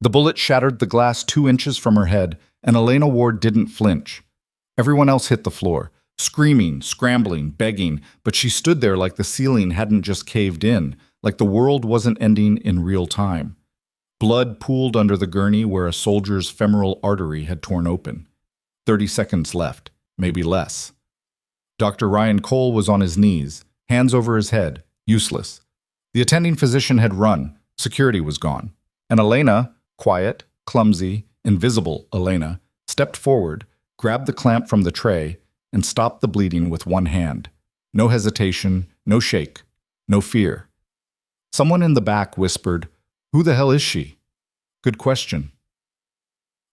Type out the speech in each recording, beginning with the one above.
The bullet shattered the glass 2 inches from her head, and Elena Ward didn't flinch. Everyone else hit the floor, screaming, scrambling, begging, but she stood there like the ceiling hadn't just caved in, like the world wasn't ending in real time. Blood pooled under the gurney where a soldier's femoral artery had torn open. 30 seconds left, maybe less. Dr. Ryan Cole was on his knees, hands over his head, useless. The attending physician had run, security was gone. And Elena, quiet, clumsy, invisible Elena, stepped forward, grabbed the clamp from the tray, and stopped the bleeding with one hand. No hesitation, no shake, no fear. Someone in the back whispered, "Who the hell is she?" Good question.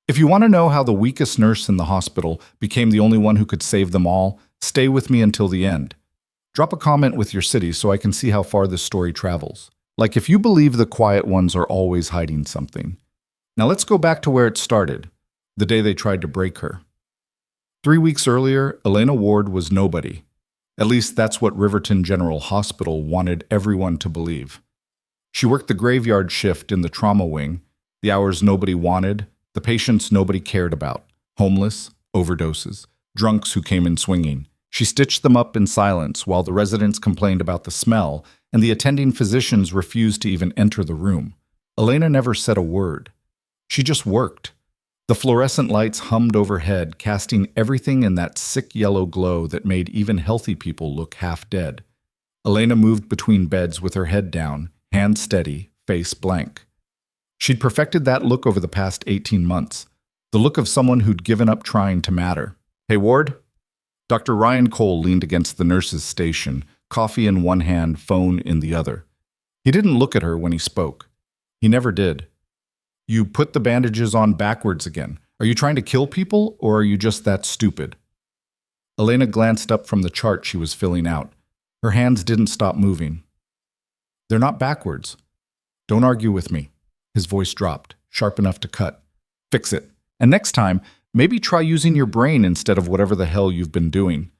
If you want to know how the weakest nurse in the hospital became the only one who could save them all, stay with me until the end. Drop a comment with your city so I can see how far this story travels. Like if you believe the quiet ones are always hiding something. Now let's go back to where it started, the day they tried to break her. 3 weeks earlier, Elena Ward was nobody. At least that's what Riverton General Hospital wanted everyone to believe. She worked the graveyard shift in the trauma wing, the hours nobody wanted, the patients nobody cared about, homeless, overdoses, drunks who came in swinging. She stitched them up in silence while the residents complained about the smell, and the attending physicians refused to even enter the room. Elena never said a word. She just worked. The fluorescent lights hummed overhead, casting everything in that sick yellow glow that made even healthy people look half dead. Elena moved between beds with her head down, hands steady, face blank. She'd perfected that look over the past 18 months, the look of someone who'd given up trying to matter. "Hey, Ward?" Dr. Ryan Cole leaned against the nurse's station, coffee in one hand, phone in the other. He didn't look at her when he spoke. He never did. "You put the bandages on backwards again. Are you trying to kill people, or are you just that stupid?" Elena glanced up from the chart she was filling out. Her hands didn't stop moving. "They're not backwards." "Don't argue with me." His voice dropped, sharp enough to cut. "Fix it. And next time, maybe try using your brain instead of whatever the hell you've been doing."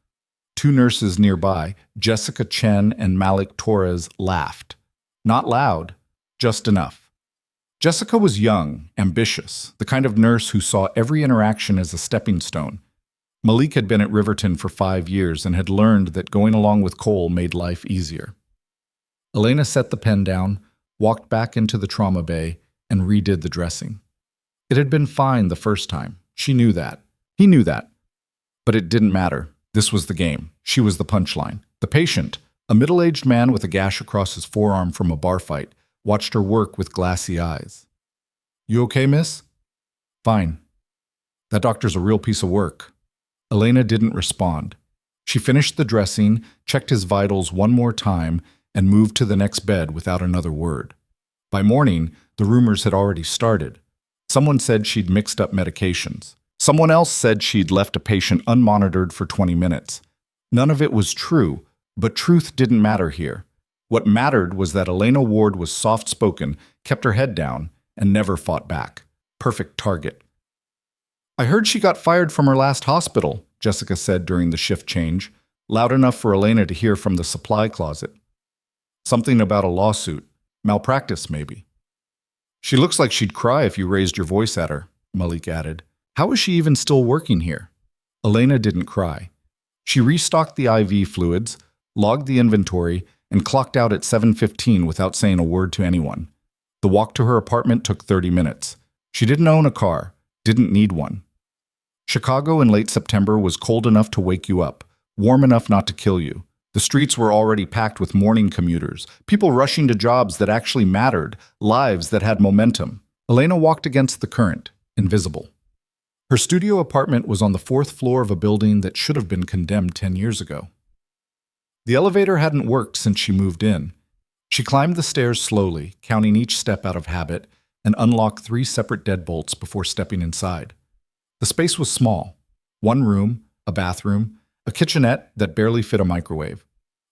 Two nurses nearby, Jessica Chen and Malik Torres, laughed. Not loud, just enough. Jessica was young, ambitious, the kind of nurse who saw every interaction as a stepping stone. Malik had been at Riverton for 5 years and had learned that going along with Cole made life easier. Elena set the pen down, walked back into the trauma bay, and redid the dressing. It had been fine the first time. She knew that. He knew that. But it didn't matter. This was the game. She was the punchline. The patient, a middle-aged man with a gash across his forearm from a bar fight, watched her work with glassy eyes. "You okay, miss?" "Fine." "That doctor's a real piece of work." Elena didn't respond. She finished the dressing, checked his vitals one more time, and moved to the next bed without another word. By morning, the rumors had already started. Someone said she'd mixed up medications. Someone else said she'd left a patient unmonitored for 20 minutes. None of it was true, but truth didn't matter here. What mattered was that Elena Ward was soft-spoken, kept her head down, and never fought back. Perfect target. "I heard she got fired from her last hospital," Jessica said during the shift change, loud enough for Elena to hear from the supply closet. "Something about a lawsuit. Malpractice, maybe." "She looks like she'd cry if you raised your voice at her," Malik added. "How is she even still working here?" Elena didn't cry. She restocked the IV fluids, logged the inventory, and clocked out at 7:15 without saying a word to anyone. The walk to her apartment took 30 minutes. She didn't own a car, didn't need one. Chicago in late September was cold enough to wake you up, warm enough not to kill you. The streets were already packed with morning commuters, people rushing to jobs that actually mattered, lives that had momentum. Elena walked against the current, invisible. Her studio apartment was on the 4th floor of a building that should have been condemned 10 years ago. The elevator hadn't worked since she moved in. She climbed the stairs slowly, counting each step out of habit, and unlocked 3 separate deadbolts before stepping inside. The space was small. 1 room, a bathroom, a kitchenette that barely fit a microwave.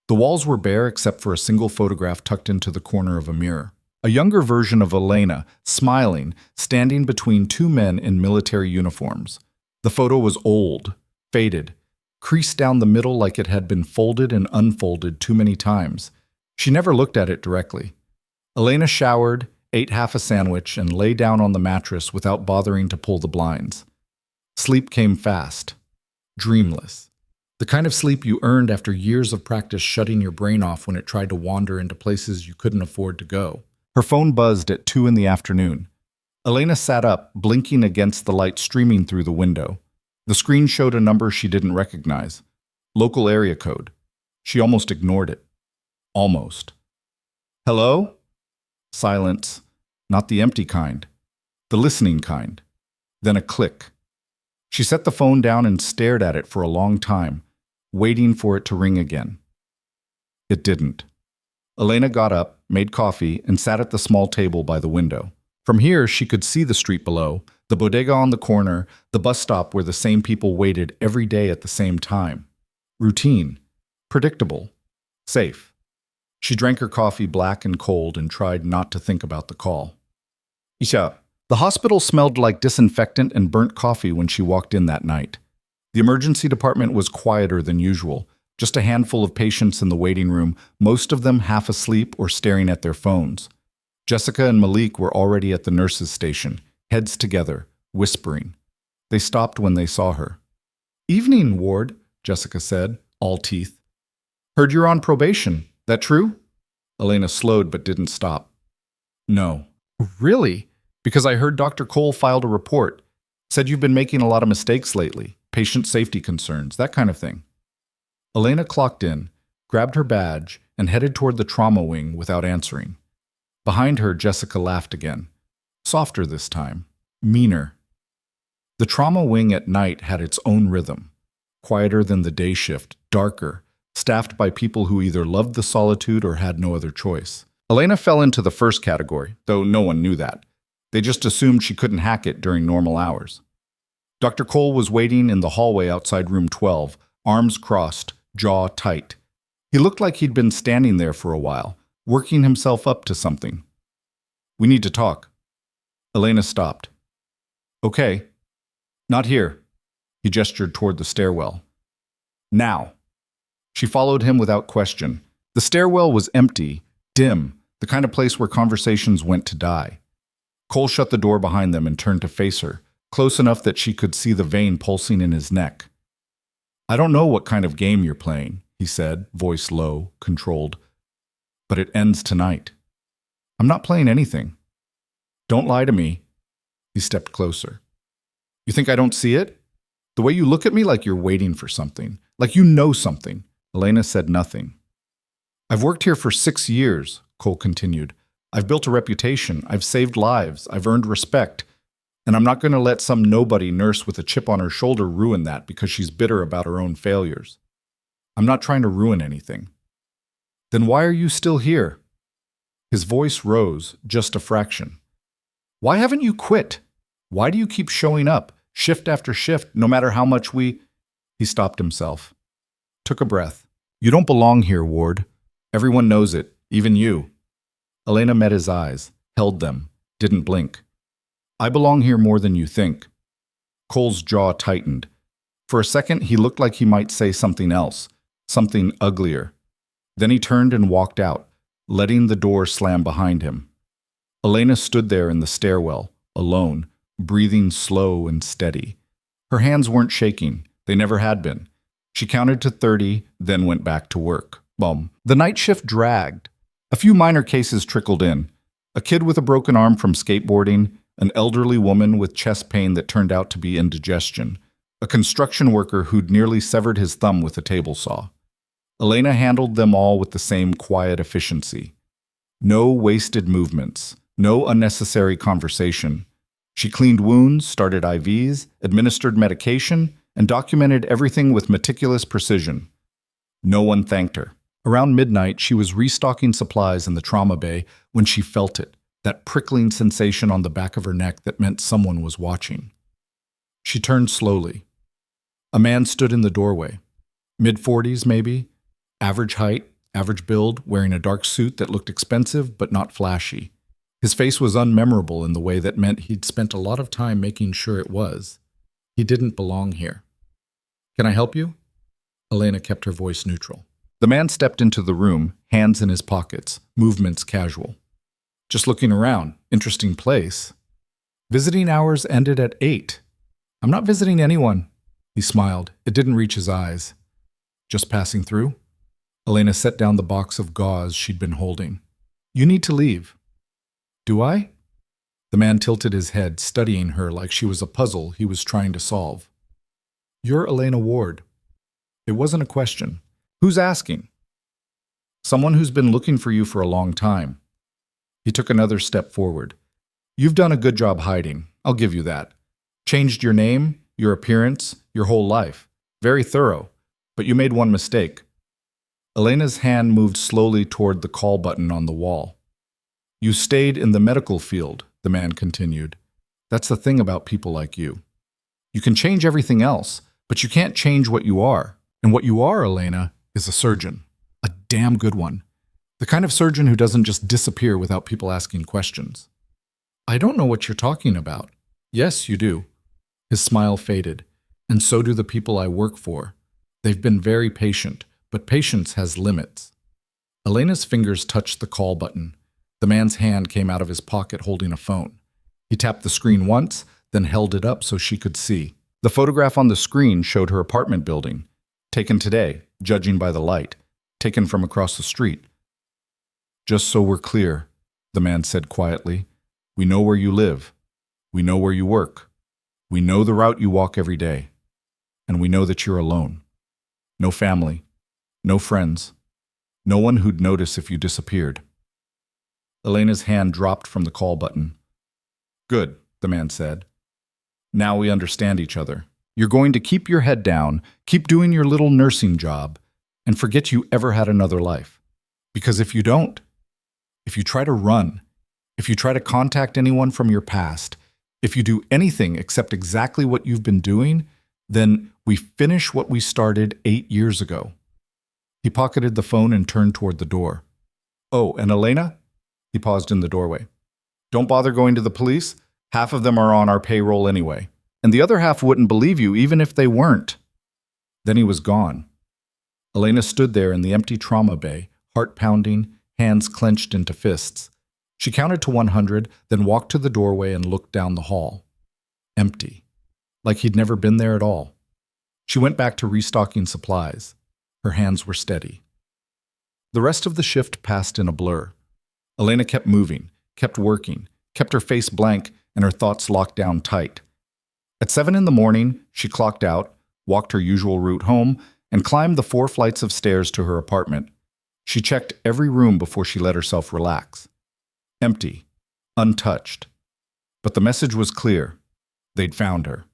The walls were bare except for a single photograph tucked into the corner of a mirror. A younger version of Elena, smiling, standing between 2 men in military uniforms. The photo was old, faded, creased down the middle like it had been folded and unfolded too many times. She never looked at it directly. Elena showered, ate half a sandwich, and lay down on the mattress without bothering to pull the blinds. Sleep came fast, dreamless. The kind of sleep you earned after years of practice shutting your brain off when it tried to wander into places you couldn't afford to go. Her phone buzzed at 2 in the afternoon. Elena sat up, blinking against the light streaming through the window. The screen showed a number she didn't recognize. Local area code. She almost ignored it. Almost. Hello? Silence. Not the empty kind. The listening kind. Then a click. She set the phone down and stared at it for a long time, waiting for it to ring again. It didn't. Elena got up, made coffee, and sat at the small table by the window. From here, she could see the street below, the bodega on the corner, the bus stop where the same people waited every day at the same time. Routine. Predictable. Safe. She drank her coffee black and cold and tried not to think about the call. Isha. The hospital smelled like disinfectant and burnt coffee when she walked in that night. The emergency department was quieter than usual, just a handful of patients in the waiting room, most of them half asleep or staring at their phones. Jessica and Malik were already at the nurse's station, heads together, whispering. They stopped when they saw her. "Evening, Ward," Jessica said, all teeth. "Heard you're on probation. That true?" Elena slowed but didn't stop. "No." "Really? Because I heard Dr. Cole filed a report. Said you've been making a lot of mistakes lately, patient safety concerns, that kind of thing." Elena clocked in, grabbed her badge, and headed toward the trauma wing without answering. Behind her, Jessica laughed again. Softer this time. Meaner. The trauma wing at night had its own rhythm. Quieter than the day shift, darker, staffed by people who either loved the solitude or had no other choice. Elena fell into the first category, though no one knew that. They just assumed she couldn't hack it during normal hours. Dr. Cole was waiting in the hallway outside room 12, arms crossed, jaw tight. He looked like he'd been standing there for a while, working himself up to something. "We need to talk." Elena stopped. "Okay." "Not here." He gestured toward the stairwell. "Now." She followed him without question. The stairwell was empty, dim, the kind of place where conversations went to die. Cole shut the door behind them and turned to face her, close enough that she could see the vein pulsing in his neck. "I don't know what kind of game you're playing," he said, voice low, controlled. "But it ends tonight." "I'm not playing anything." "Don't lie to me." He stepped closer. "You think I don't see it? The way you look at me like you're waiting for something, like you know something." Elena said nothing. "I've worked here for 6 years," Cole continued. "I've built a reputation, I've saved lives, I've earned respect, and I'm not going to let some nobody nurse with a chip on her shoulder ruin that because she's bitter about her own failures. I'm not trying to ruin anything." "Then why are you still here?" His voice rose, just a fraction. "Why haven't you quit? Why do you keep showing up, shift after shift, no matter how much we—" He stopped himself. Took a breath. "You don't belong here, Ward. Everyone knows it, even you." Elena met his eyes, held them, didn't blink. "I belong here more than you think." Cole's jaw tightened. For a second, he looked like he might say something else, something uglier. Then he turned and walked out, letting the door slam behind him. Elena stood there in the stairwell, alone, breathing slow and steady. Her hands weren't shaking. They never had been. She counted to 30, then went back to work. Boom. The night shift dragged. A few minor cases trickled in. A kid with a broken arm from skateboarding, an elderly woman with chest pain that turned out to be indigestion, a construction worker who'd nearly severed his thumb with a table saw. Elena handled them all with the same quiet efficiency. No wasted movements, no unnecessary conversation. She cleaned wounds, started IVs, administered medication, and documented everything with meticulous precision. No one thanked her. Around midnight, she was restocking supplies in the trauma bay when she felt it, that prickling sensation on the back of her neck that meant someone was watching. She turned slowly. A man stood in the doorway. Mid-40s, maybe. Average height, average build, wearing a dark suit that looked expensive but not flashy. His face was unmemorable in the way that meant he'd spent a lot of time making sure it was. He didn't belong here. "Can I help you?" Elena kept her voice neutral. The man stepped into the room, hands in his pockets, movements casual. Just looking around. Interesting place. Visiting hours ended at 8. I'm not visiting anyone. He smiled. It didn't reach his eyes. Just passing through? Elena set down the box of gauze she'd been holding. You need to leave. Do I? The man tilted his head, studying her like she was a puzzle he was trying to solve. You're Elena Ward. It wasn't a question. Who's asking? Someone who's been looking for you for a long time. He took another step forward. You've done a good job hiding. I'll give you that. Changed your name, your appearance, your whole life. Very thorough. But you made one mistake. Elena's hand moved slowly toward the call button on the wall. You stayed in the medical field, the man continued. That's the thing about people like you. You can change everything else, but you can't change what you are. And what you are, Elena, is a surgeon. A damn good one. The kind of surgeon who doesn't just disappear without people asking questions. I don't know what you're talking about. Yes, you do. His smile faded. And so do the people I work for. They've been very patient, but patience has limits. Elena's fingers touched the call button. The man's hand came out of his pocket holding a phone. He tapped the screen once, then held it up so she could see. The photograph on the screen showed her apartment building. Taken today, judging by the light. Taken from across the street. Just so we're clear, the man said quietly, we know where you live. We know where you work. We know the route you walk every day. And we know that you're alone. No family. No friends. No one who'd notice if you disappeared. Elena's hand dropped from the call button. Good, the man said. Now we understand each other. You're going to keep your head down, keep doing your little nursing job, and forget you ever had another life. Because if you don't, if you try to run, if you try to contact anyone from your past, if you do anything except exactly what you've been doing, then we finish what we started 8 years ago. He pocketed the phone and turned toward the door. Oh, and Elena? He paused in the doorway. Don't bother going to the police. Half of them are on our payroll anyway. And the other half wouldn't believe you even if they weren't. Then he was gone. Elena stood there in the empty trauma bay, heart pounding, hands clenched into fists. She counted to 100, then walked to the doorway and looked down the hall. Empty. Like he'd never been there at all. She went back to restocking supplies. Her hands were steady. The rest of the shift passed in a blur. Elena kept moving, kept working, kept her face blank and her thoughts locked down tight. At 7 in the morning, she clocked out, walked her usual route home, and climbed the 4 flights of stairs to her apartment. She checked every room before she let herself relax. Empty, untouched. But the message was clear. They'd found her.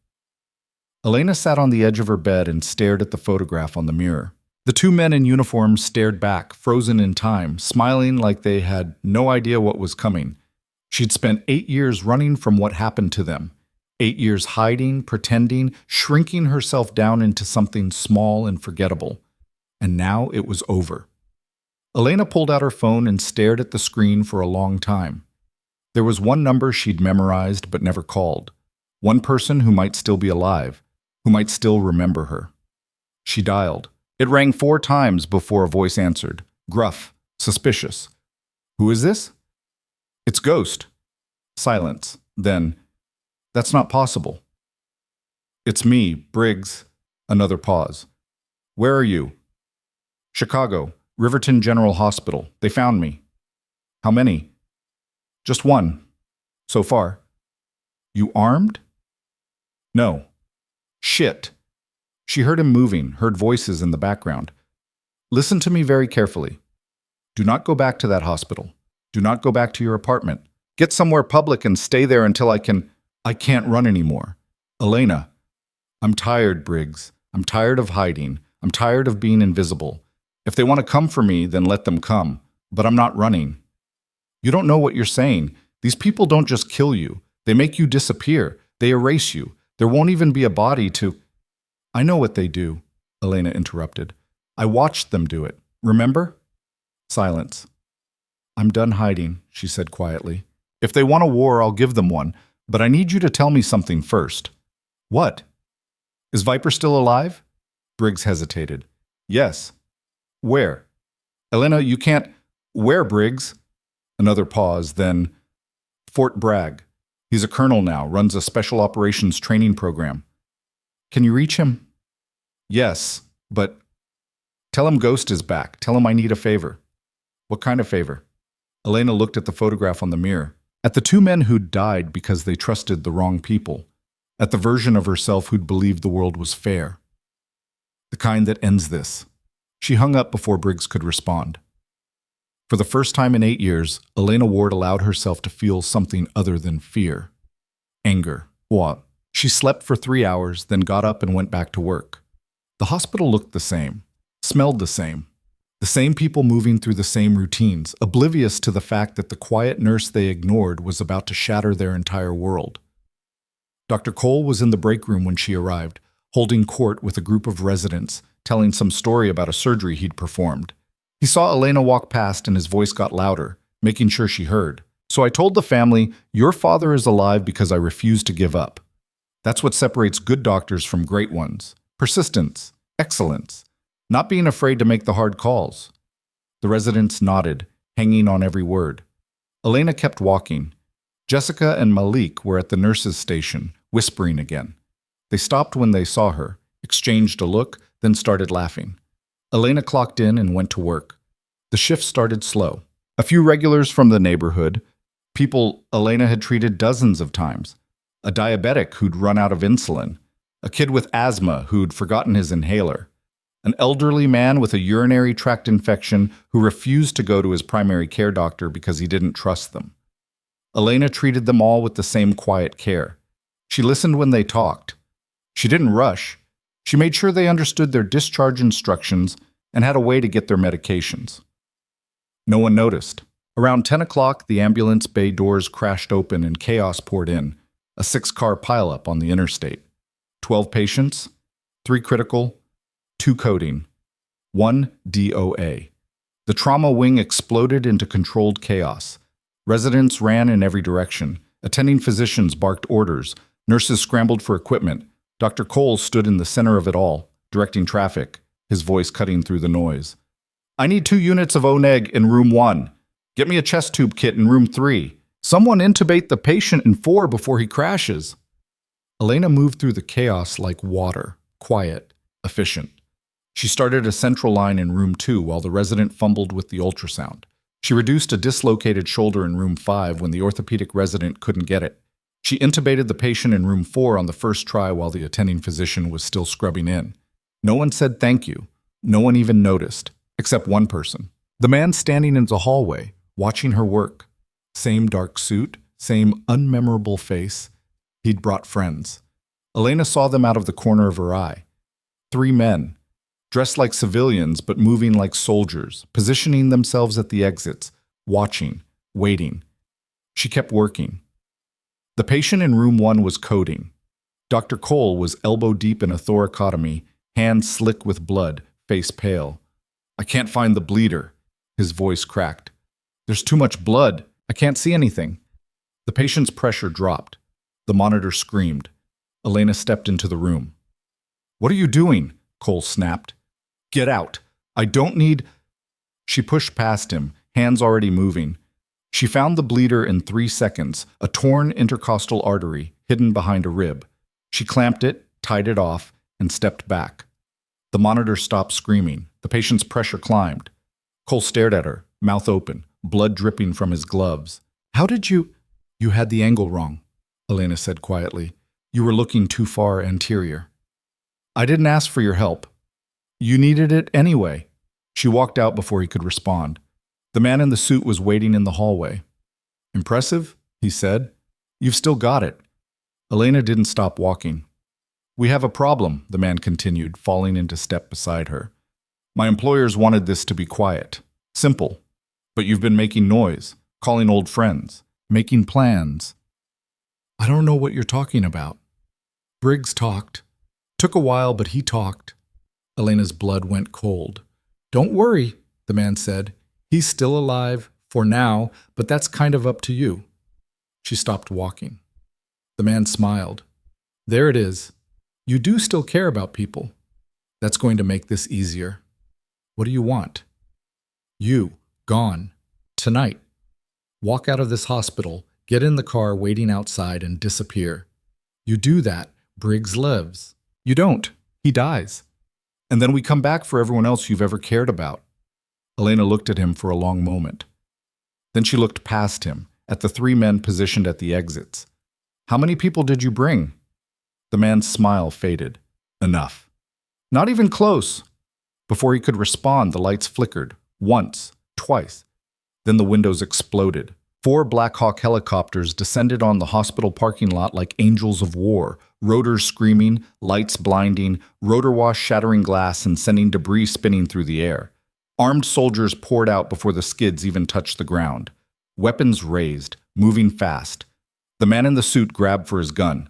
Elena sat on the edge of her bed and stared at the photograph on the mirror. The 2 men in uniform stared back, frozen in time, smiling like they had no idea what was coming. She'd spent 8 years running from what happened to them. 8 years hiding, pretending, shrinking herself down into something small and forgettable. And now it was over. Elena pulled out her phone and stared at the screen for a long time. There was one number she'd memorized but never called. One person who might still be alive, who might still remember her. She dialed. It rang 4 times before a voice answered, gruff, suspicious. Who is this? It's Ghost. Silence. Then, that's not possible. It's me, Briggs. Another pause. Where are you? Chicago, Riverton General Hospital. They found me. How many? Just 1. So far. You armed? No. Shit. She heard him moving, heard voices in the background. Listen to me very carefully. Do not go back to that hospital. Do not go back to your apartment. Get somewhere public and stay there until I can't run anymore. Elena. I'm tired, Briggs. I'm tired of hiding. I'm tired of being invisible. If they want to come for me, then let them come. But I'm not running. You don't know what you're saying. These people don't just kill you. They make you disappear. They erase you. There won't even be a body to... I know what they do, Elena interrupted. I watched them do it. Remember? Silence. I'm done hiding, she said quietly. If they want a war, I'll give them one. But I need you to tell me something first. What? Is Viper still alive? Briggs hesitated. Yes. Where? Elena, you can't... Where, Briggs? Another pause, then, Fort Bragg. He's a colonel now, runs a special operations training program. Can you reach him? Yes, but tell him Ghost is back. Tell him I need a favor. What kind of favor? Elena looked at the photograph on the mirror, at the two men who'd died because they trusted the wrong people, at the version of herself who'd believed the world was fair. The kind that ends this. She hung up before Briggs could respond. For the first time in 8 years, Elena Ward allowed herself to feel something other than fear. Anger. What? She slept for 3 hours, then got up and went back to work. The hospital looked the same, smelled the same people moving through the same routines, oblivious to the fact that the quiet nurse they ignored was about to shatter their entire world. Dr. Cole was in the break room when she arrived, holding court with a group of residents, telling some story about a surgery he'd performed. He saw Elena walk past and his voice got louder, making sure she heard. So I told the family, your father is alive because I refuse to give up. That's what separates good doctors from great ones. Persistence, excellence, not being afraid to make the hard calls. The residents nodded, hanging on every word. Elena kept walking. Jessica and Malik were at the nurse's station, whispering again. They stopped when they saw her, exchanged a look, then started laughing. Elena clocked in and went to work. The shift started slow. A few regulars from the neighborhood, people Elena had treated dozens of times, a diabetic who'd run out of insulin, a kid with asthma who'd forgotten his inhaler, an elderly man with a urinary tract infection who refused to go to his primary care doctor because he didn't trust them. Elena treated them all with the same quiet care. She listened when they talked. She didn't rush. She made sure they understood their discharge instructions and had a way to get their medications. No one noticed. Around 10 o'clock, the ambulance bay doors crashed open and chaos poured in, a 6-car pileup on the interstate. 12 patients, 3 critical, 2 coding, 1 DOA. The trauma wing exploded into controlled chaos. Residents ran in every direction. Attending physicians barked orders. Nurses scrambled for equipment. Dr. Cole stood in the center of it all, directing traffic, his voice cutting through the noise. I need 2 units of ONEG in room 1. Get me a chest tube kit in room 3. Someone intubate the patient in 4 before he crashes. Elena moved through the chaos like water, quiet, efficient. She started a central line in room 2 while the resident fumbled with the ultrasound. She reduced a dislocated shoulder in room 5 when the orthopedic resident couldn't get it. She intubated the patient in room 4 on the first try while the attending physician was still scrubbing in. No one said thank you. No one even noticed, except one person. The man standing in the hallway, watching her work. Same dark suit, same unmemorable face. He'd brought friends. Elena saw them out of the corner of her eye. 3 men, dressed like civilians but moving like soldiers, positioning themselves at the exits, watching, waiting. She kept working. The patient in room 1 was coding. Dr. Cole was elbow deep in a thoracotomy, hands slick with blood, face pale. I can't find the bleeder. His voice cracked. There's too much blood. I can't see anything. The patient's pressure dropped. The monitor screamed. Elena stepped into the room. What are you doing? Cole snapped. Get out. I don't need... She pushed past him, hands already moving. She found the bleeder in 3 seconds, a torn intercostal artery hidden behind a rib. She clamped it, tied it off, and stepped back. The monitor stopped screaming. The patient's pressure climbed. Cole stared at her, mouth open, blood dripping from his gloves. How did you... You had the angle wrong, Elena said quietly. You were looking too far anterior. I didn't ask for your help. You needed it anyway. She walked out before he could respond. The man in the suit was waiting in the hallway. Impressive, he said. You've still got it. Elena didn't stop walking. We have a problem, the man continued, falling into step beside her. My employers wanted this to be quiet, simple. But you've been making noise, calling old friends, making plans. I don't know what you're talking about. Briggs talked. Took a while, but he talked. Elena's blood went cold. Don't worry, the man said. He's still alive, for now, but that's kind of up to you. She stopped walking. The man smiled. There it is. You do still care about people. That's going to make this easier. What do you want? You, gone. Tonight. Walk out of this hospital, get in the car waiting outside, and disappear. You do that, Briggs lives. You don't. He dies. And then we come back for everyone else you've ever cared about. Elena looked at him for a long moment. Then she looked past him, at the three men positioned at the exits. How many people did you bring? The man's smile faded. Enough. Not even close. Before he could respond, the lights flickered. Once, twice. Then the windows exploded. 4 Black Hawk helicopters descended on the hospital parking lot like angels of war, rotors screaming, lights blinding, rotor wash shattering glass and sending debris spinning through the air. Armed soldiers poured out before the skids even touched the ground. Weapons raised, moving fast. The man in the suit grabbed for his gun.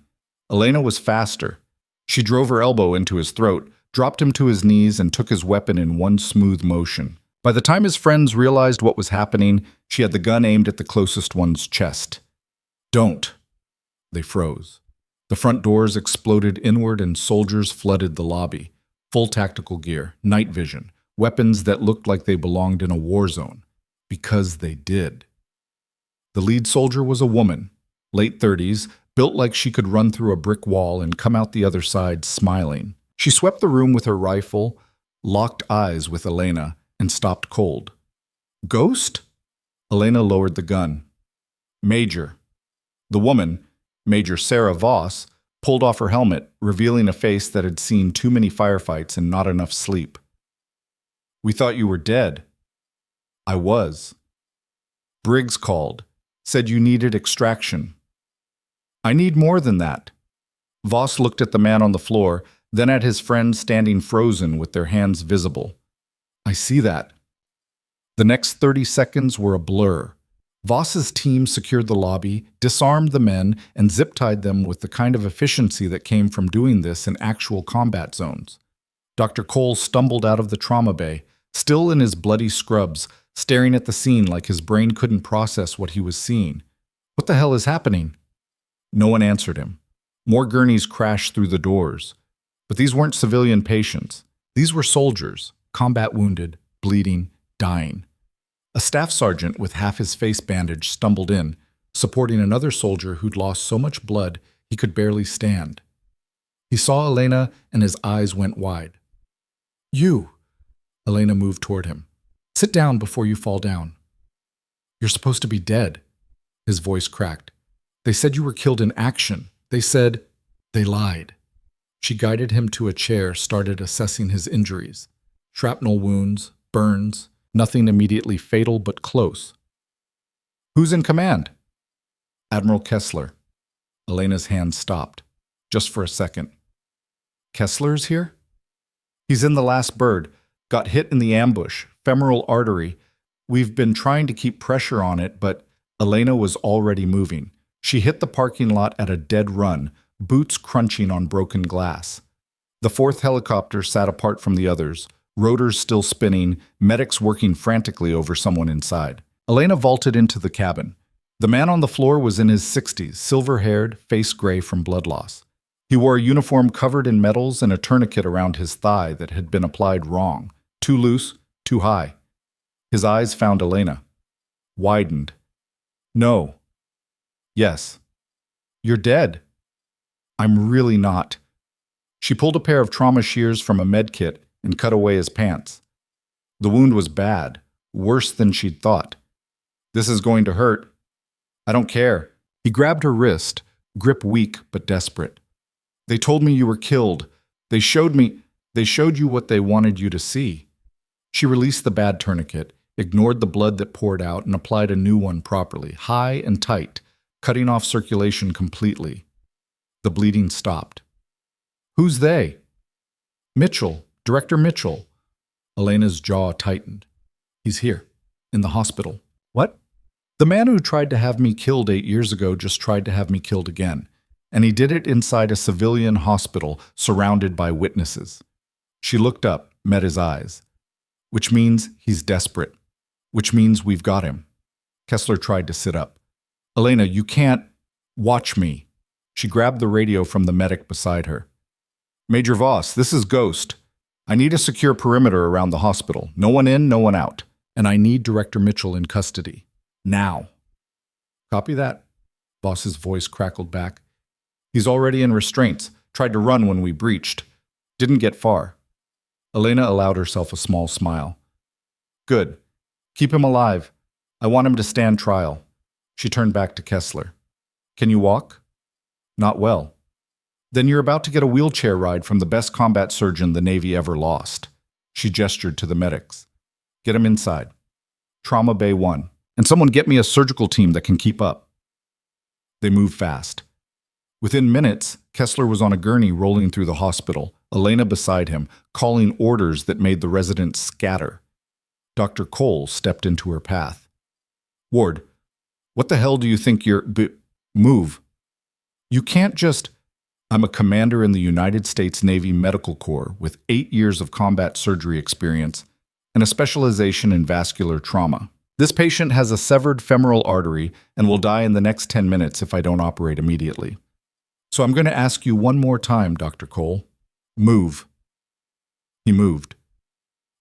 Elena was faster. She drove her elbow into his throat, dropped him to his knees, and took his weapon in one smooth motion. By the time his friends realized what was happening, she had the gun aimed at the closest one's chest. Don't. They froze. The front doors exploded inward and soldiers flooded the lobby. Full tactical gear, night vision, weapons that looked like they belonged in a war zone. Because they did. The lead soldier was a woman, late 30s, built like she could run through a brick wall and come out the other side smiling. She swept the room with her rifle, locked eyes with Elena, and stopped cold. Ghost? Elena lowered the gun. Major. The woman, Major Sarah Voss, pulled off her helmet, revealing a face that had seen too many firefights and not enough sleep. We thought you were dead. I was. Briggs called, said you needed extraction. I need more than that. Voss looked at the man on the floor, then at his friends standing frozen with their hands visible. I see that. The next 30 seconds were a blur. Voss's team secured the lobby, disarmed the men, and zip-tied them with the kind of efficiency that came from doing this in actual combat zones. Dr. Cole stumbled out of the trauma bay, still in his bloody scrubs, staring at the scene like his brain couldn't process what he was seeing. What the hell is happening? No one answered him. More gurneys crashed through the doors. But these weren't civilian patients. These were soldiers, combat wounded, bleeding, dying. A staff sergeant with half his face bandaged stumbled in, supporting another soldier who'd lost so much blood he could barely stand. He saw Elena and his eyes went wide. You! Elena moved toward him. Sit down before you fall down. You're supposed to be dead. His voice cracked. They said you were killed in action. They said... They lied. She guided him to a chair, started assessing his injuries. Shrapnel wounds, burns, nothing immediately fatal but close. Who's in command? Admiral Kessler. Elena's hand stopped, just for a second. Kessler's here? He's in the last bird, got hit in the ambush, femoral artery. We've been trying to keep pressure on it, but Elena was already moving. She hit the parking lot at a dead run, boots crunching on broken glass. The 4th helicopter sat apart from the others, rotors still spinning, medics working frantically over someone inside. Elena vaulted into the cabin. The man on the floor was in his 60s, silver-haired, face gray from blood loss. He wore a uniform covered in medals and a tourniquet around his thigh that had been applied wrong, too loose, too high. His eyes found Elena. Widened. No. Yes. You're dead. I'm really not. She pulled a pair of trauma shears from a med kit and cut away his pants. The wound was bad, worse than she'd thought. This is going to hurt. I don't care. He grabbed her wrist, grip weak but desperate. They told me you were killed. They showed you what they wanted you to see. She released the bad tourniquet, ignored the blood that poured out, and applied a new one properly, high and tight, cutting off circulation completely. The bleeding stopped. Who's they? Mitchell, Director Mitchell. Elena's jaw tightened. He's here, in the hospital. What? The man who tried to have me killed 8 years ago just tried to have me killed again. And he did it inside a civilian hospital, surrounded by witnesses. She looked up, met his eyes. Which means he's desperate. Which means we've got him. Kessler tried to sit up. Elena, you can't... Watch me. She grabbed the radio from the medic beside her. Major Voss, this is Ghost. I need a secure perimeter around the hospital. No one in, no one out. And I need Director Mitchell in custody. Now. Copy that. Voss's voice crackled back. He's already in restraints. Tried to run when we breached. Didn't get far. Elena allowed herself a small smile. Good. Keep him alive. I want him to stand trial. She turned back to Kessler. Can you walk? Not well. Then you're about to get a wheelchair ride from the best combat surgeon the Navy ever lost. She gestured to the medics. Get him inside. Trauma Bay 1. And someone get me a surgical team that can keep up. They moved fast. Within minutes, Kessler was on a gurney rolling through the hospital, Elena beside him, calling orders that made the residents scatter. Dr. Cole stepped into her path. Ward, what the hell do you think you're... Move. You can't just... I'm a commander in the United States Navy Medical Corps with 8 years of combat surgery experience and a specialization in vascular trauma. This patient has a severed femoral artery and will die in the next 10 minutes if I don't operate immediately. So I'm going to ask you one more time, Dr. Cole. Move. He moved.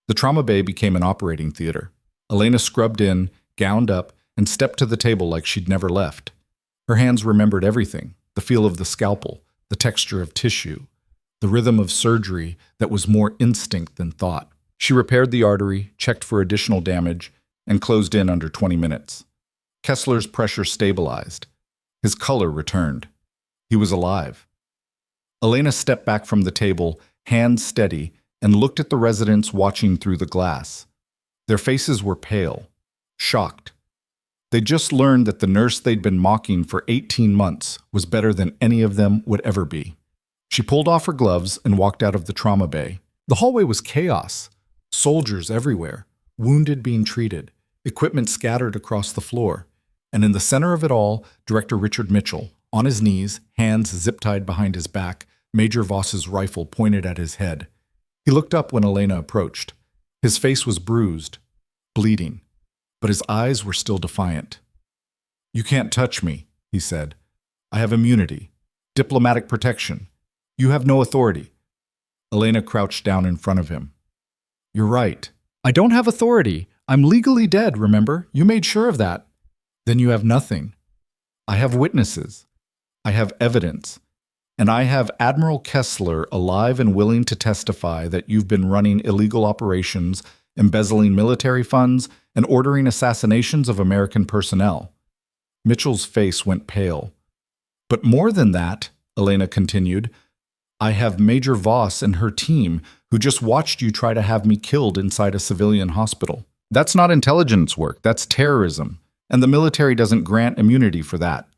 The trauma bay became an operating theater. Elena scrubbed in, gowned up, and stepped to the table like she'd never left. Her hands remembered everything, the feel of the scalpel, the texture of tissue, the rhythm of surgery that was more instinct than thought. She repaired the artery, checked for additional damage, and closed in under 20 minutes. Kessler's pressure stabilized. His color returned. He was alive. Elena stepped back from the table, hands steady, and looked at the residents watching through the glass. Their faces were pale, shocked. They'd just learned that the nurse they'd been mocking for 18 months was better than any of them would ever be. She pulled off her gloves and walked out of the trauma bay. The hallway was chaos. Soldiers everywhere, wounded being treated, equipment scattered across the floor. And in the center of it all, Director Richard Mitchell, on his knees, hands zip-tied behind his back, Major Voss's rifle pointed at his head. He looked up when Elena approached. His face was bruised, bleeding, but his eyes were still defiant. You can't touch me, he said. I have immunity, diplomatic protection. You have no authority. Elena crouched down in front of him. You're right. I don't have authority. I'm legally dead, remember? You made sure of that. Then you have nothing. I have witnesses. I have evidence. And I have Admiral Kessler alive and willing to testify that you've been running illegal operations, embezzling military funds, and ordering assassinations of American personnel. Mitchell's face went pale. But more than that, Elena continued, I have Major Voss and her team who just watched you try to have me killed inside a civilian hospital. That's not intelligence work, that's terrorism. And the military doesn't grant immunity for that.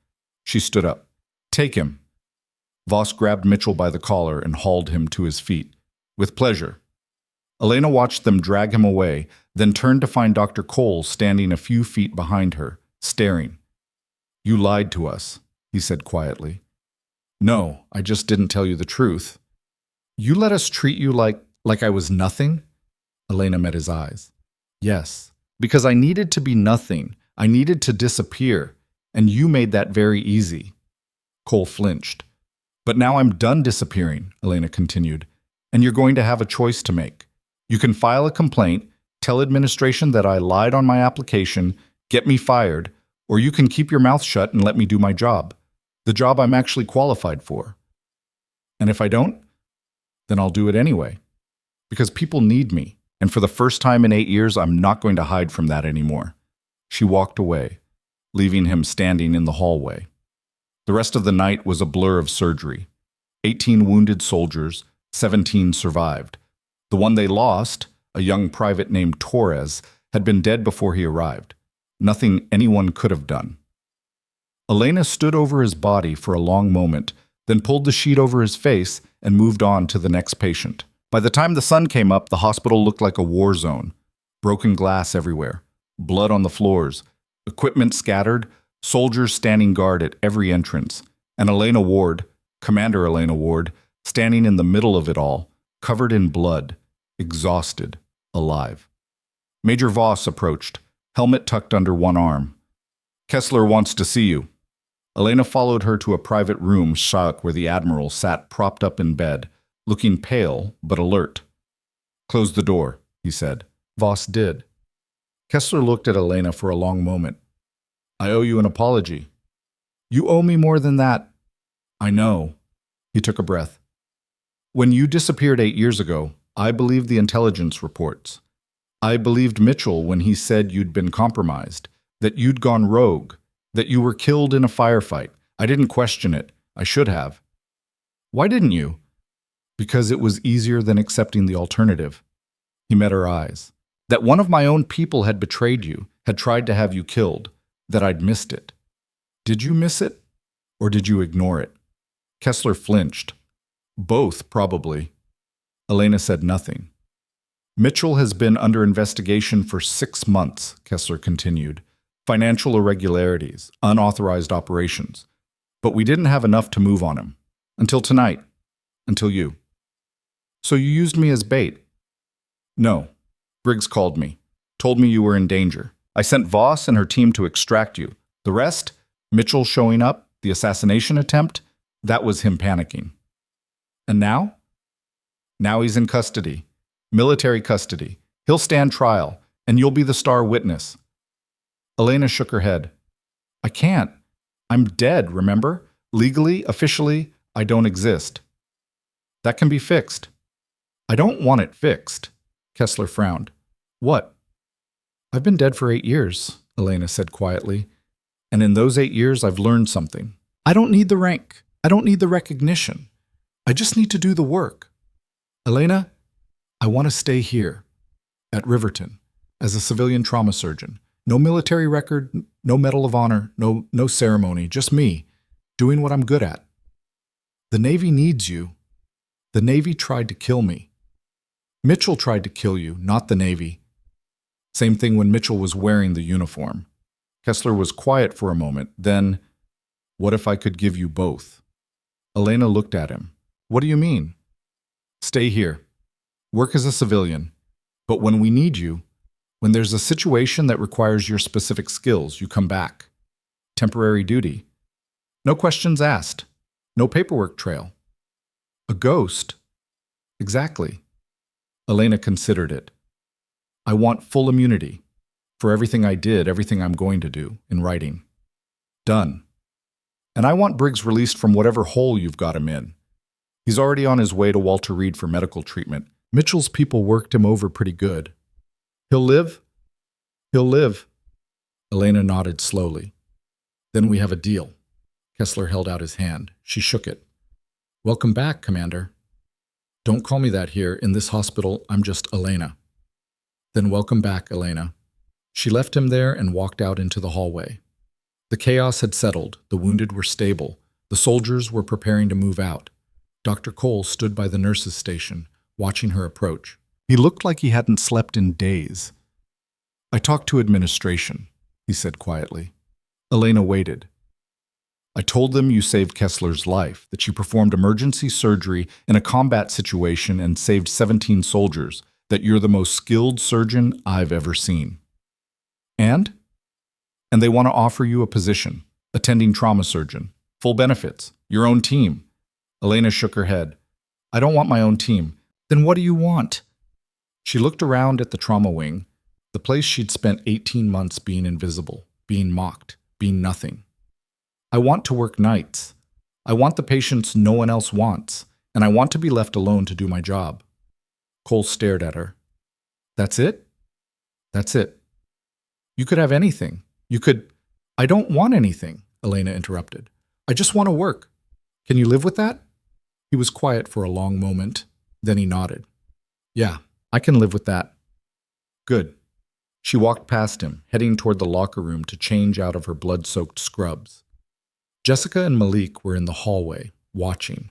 She stood up. Take him. Voss grabbed Mitchell by the collar and hauled him to his feet. With pleasure. Elena watched them drag him away, then turned to find Dr. Cole standing a few feet behind her, staring. You lied to us, he said quietly. No, I just didn't tell you the truth. You let us treat you like I was nothing? Elena met his eyes. Yes, because I needed to be nothing. I needed to disappear, and you made that very easy. Cole flinched. But now I'm done disappearing, Elena continued, and you're going to have a choice to make. You can file a complaint, tell administration that I lied on my application, get me fired, or you can keep your mouth shut and let me do my job, the job I'm actually qualified for. And if I don't, then I'll do it anyway, because people need me, and for the first time in 8 years, I'm not going to hide from that anymore. She walked away, leaving him standing in the hallway. The rest of the night was a blur of surgery. 18 wounded soldiers, 17 survived. The one they lost, a young private named Torres, had been dead before he arrived. Nothing anyone could have done. Elena stood over his body for a long moment, then pulled the sheet over his face and moved on to the next patient. By the time the sun came up, the hospital looked like a war zone. Broken glass everywhere, blood on the floors, equipment scattered, soldiers standing guard at every entrance, and Elena Ward, Commander Elena Ward, standing in the middle of it all, covered in blood, exhausted, alive. Major Voss approached, helmet tucked under one arm. Kessler wants to see you. Elena followed her to a private room, where the Admiral sat propped up in bed, looking pale but alert. Close the door, he said. Voss did. Kessler looked at Elena for a long moment. I owe you an apology. You owe me more than that. I know. He took a breath. When you disappeared 8 years ago, I believed the intelligence reports. I believed Mitchell when he said you'd been compromised, that you'd gone rogue, that you were killed in a firefight. I didn't question it. I should have. Why didn't you? Because it was easier than accepting the alternative. He met her eyes. That one of my own people had betrayed you, had tried to have you killed, that I'd missed it. Did you miss it? Or did you ignore it? Kessler flinched. Both, probably. Elena said nothing. Mitchell has been under investigation for 6 months, Kessler continued. Financial irregularities, unauthorized operations. But we didn't have enough to move on him. Until tonight. Until you. So you used me as bait? No. Briggs called me. Told me you were in danger. I sent Voss and her team to extract you. The rest, Mitchell showing up, the assassination attempt, that was him panicking. And now? Now he's in custody. Military custody. He'll stand trial, and you'll be the star witness. Elena shook her head. I can't. I'm dead, remember? Legally, officially, I don't exist. That can be fixed. I don't want it fixed. Kessler frowned. What? I've been dead for 8 years, Elena said quietly. And in those 8 years, I've learned something. I don't need the rank. I don't need the recognition. I just need to do the work. Elena, I want to stay here, at Riverton, as a civilian trauma surgeon. No military record, no Medal of Honor, no ceremony, just me, doing what I'm good at. The Navy needs you. The Navy tried to kill me. Mitchell tried to kill you, not the Navy. Same thing when Mitchell was wearing the uniform. Kessler was quiet for a moment, then, what if I could give you both? Elena looked at him. What do you mean? Stay here. Work as a civilian. But when we need you, when there's a situation that requires your specific skills, you come back. Temporary duty. No questions asked. No paperwork trail. A ghost. Exactly. Elena considered it. I want full immunity for everything I did, everything I'm going to do, in writing. Done. And I want Briggs released from whatever hole you've got him in. He's already on his way to Walter Reed for medical treatment. Mitchell's people worked him over pretty good. He'll live? He'll live. Elena nodded slowly. Then we have a deal. Kessler held out his hand. She shook it. Welcome back, Commander. Don't call me that here. In this hospital, I'm just Elena. Then welcome back, Elena. She left him there and walked out into the hallway. The chaos had settled. The wounded were stable. The soldiers were preparing to move out. Dr. Cole stood by the nurse's station, watching her approach. He looked like he hadn't slept in days. I talked to administration, he said quietly. Elena waited. I told them you saved Kessler's life, that you performed emergency surgery in a combat situation and saved 17 soldiers, that you're the most skilled surgeon I've ever seen. And they want to offer you a position, attending trauma surgeon, full benefits, your own team. Elena shook her head. I don't want my own team. Then what do you want? She looked around at the trauma wing, the place she'd spent 18 months being invisible, being mocked, being nothing. I want to work nights. I want the patients no one else wants, and I want to be left alone to do my job. Cole stared at her. That's it? That's it. You could have anything. You could... I don't want anything, Elena interrupted. I just want to work. Can you live with that? He was quiet for a long moment. Then he nodded. Yeah, I can live with that. Good. She walked past him, heading toward the locker room to change out of her blood-soaked scrubs. Jessica and Malik were in the hallway, watching.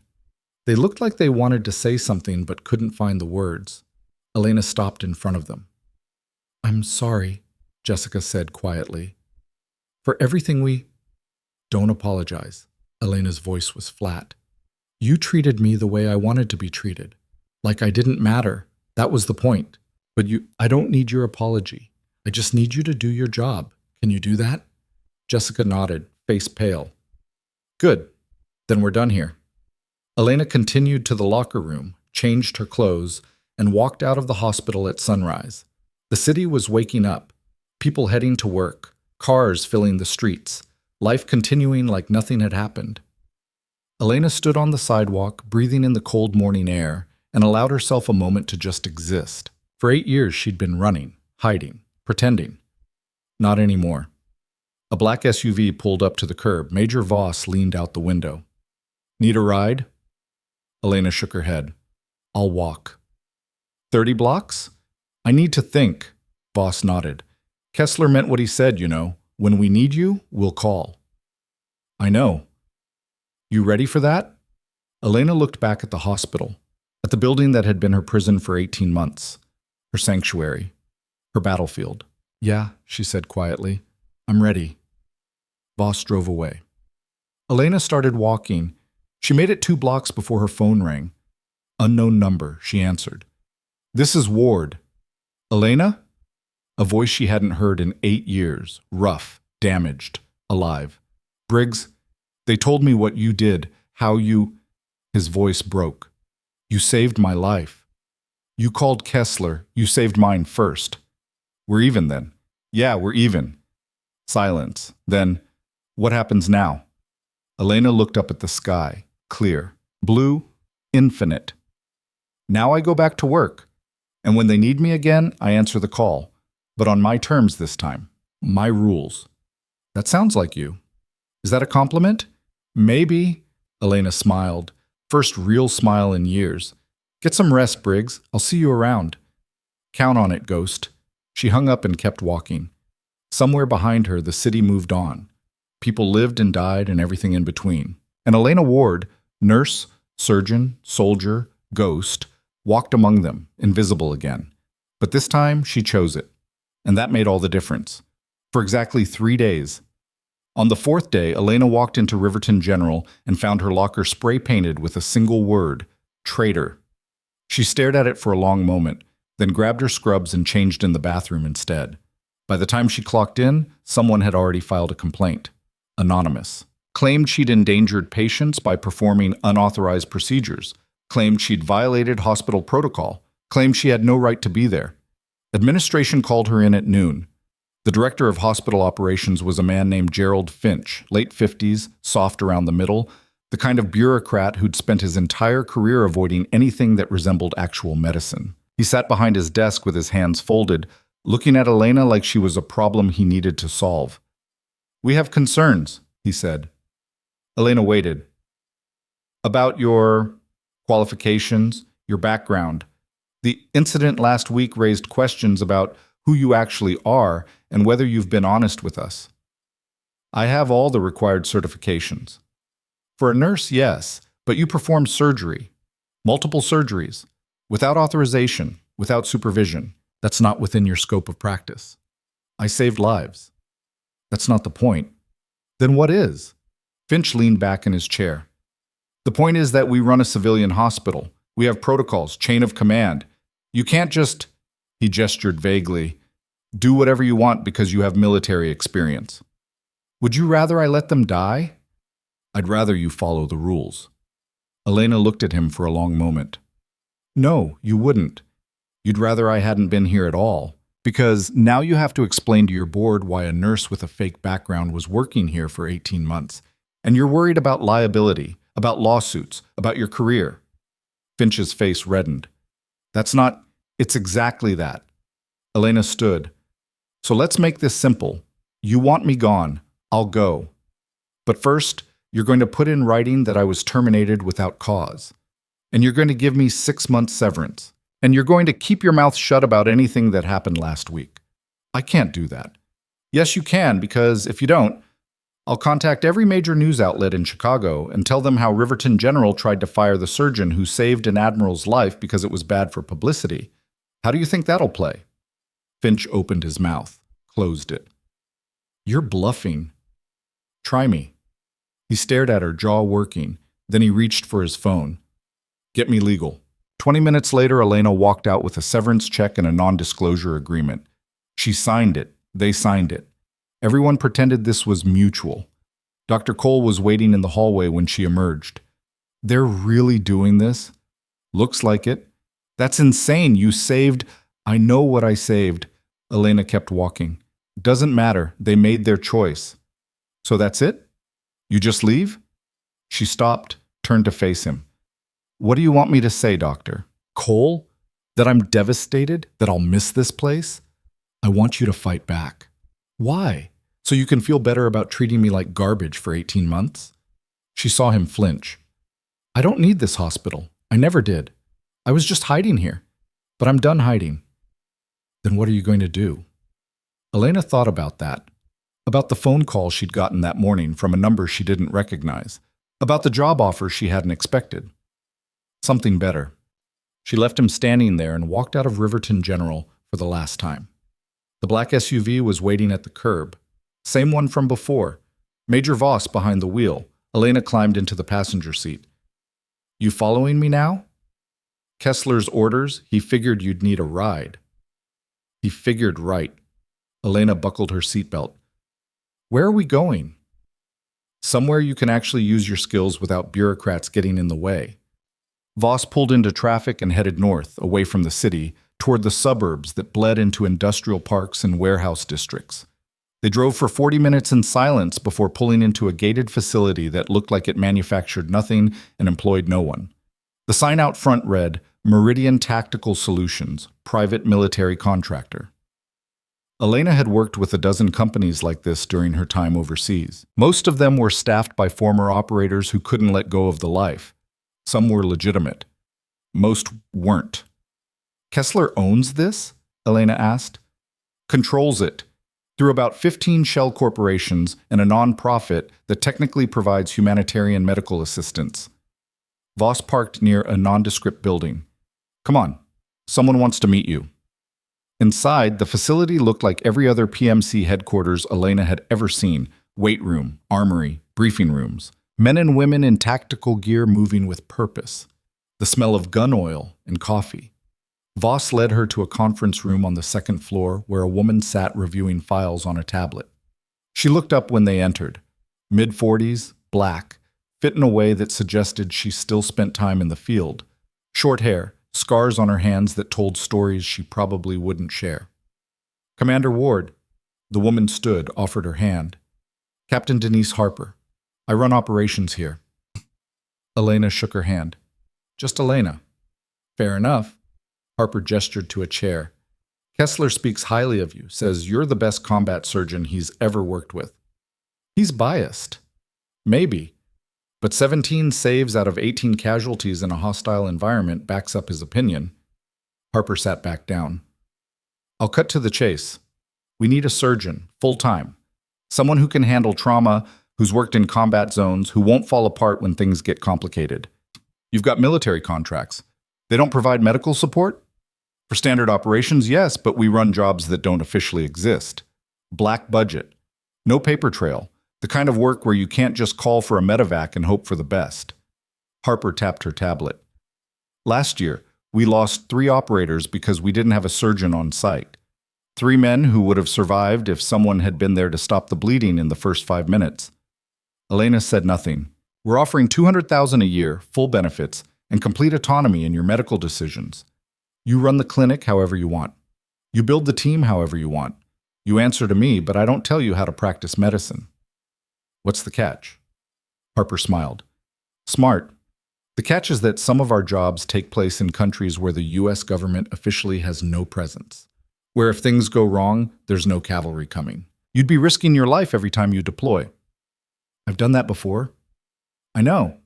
They looked like they wanted to say something but couldn't find the words. Elena stopped in front of them. I'm sorry, Jessica said quietly. For everything we... Don't apologize. Elena's voice was flat. You treated me the way I wanted to be treated. Like I didn't matter. That was the point. But I don't need your apology. I just need you to do your job. Can you do that? Jessica nodded, face pale. Good. Then we're done here. Elena continued to the locker room, changed her clothes, and walked out of the hospital at sunrise. The city was waking up, people heading to work, cars filling the streets, life continuing like nothing had happened. Elena stood on the sidewalk, breathing in the cold morning air, and allowed herself a moment to just exist. For 8 years she'd been running, hiding, pretending. Not anymore. A black SUV pulled up to the curb. Major Voss leaned out the window. "Need a ride?" Elena shook her head. "I'll walk." 30 blocks? I need to think. Voss nodded. Kessler meant what he said, you know. When we need you, we'll call. I know. You ready for that? Elena looked back at the hospital, at the building that had been her prison for 18 months, her sanctuary, her battlefield. Yeah, she said quietly. I'm ready. Voss drove away. Elena started walking. She made it 2 blocks before her phone rang. Unknown number, she answered. This is Ward. Elena? A voice she hadn't heard in 8 years, rough, damaged, alive. Briggs, they told me what you did, how you... His voice broke. You saved my life. You called Kessler, you saved mine first. We're even then. Yeah, we're even. Silence. Then, what happens now? Elena looked up at the sky, clear, blue, infinite. Now I go back to work, and when they need me again, I answer the call, but on my terms this time, my rules. That sounds like you. Is that a compliment? Maybe. Elena smiled, first real smile in years. Get some rest, Briggs. I'll see you around. Count on it, Ghost. She hung up and kept walking. Somewhere behind her, the city moved on. People lived and died and everything in between. And Elena Ward, nurse, surgeon, soldier, ghost, walked among them, invisible again. But this time, she chose it. And that made all the difference. For exactly 3 days. On the 4th day, Elena walked into Riverton General and found her locker spray-painted with a single word, traitor. She stared at it for a long moment, then grabbed her scrubs and changed in the bathroom instead. By the time she clocked in, someone had already filed a complaint. Anonymous. Claimed she'd endangered patients by performing unauthorized procedures. Claimed she'd violated hospital protocol. Claimed she had no right to be there. Administration called her in at noon. The director of hospital operations was a man named Gerald Finch, late 50s, soft around the middle, the kind of bureaucrat who'd spent his entire career avoiding anything that resembled actual medicine. He sat behind his desk with his hands folded, looking at Elena like she was a problem he needed to solve. We have concerns, he said. Elena waited. About your qualifications, your background. The incident last week raised questions about who you actually are and whether you've been honest with us. I have all the required certifications. For a nurse, yes, but you performed surgery, multiple surgeries, without authorization, without supervision. That's not within your scope of practice. I saved lives. That's not the point. Then what is? Finch leaned back in his chair. The point is that we run a civilian hospital. We have protocols, chain of command. You can't just, he gestured vaguely, do whatever you want because you have military experience. Would you rather I let them die? I'd rather you follow the rules. Elena looked at him for a long moment. No, you wouldn't. You'd rather I hadn't been here at all, because now you have to explain to your board why a nurse with a fake background was working here for 18 months, and you're worried about liability, about lawsuits, about your career. Finch's face reddened. That's not, it's exactly that. Elena stood. So let's make this simple. You want me gone. I'll go. But first, you're going to put in writing that I was terminated without cause. And you're going to give me 6 months severance. And you're going to keep your mouth shut about anything that happened last week. I can't do that. Yes, you can, because if you don't, I'll contact every major news outlet in Chicago and tell them how Riverton General tried to fire the surgeon who saved an admiral's life because it was bad for publicity. How do you think that'll play? Finch opened his mouth, closed it. You're bluffing. Try me. He stared at her, jaw working. Then he reached for his phone. Get me legal. 20 minutes later, Elena walked out with a severance check and a non-disclosure agreement. She signed it. They signed it. Everyone pretended this was mutual. Dr. Cole was waiting in the hallway when she emerged. They're really doing this? Looks like it. That's insane. You saved... I know what I saved. Elena kept walking. Doesn't matter. They made their choice. So that's it? You just leave? She stopped, turned to face him. What do you want me to say, doctor? Cole? That I'm devastated? That I'll miss this place? I want you to fight back. Why? So you can feel better about treating me like garbage for 18 months? She saw him flinch. I don't need this hospital. I never did. I was just hiding here. But I'm done hiding. Then what are you going to do? Elena thought about that. About the phone call she'd gotten that morning from a number she didn't recognize. About the job offer she hadn't expected. Something better. She left him standing there and walked out of Riverton General for the last time. The black SUV was waiting at the curb. Same one from before. Major Voss behind the wheel. Elena climbed into the passenger seat. You following me now? Kessler's orders, he figured you'd need a ride. He figured right. Elena buckled her seatbelt. Where are we going? Somewhere you can actually use your skills without bureaucrats getting in the way. Voss pulled into traffic and headed north, away from the city, toward the suburbs that bled into industrial parks and warehouse districts. They drove for 40 minutes in silence before pulling into a gated facility that looked like it manufactured nothing and employed no one. The sign out front read, Meridian Tactical Solutions, Private Military Contractor. Elena had worked with a dozen companies like this during her time overseas. Most of them were staffed by former operators who couldn't let go of the life. Some were legitimate. Most weren't. Kessler owns this? Elena asked. Controls it. Through about 15 shell corporations and a non-profit that technically provides humanitarian medical assistance. Voss parked near a nondescript building. Come on, someone wants to meet you. Inside, the facility looked like every other PMC headquarters Elena had ever seen. Weight room, armory, briefing rooms. Men and women in tactical gear moving with purpose. The smell of gun oil and coffee. Voss led her to a conference room on the second floor where a woman sat reviewing files on a tablet. She looked up when they entered. Mid-40s, black, fit in a way that suggested she still spent time in the field. Short hair, scars on her hands that told stories she probably wouldn't share. Commander Ward. The woman stood, offered her hand. Captain Denise Harper. I run operations here. Elena shook her hand. Just Elena. Fair enough. Harper gestured to a chair. Kessler speaks highly of you, says you're the best combat surgeon he's ever worked with. He's biased. Maybe. But 17 saves out of 18 casualties in a hostile environment backs up his opinion. Harper sat back down. I'll cut to the chase. We need a surgeon, full-time. Someone who can handle trauma, who's worked in combat zones, who won't fall apart when things get complicated. You've got military contracts. They don't provide medical support? For standard operations, yes, but we run jobs that don't officially exist. Black budget. No paper trail. The kind of work where you can't just call for a medevac and hope for the best. Harper tapped her tablet. Last year, we lost 3 operators because we didn't have a surgeon on site. 3 men who would have survived if someone had been there to stop the bleeding in the first 5 minutes. Elena said nothing. We're offering $200,000 a year, full benefits, and complete autonomy in your medical decisions. You run the clinic however you want. You build the team however you want. You answer to me, but I don't tell you how to practice medicine. What's the catch? Harper smiled. Smart. The catch is that some of our jobs take place in countries where the U.S. government officially has no presence. Where if things go wrong, there's no cavalry coming. You'd be risking your life every time you deploy. I've done that before. I know.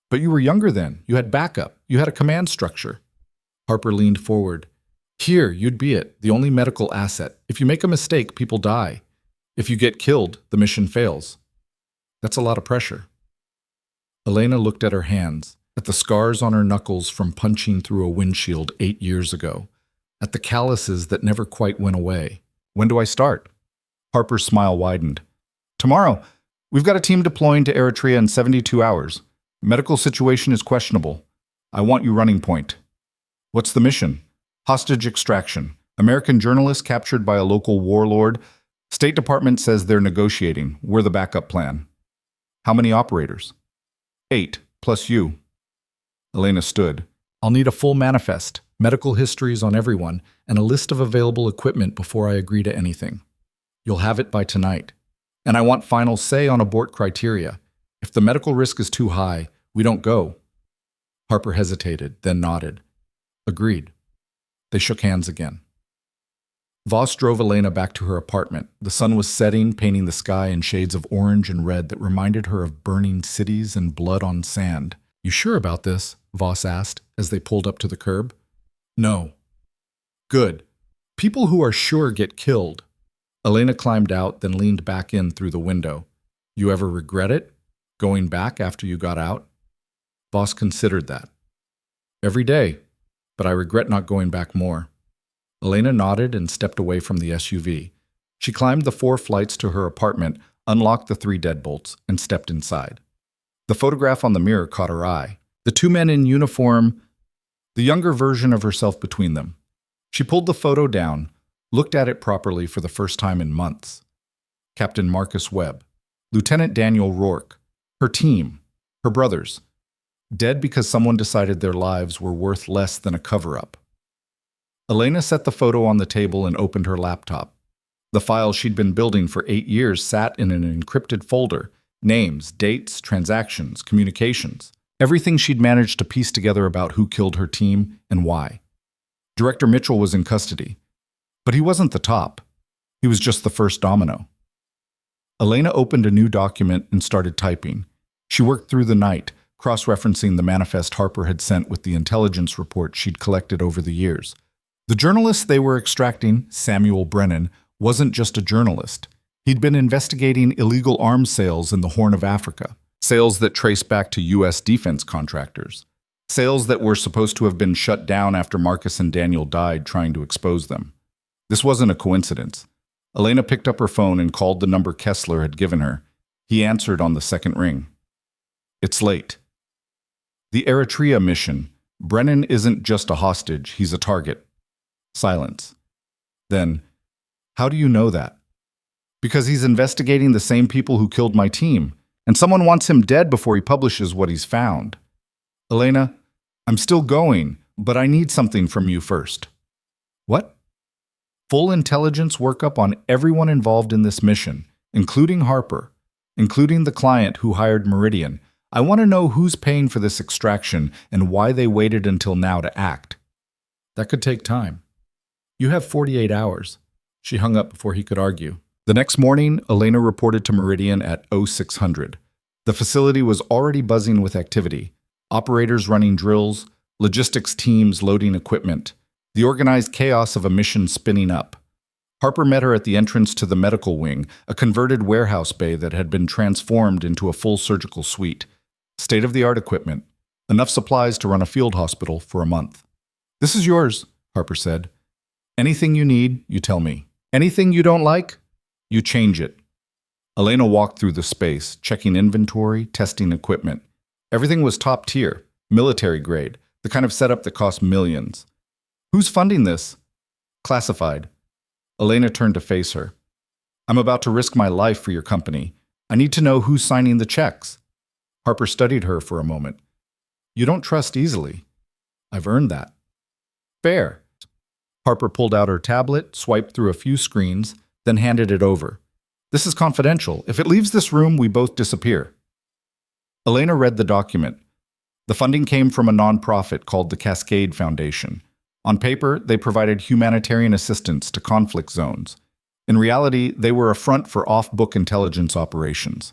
But you were younger then. You had backup. You had a command structure. Harper leaned forward. Here, you'd be it, the only medical asset. If you make a mistake, people die. If you get killed, the mission fails. That's a lot of pressure. Elena looked at her hands, at the scars on her knuckles from punching through a windshield 8 years ago, at the calluses that never quite went away. When do I start? Harper's smile widened. Tomorrow. We've got a team deploying to Eritrea in 72 hours. Medical situation is questionable. I want you running point. What's the mission? Hostage extraction. American journalists captured by a local warlord. State Department says they're negotiating. We're the backup plan. How many operators? 8, plus you. Elena stood. I'll need a full manifest, medical histories on everyone, and a list of available equipment before I agree to anything. You'll have it by tonight. And I want final say on abort criteria. If the medical risk is too high, we don't go. Harper hesitated, then nodded. Agreed. They shook hands again. Voss drove Elena back to her apartment. The sun was setting, painting the sky in shades of orange and red that reminded her of burning cities and blood on sand. You sure about this? Voss asked as they pulled up to the curb. No. Good. People who are sure get killed. Elena climbed out, then leaned back in through the window. You ever regret it? Going back after you got out? Voss considered that. Every day, but I regret not going back more. Elena nodded and stepped away from the SUV. She climbed the 4 flights to her apartment, unlocked the 3 deadbolts, and stepped inside. The photograph on the mirror caught her eye. The 2 men in uniform, the younger version of herself between them. She pulled the photo down, looked at it properly for the first time in months. Captain Marcus Webb, Lieutenant Daniel Rourke, her team, her brothers, dead because someone decided their lives were worth less than a cover-up. Elena set the photo on the table and opened her laptop. The file she'd been building for 8 years sat in an encrypted folder. Names, dates, transactions, communications. Everything she'd managed to piece together about who killed her team and why. Director Mitchell was in custody. But he wasn't the top. He was just the first domino. Elena opened a new document and started typing. She worked through the night, cross-referencing the manifest Harper had sent with the intelligence report she'd collected over the years. The journalist they were extracting, Samuel Brennan, wasn't just a journalist. He'd been investigating illegal arms sales in the Horn of Africa, sales that trace back to U.S. defense contractors, sales that were supposed to have been shut down after Marcus and Daniel died trying to expose them. This wasn't a coincidence. Elena picked up her phone and called the number Kessler had given her. He answered on the second ring. It's late. The Eritrea mission. Brennan isn't just a hostage, he's a target. Silence. Then, how do you know that? Because he's investigating the same people who killed my team, and someone wants him dead before he publishes what he's found. Elena, I'm still going, but I need something from you first. What? Full intelligence workup on everyone involved in this mission, including Harper, including the client who hired Meridian. I want to know who's paying for this extraction and why they waited until now to act. That could take time. You have 48 hours. She hung up before he could argue. The next morning, Elena reported to Meridian at 0600. The facility was already buzzing with activity. Operators running drills, logistics teams loading equipment, the organized chaos of a mission spinning up. Harper met her at the entrance to the medical wing, a converted warehouse bay that had been transformed into a full surgical suite. State-of-the-art equipment, enough supplies to run a field hospital for a month. This is yours, Harper said. Anything you need, you tell me. Anything you don't like, you change it. Elena walked through the space, checking inventory, testing equipment. Everything was top tier, military grade, the kind of setup that cost millions. Who's funding this? Classified. Elena turned to face her. I'm about to risk my life for your company. I need to know who's signing the checks. Harper studied her for a moment. You don't trust easily. I've earned that. Fair. Harper pulled out her tablet, swiped through a few screens, then handed it over. This is confidential. If it leaves this room, we both disappear. Elena read the document. The funding came from a nonprofit called the Cascade Foundation. On paper, they provided humanitarian assistance to conflict zones. In reality, they were a front for off-book intelligence operations.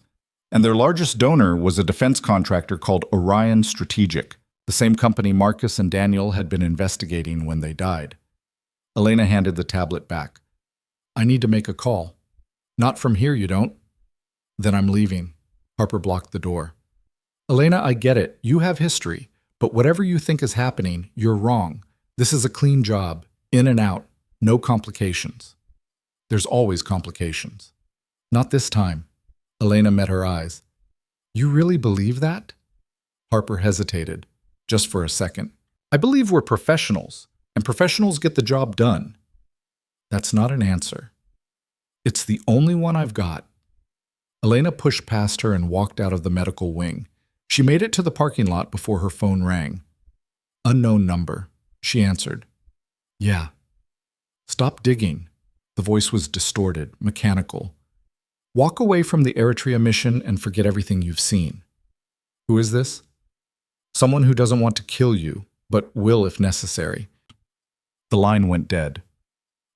And their largest donor was a defense contractor called Orion Strategic, the same company Marcus and Daniel had been investigating when they died. Elena handed the tablet back. I need to make a call. Not from here, you don't. Then I'm leaving. Harper blocked the door. Elena, I get it. You have history. But whatever you think is happening, you're wrong. This is a clean job. In and out. No complications. There's always complications. Not this time. Elena met her eyes. You really believe that? Harper hesitated, just for a second. I believe we're professionals, and professionals get the job done. That's not an answer. It's the only one I've got. Elena pushed past her and walked out of the medical wing. She made it to the parking lot before her phone rang. Unknown number, she answered. Yeah. Stop digging. The voice was distorted, mechanical. Walk away from the Eritrea mission and forget everything you've seen. Who is this? Someone who doesn't want to kill you, but will if necessary. The line went dead.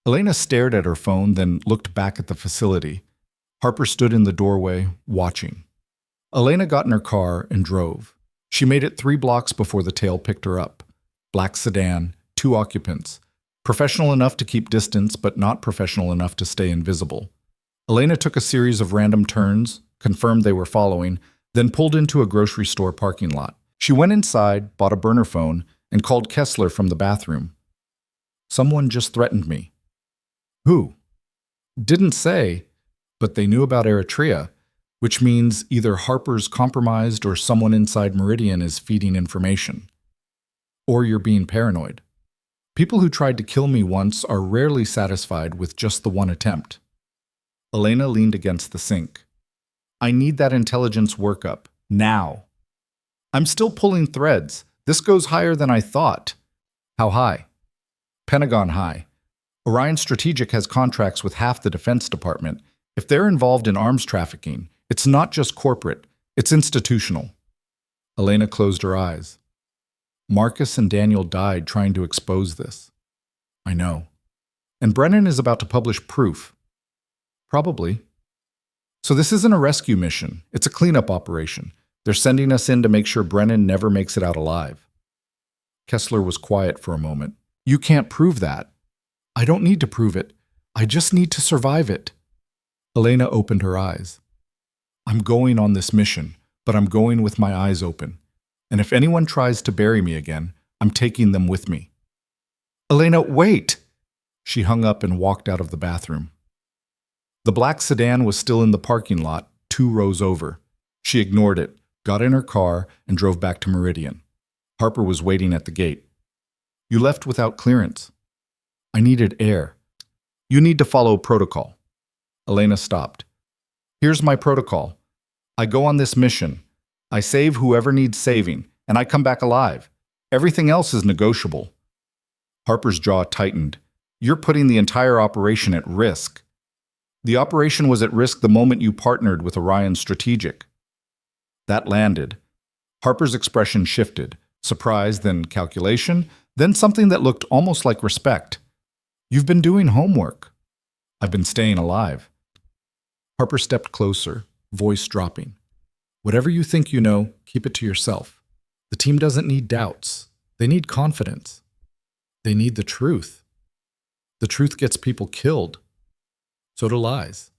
Elena stared at her phone, then looked back at the facility. Harper stood in the doorway, watching. Elena got in her car and drove. She made it 3 blocks before the tail picked her up. Black sedan, 2 occupants. Professional enough to keep distance, but not professional enough to stay invisible. Elena took a series of random turns, confirmed they were following, then pulled into a grocery store parking lot. She went inside, bought a burner phone, and called Kessler from the bathroom. Someone just threatened me. Who? Didn't say, but they knew about Eritrea, which means either Harper's compromised or someone inside Meridian is feeding information. Or you're being paranoid. People who tried to kill me once are rarely satisfied with just the one attempt. Elena leaned against the sink. I need that intelligence workup, now. I'm still pulling threads. This goes higher than I thought. How high? Pentagon high. Orion Strategic has contracts with half the Defense Department. If they're involved in arms trafficking, it's not just corporate, it's institutional. Elena closed her eyes. Marcus and Daniel died trying to expose this. I know. And Brennan is about to publish proof. Probably. So this isn't a rescue mission. It's a cleanup operation. They're sending us in to make sure Brennan never makes it out alive. Kessler was quiet for a moment. You can't prove that. I don't need to prove it. I just need to survive it. Elena opened her eyes. I'm going on this mission, but I'm going with my eyes open. And if anyone tries to bury me again, I'm taking them with me. Elena, wait! She hung up and walked out of the bathroom. The black sedan was still in the parking lot, 2 rows over. She ignored it, got in her car, and drove back to Meridian. Harper was waiting at the gate. You left without clearance. I needed air. You need to follow protocol. Elena stopped. Here's my protocol. I go on this mission. I save whoever needs saving, and I come back alive. Everything else is negotiable. Harper's jaw tightened. You're putting the entire operation at risk. The operation was at risk the moment you partnered with Orion Strategic. That landed. Harper's expression shifted. Surprise, then calculation, then something that looked almost like respect. You've been doing homework. I've been staying alive. Harper stepped closer, voice dropping. Whatever you think you know, keep it to yourself. The team doesn't need doubts. They need confidence. They need the truth. The truth gets people killed. So do lies.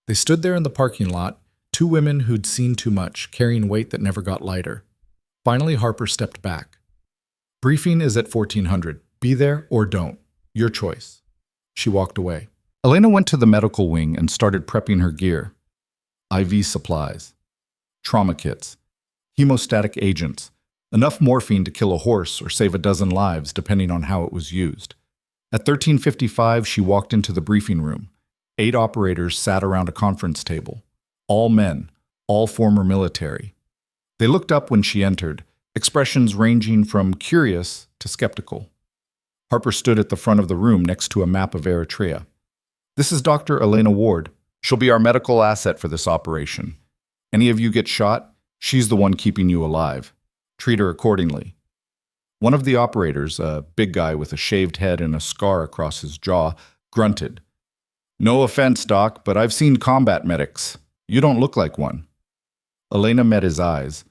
They stood there in the parking lot, 2 women who'd seen too much, carrying weight that never got lighter. Finally, Harper stepped back. Briefing is at 1400. Be there or don't. Your choice. She walked away. Elena went to the medical wing and started prepping her gear. IV supplies, trauma kits, hemostatic agents, enough morphine to kill a horse or save a dozen lives depending on how it was used. At 13:55, she walked into the briefing room. 8 operators sat around a conference table. All men, all former military. They looked up when she entered, expressions ranging from curious to skeptical. Harper stood at the front of the room next to a map of Eritrea. This is Dr. Elena Ward. She'll be our medical asset for this operation. Any of you get shot, she's the one keeping you alive. Treat her accordingly. One of the operators, a big guy with a shaved head and a scar across his jaw, grunted. No offense, Doc, but I've seen combat medics. You don't look like one. Elena met his eyes.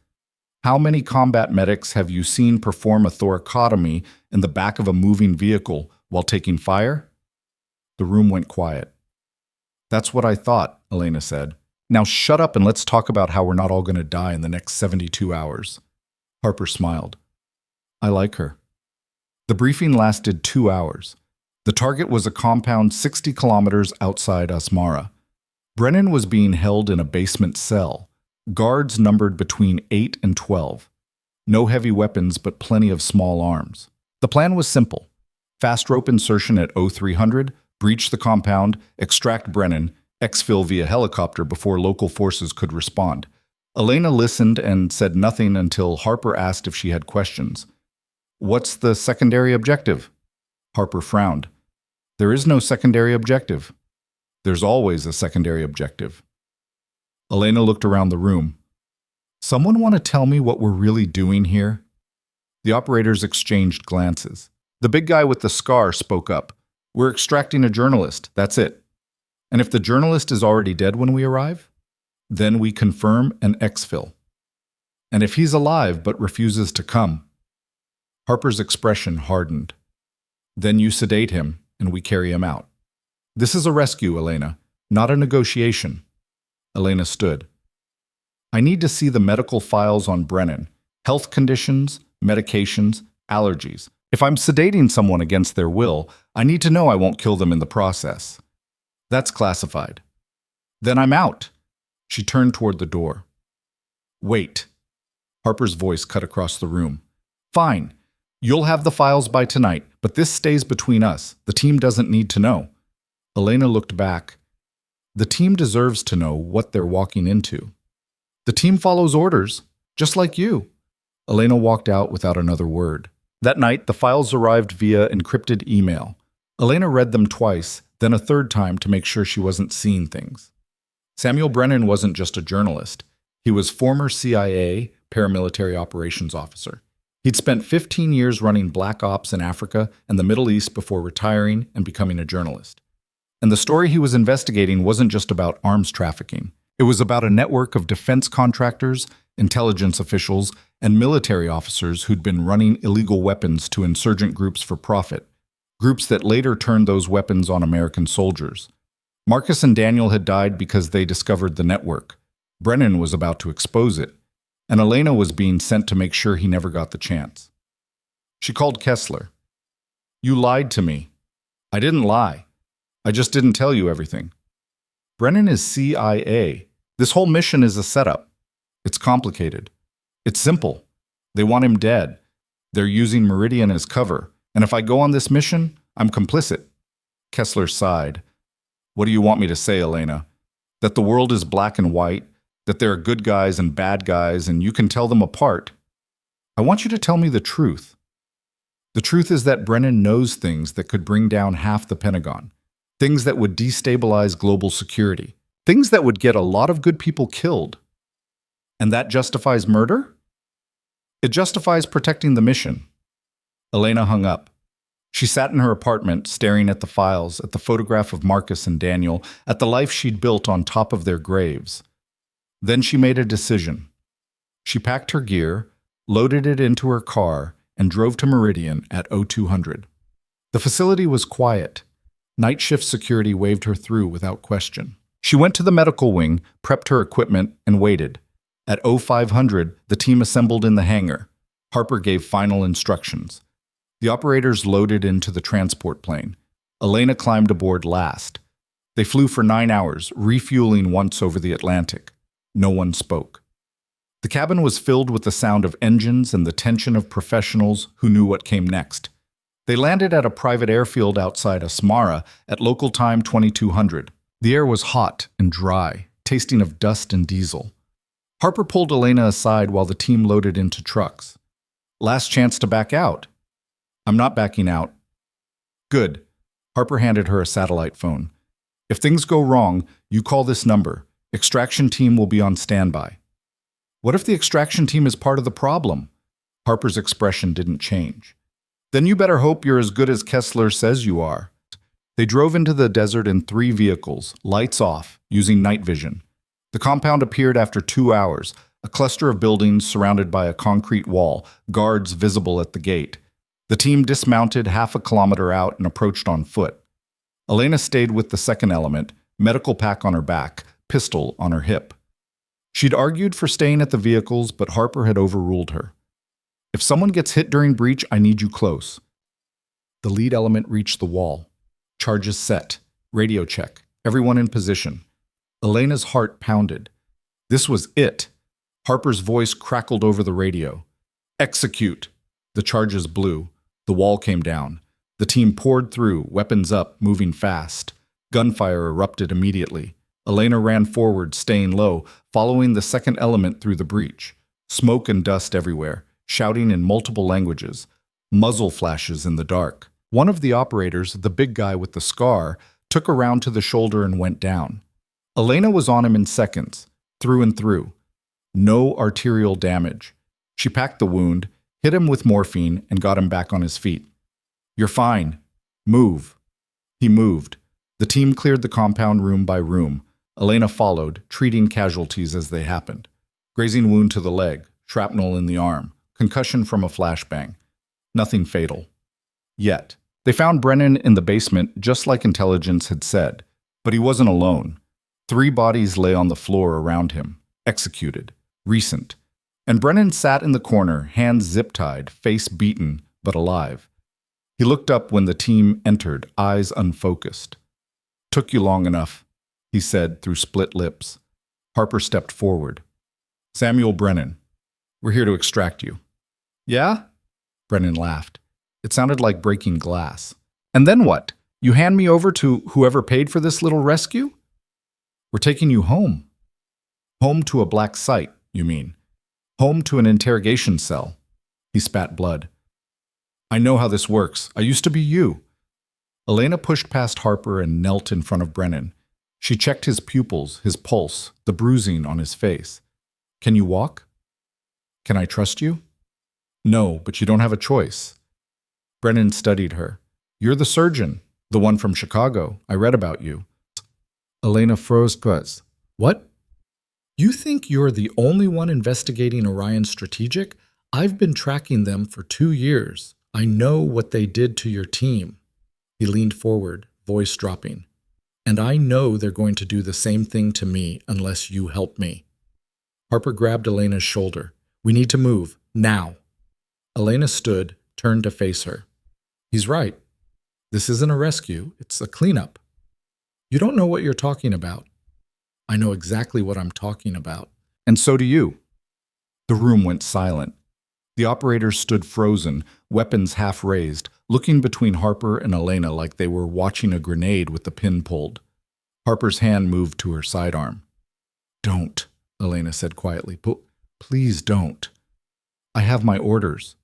How many combat medics have you seen perform a thoracotomy in the back of a moving vehicle while taking fire? The room went quiet. That's what I thought, Elena said. Now shut up and let's talk about how we're not all going to die in the next 72 hours. Harper smiled. I like her. The briefing lasted 2 hours. The target was a compound 60 kilometers outside Asmara. Brennan was being held in a basement cell. Guards numbered between 8 and 12. No heavy weapons, but plenty of small arms. The plan was simple. Fast rope insertion at 0300, breach the compound, extract Brennan, exfil via helicopter before local forces could respond. Elena listened and said nothing until Harper asked if she had questions. What's the secondary objective? Harper frowned. There is no secondary objective. There's always a secondary objective. Elena looked around the room. Someone want to tell me what we're really doing here? The operators exchanged glances. The big guy with the scar spoke up. We're extracting a journalist, that's it. And if the journalist is already dead when we arrive, then we confirm an exfil. And if he's alive but refuses to come, Harper's expression hardened. Then you sedate him and we carry him out. This is a rescue, Elena, not a negotiation. Elena stood. I need to see the medical files on Brennan, health conditions, medications, allergies. If I'm sedating someone against their will, I need to know I won't kill them in the process. That's classified. Then I'm out. She turned toward the door. Wait. Harper's voice cut across the room. Fine. You'll have the files by tonight, but this stays between us. The team doesn't need to know. Elena looked back. The team deserves to know what they're walking into. The team follows orders, just like you. Elena walked out without another word. That night, the files arrived via encrypted email. Elena read them twice, then a third time to make sure she wasn't seeing things. Samuel Brennan wasn't just a journalist. He was former CIA paramilitary operations officer. He'd spent 15 years running black ops in Africa and the Middle East before retiring and becoming a journalist. And the story he was investigating wasn't just about arms trafficking. It was about a network of defense contractors, intelligence officials, and military officers who'd been running illegal weapons to insurgent groups for profit, groups that later turned those weapons on American soldiers. Marcus and Daniel had died because they discovered the network. Brennan was about to expose it, and Elena was being sent to make sure he never got the chance. She called Kessler. You lied to me. I didn't lie. I just didn't tell you everything. Brennan is CIA. This whole mission is a setup. It's complicated. It's simple. They want him dead. They're using Meridian as cover, and if I go on this mission, I'm complicit. Kessler sighed. What do you want me to say, Elena? That the world is black and white, that there are good guys and bad guys, and you can tell them apart. I want you to tell me the truth. The truth is that Brennan knows things that could bring down half the Pentagon, things that would destabilize global security, things that would get a lot of good people killed. And that justifies murder? It justifies protecting the mission. Elena hung up. She sat in her apartment, staring at the files, at the photograph of Marcus and Daniel, at the life she'd built on top of their graves. Then she made a decision. She packed her gear, loaded it into her car, and drove to Meridian at 0200. The facility was quiet. Night shift security waved her through without question. She went to the medical wing, prepped her equipment, and waited. At 0500, the team assembled in the hangar. Harper gave final instructions. The operators loaded into the transport plane. Elena climbed aboard last. They flew for 9 hours, refueling once over the Atlantic. No one spoke. The cabin was filled with the sound of engines and the tension of professionals who knew what came next. They landed at a private airfield outside Asmara at local time 2200. The air was hot and dry, tasting of dust and diesel. Harper pulled Elena aside while the team loaded into trucks. Last chance to back out. I'm not backing out. Good. Harper handed her a satellite phone. If things go wrong, you call this number. Extraction team will be on standby. What if the extraction team is part of the problem? Harper's expression didn't change. Then you better hope you're as good as Kessler says you are. They drove into the desert in 3 vehicles, lights off, using night vision. The compound appeared after 2 hours, a cluster of buildings surrounded by a concrete wall, guards visible at the gate. The team dismounted half a kilometer out and approached on foot. Elena stayed with the second element, medical pack on her back, pistol on her hip. She'd argued for staying at the vehicles, but Harper had overruled her. If someone gets hit during breach, I need you close. The lead element reached the wall. Charges set. Radio check. Everyone in position. Elena's heart pounded. This was it. Harper's voice crackled over the radio. Execute. The charges blew. The wall came down. The team poured through, weapons up, moving fast. Gunfire erupted immediately. Elena ran forward, staying low, following the second element through the breach. Smoke and dust everywhere, shouting in multiple languages. Muzzle flashes in the dark. One of the operators, the big guy with the scar, took a round to the shoulder and went down. Elena was on him in seconds, through and through. No arterial damage. She packed the wound, hit him with morphine, and got him back on his feet. "You're fine. Move." He moved. The team cleared the compound room by room. Elena followed, treating casualties as they happened. Grazing wound to the leg, shrapnel in the arm, concussion from a flashbang. Nothing fatal. Yet. They found Brennan in the basement just like intelligence had said, but he wasn't alone. 3 bodies lay on the floor around him, executed, recent. And Brennan sat in the corner, hands zip-tied, face beaten, but alive. He looked up when the team entered, eyes unfocused. "Took you long enough," he said through split lips. Harper stepped forward. "Samuel Brennan, we're here to extract you." "Yeah?" Brennan laughed. It sounded like breaking glass. "And then what? You hand me over to whoever paid for this little rescue?" "We're taking you home." "Home to a black site, you mean? Home to an interrogation cell." He spat blood. "I know how this works. I used to be you." Elena pushed past Harper and knelt in front of Brennan. She checked his pupils, his pulse, the bruising on his face. "Can you walk? Can I trust you?" "No, but you don't have a choice." Brennan studied her. "You're the surgeon, the one from Chicago. I read about you." Elena froze. "What? You think you're the only one investigating Orion Strategic? I've been tracking them for 2 years. I know what they did to your team." He leaned forward, voice dropping. "And I know they're going to do the same thing to me unless you help me." Harper grabbed Elena's shoulder. "We need to move, now." Elena stood, turned to face her. "He's right. This isn't a rescue, it's a cleanup." "You don't know what you're talking about." "I know exactly what I'm talking about." "And so do you." The room went silent. The operators stood frozen, weapons half raised, looking between Harper and Elena like they were watching a grenade with the pin pulled. Harper's hand moved to her sidearm. "Don't," Elena said quietly. Please don't. I have my orders."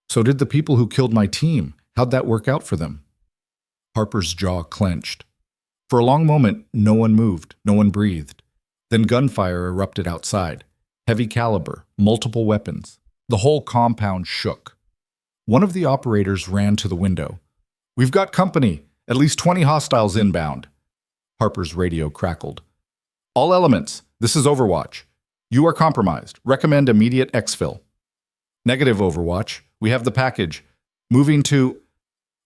"So did the people who killed my team. How'd that work out for them?" Harper's jaw clenched. For a long moment, no one moved, no one breathed. Then gunfire erupted outside. Heavy caliber, multiple weapons. The whole compound shook. One of the operators ran to the window. "We've got company. At least 20 hostiles inbound." Harper's radio crackled. "All elements, this is Overwatch. You are compromised. Recommend immediate exfil." "Negative, Overwatch. We have the package. Moving to—"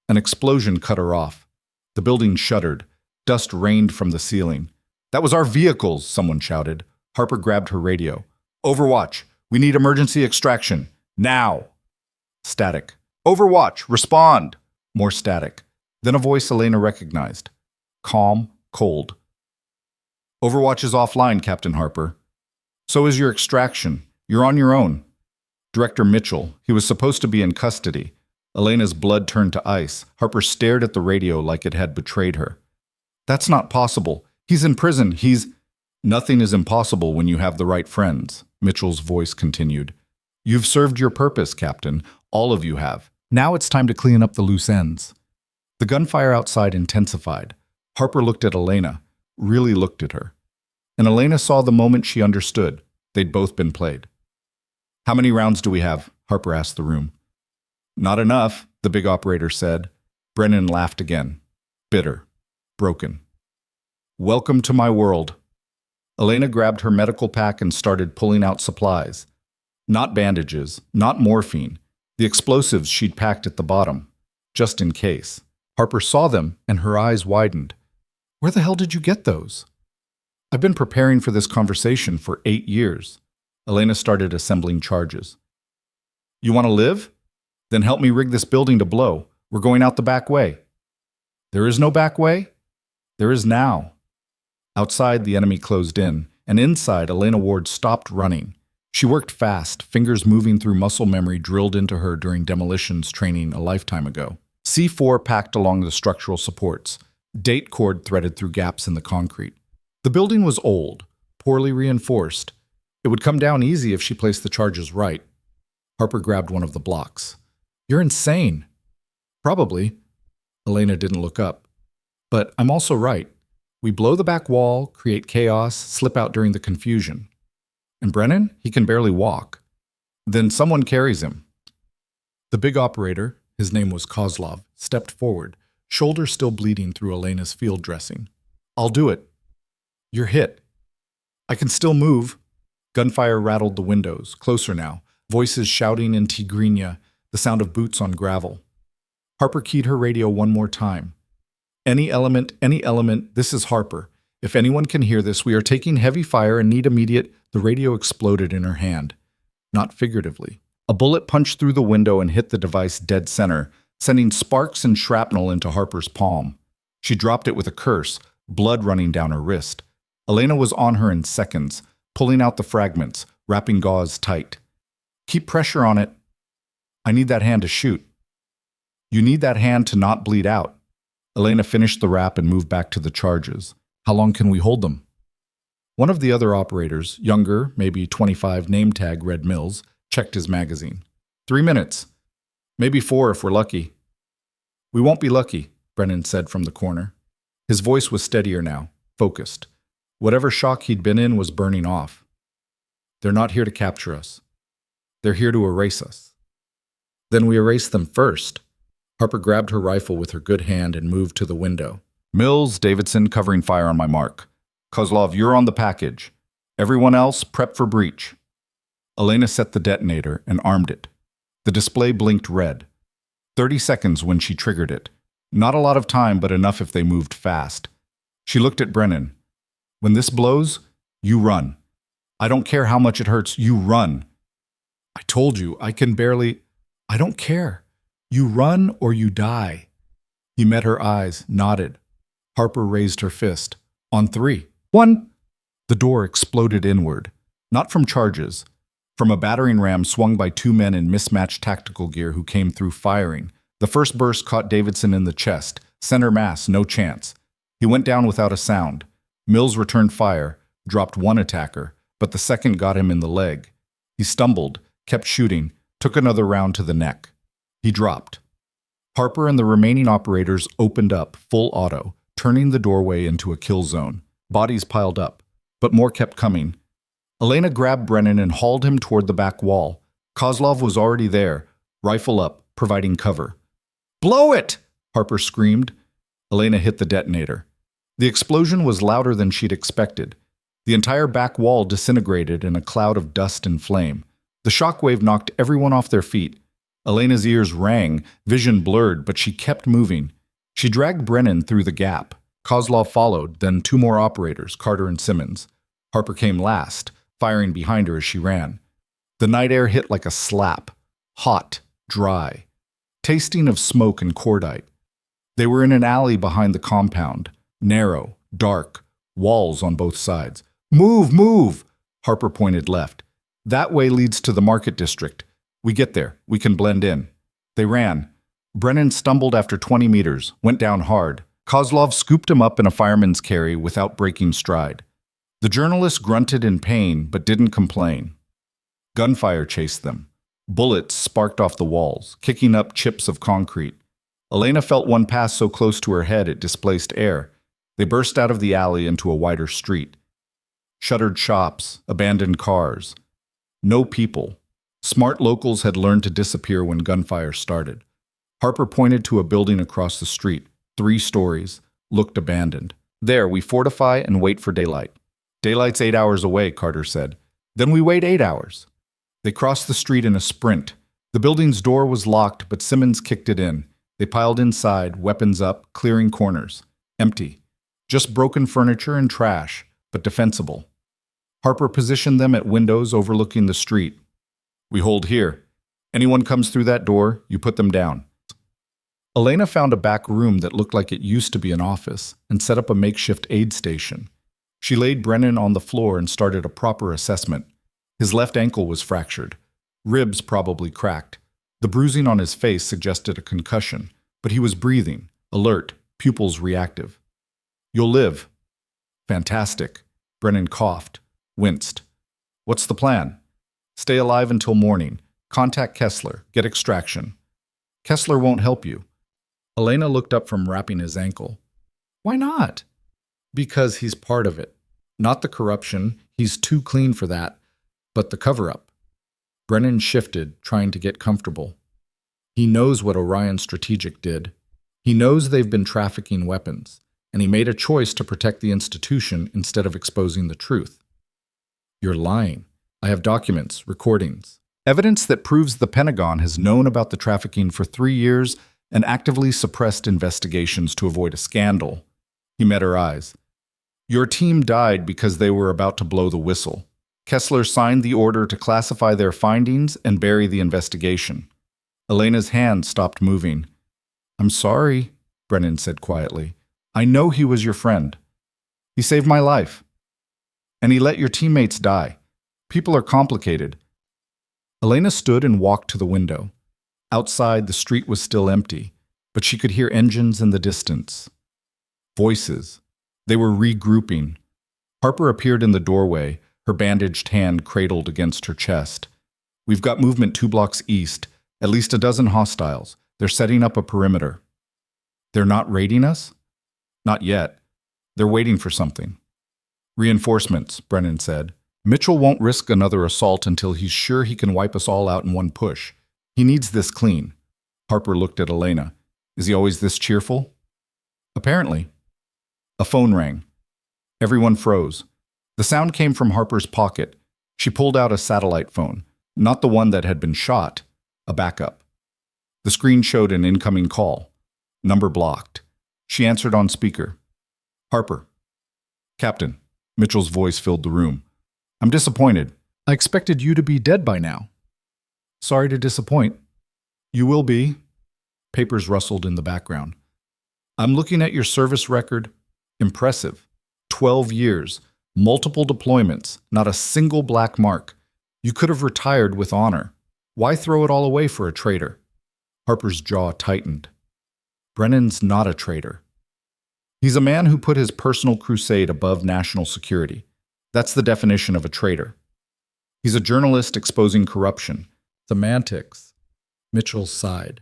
An explosion cut her off. The building shuddered. Dust rained from the ceiling. "That was our vehicles," someone shouted. Harper grabbed her radio. "Overwatch, we need emergency extraction. Now!" Static. "Overwatch, respond!" More static. Then a voice Elena recognized. Calm, cold. "Overwatch is offline, Captain Harper." "So is your extraction. You're on your own." Director Mitchell. He was supposed to be in custody. Elena's blood turned to ice. Harper stared at the radio like it had betrayed her. "That's not possible. He's in prison. Nothing is impossible when you have the right friends," Mitchell's voice continued. "You've served your purpose, Captain. All of you have. Now it's time to clean up the loose ends." The gunfire outside intensified. Harper looked at Elena, really looked at her. And Elena saw the moment she understood. They'd both been played. "How many rounds do we have?" Harper asked the room. "Not enough," the big operator said. Brennan laughed again. Bitter. Broken. "Welcome to my world." Elena grabbed her medical pack and started pulling out supplies. Not bandages, not morphine, the explosives she'd packed at the bottom, just in case. Harper saw them, and her eyes widened. "Where the hell did you get those?" "I've been preparing for this conversation for 8 years. Elena started assembling charges. "You want to live? Then help me rig this building to blow. We're going out the back way." "There is no back way?" "There is now." Outside, the enemy closed in, and inside, Elena Ward stopped running. She worked fast, fingers moving through muscle memory drilled into her during demolitions training a lifetime ago. C4 packed along the structural supports, date cord threaded through gaps in the concrete. The building was old, poorly reinforced. It would come down easy if she placed the charges right. Harper grabbed one of the blocks. "You're insane." "Probably, Elena didn't look up. But I'm also right. We blow the back wall, create chaos, slip out during the confusion. And Brennan, he can barely walk. Then someone carries him. The big operator, his name was Kozlov, stepped forward, shoulder still bleeding through Elena's field dressing. I'll do it. You're hit. I can still move. Gunfire rattled the windows, closer now, voices shouting in Tigrinya, the sound of boots on gravel. Harper keyed her radio one more time. Any element, this is Harper. If anyone can hear this, we are taking heavy fire and need immediate. The radio exploded in her hand. Not figuratively. A bullet punched through the window and hit the device dead center, sending sparks and shrapnel into Harper's palm. She dropped it with a curse, blood running down her wrist. Elena was on her in seconds, pulling out the fragments, wrapping gauze tight. Keep pressure on it. I need that hand to shoot. You need that hand to not bleed out. Elena finished the wrap and moved back to the charges. How long can we hold them? One of the other operators, younger, maybe 25, name tag Red Mills, checked his magazine. 3 minutes. Maybe 4 if we're lucky. We won't be lucky, Brennan said from the corner. His voice was steadier now, focused. Whatever shock he'd been in was burning off. They're not here to capture us. They're here to erase us. Then we erase them first. Harper grabbed her rifle with her good hand and moved to the window. Mills, Davidson, covering fire on my mark. Kozlov, you're on the package. Everyone else, prep for breach. Elena set the detonator and armed it. The display blinked red. 30 seconds when she triggered it. Not a lot of time, but enough if they moved fast. She looked at Brennan. When this blows, you run. I don't care how much it hurts, you run. I told you, I don't care. You run or you die. He met her eyes, nodded. Harper raised her fist. On 3. 1. The door exploded inward. Not from charges. From a battering ram swung by 2 men in mismatched tactical gear who came through firing. The first burst caught Davidson in the chest. Center mass, no chance. He went down without a sound. Mills returned fire, dropped 1 attacker, but the second got him in the leg. He stumbled, kept shooting, took another round to the neck. He dropped. Harper and the remaining operators opened up, full auto, turning the doorway into a kill zone. Bodies piled up, but more kept coming. Elena grabbed Brennan and hauled him toward the back wall. Kozlov was already there, rifle up, providing cover. Blow it! Harper screamed. Elena hit the detonator. The explosion was louder than she'd expected. The entire back wall disintegrated in a cloud of dust and flame. The shockwave knocked everyone off their feet. Elena's ears rang, vision blurred, but she kept moving. She dragged Brennan through the gap. Kozlov followed, then 2 more operators, Carter and Simmons. Harper came last, firing behind her as she ran. The night air hit like a slap. Hot, dry, tasting of smoke and cordite. They were in an alley behind the compound. Narrow, dark, walls on both sides. Move, move! Harper pointed left. That way leads to the market district. We get there. We can blend in. They ran. Brennan stumbled after 20 meters, went down hard. Kozlov scooped him up in a fireman's carry without breaking stride. The journalist grunted in pain, but didn't complain. Gunfire chased them. Bullets sparked off the walls, kicking up chips of concrete. Elena felt one pass so close to her head it displaced air. They burst out of the alley into a wider street. Shuttered shops, abandoned cars. No people. Smart locals had learned to disappear when gunfire started. Harper pointed to a building across the street, 3 stories, looked abandoned. There, we fortify and wait for daylight. Daylight's 8 hours away, Carter said. Then we wait 8 hours. They crossed the street in a sprint. The building's door was locked, but Simmons kicked it in. They piled inside, weapons up, clearing corners. Empty. Just broken furniture and trash, but defensible. Harper positioned them at windows overlooking the street. We hold here. Anyone comes through that door, you put them down. Elena found a back room that looked like it used to be an office and set up a makeshift aid station. She laid Brennan on the floor and started a proper assessment. His left ankle was fractured. Ribs probably cracked. The bruising on his face suggested a concussion, but he was breathing, alert, pupils reactive. You'll live. Fantastic. Brennan coughed, winced. What's the plan? Stay alive until morning. Contact Kessler. Get extraction. Kessler won't help you. Elena looked up from wrapping his ankle. Why not? Because he's part of it. Not the corruption, he's too clean for that, but the cover-up. Brennan shifted, trying to get comfortable. He knows what Orion Strategic did. He knows they've been trafficking weapons, and he made a choice to protect the institution instead of exposing the truth. You're lying. I have documents, recordings, evidence that proves the Pentagon has known about the trafficking for 3 years and actively suppressed investigations to avoid a scandal. He met her eyes. Your team died because they were about to blow the whistle. Kessler signed the order to classify their findings and bury the investigation. Elena's hand stopped moving. I'm sorry, Brennan said quietly. I know he was your friend. He saved my life. And he let your teammates die. People are complicated. Elena stood and walked to the window. Outside, the street was still empty, but she could hear engines in the distance. Voices. They were regrouping. Harper appeared in the doorway, her bandaged hand cradled against her chest. We've got movement 2 blocks east, at least a dozen hostiles. They're setting up a perimeter. They're not raiding us? Not yet. They're waiting for something. Reinforcements, Brennan said. Mitchell won't risk another assault until he's sure he can wipe us all out in one push. He needs this clean. Harper looked at Elena. Is he always this cheerful? Apparently. A phone rang. Everyone froze. The sound came from Harper's pocket. She pulled out a satellite phone, not the one that had been shot, a backup. The screen showed an incoming call. Number blocked. She answered on speaker. Harper. Captain. Mitchell's voice filled the room. I'm disappointed. I expected you to be dead by now. Sorry to disappoint. You will be. Papers rustled in the background. I'm looking at your service record. Impressive. 12 years. Multiple deployments. Not a single black mark. You could have retired with honor. Why throw it all away for a traitor? Harper's jaw tightened. Brennan's not a traitor. He's a man who put his personal crusade above national security. That's the definition of a traitor. He's a journalist exposing corruption. Semantics. Mitchell sighed.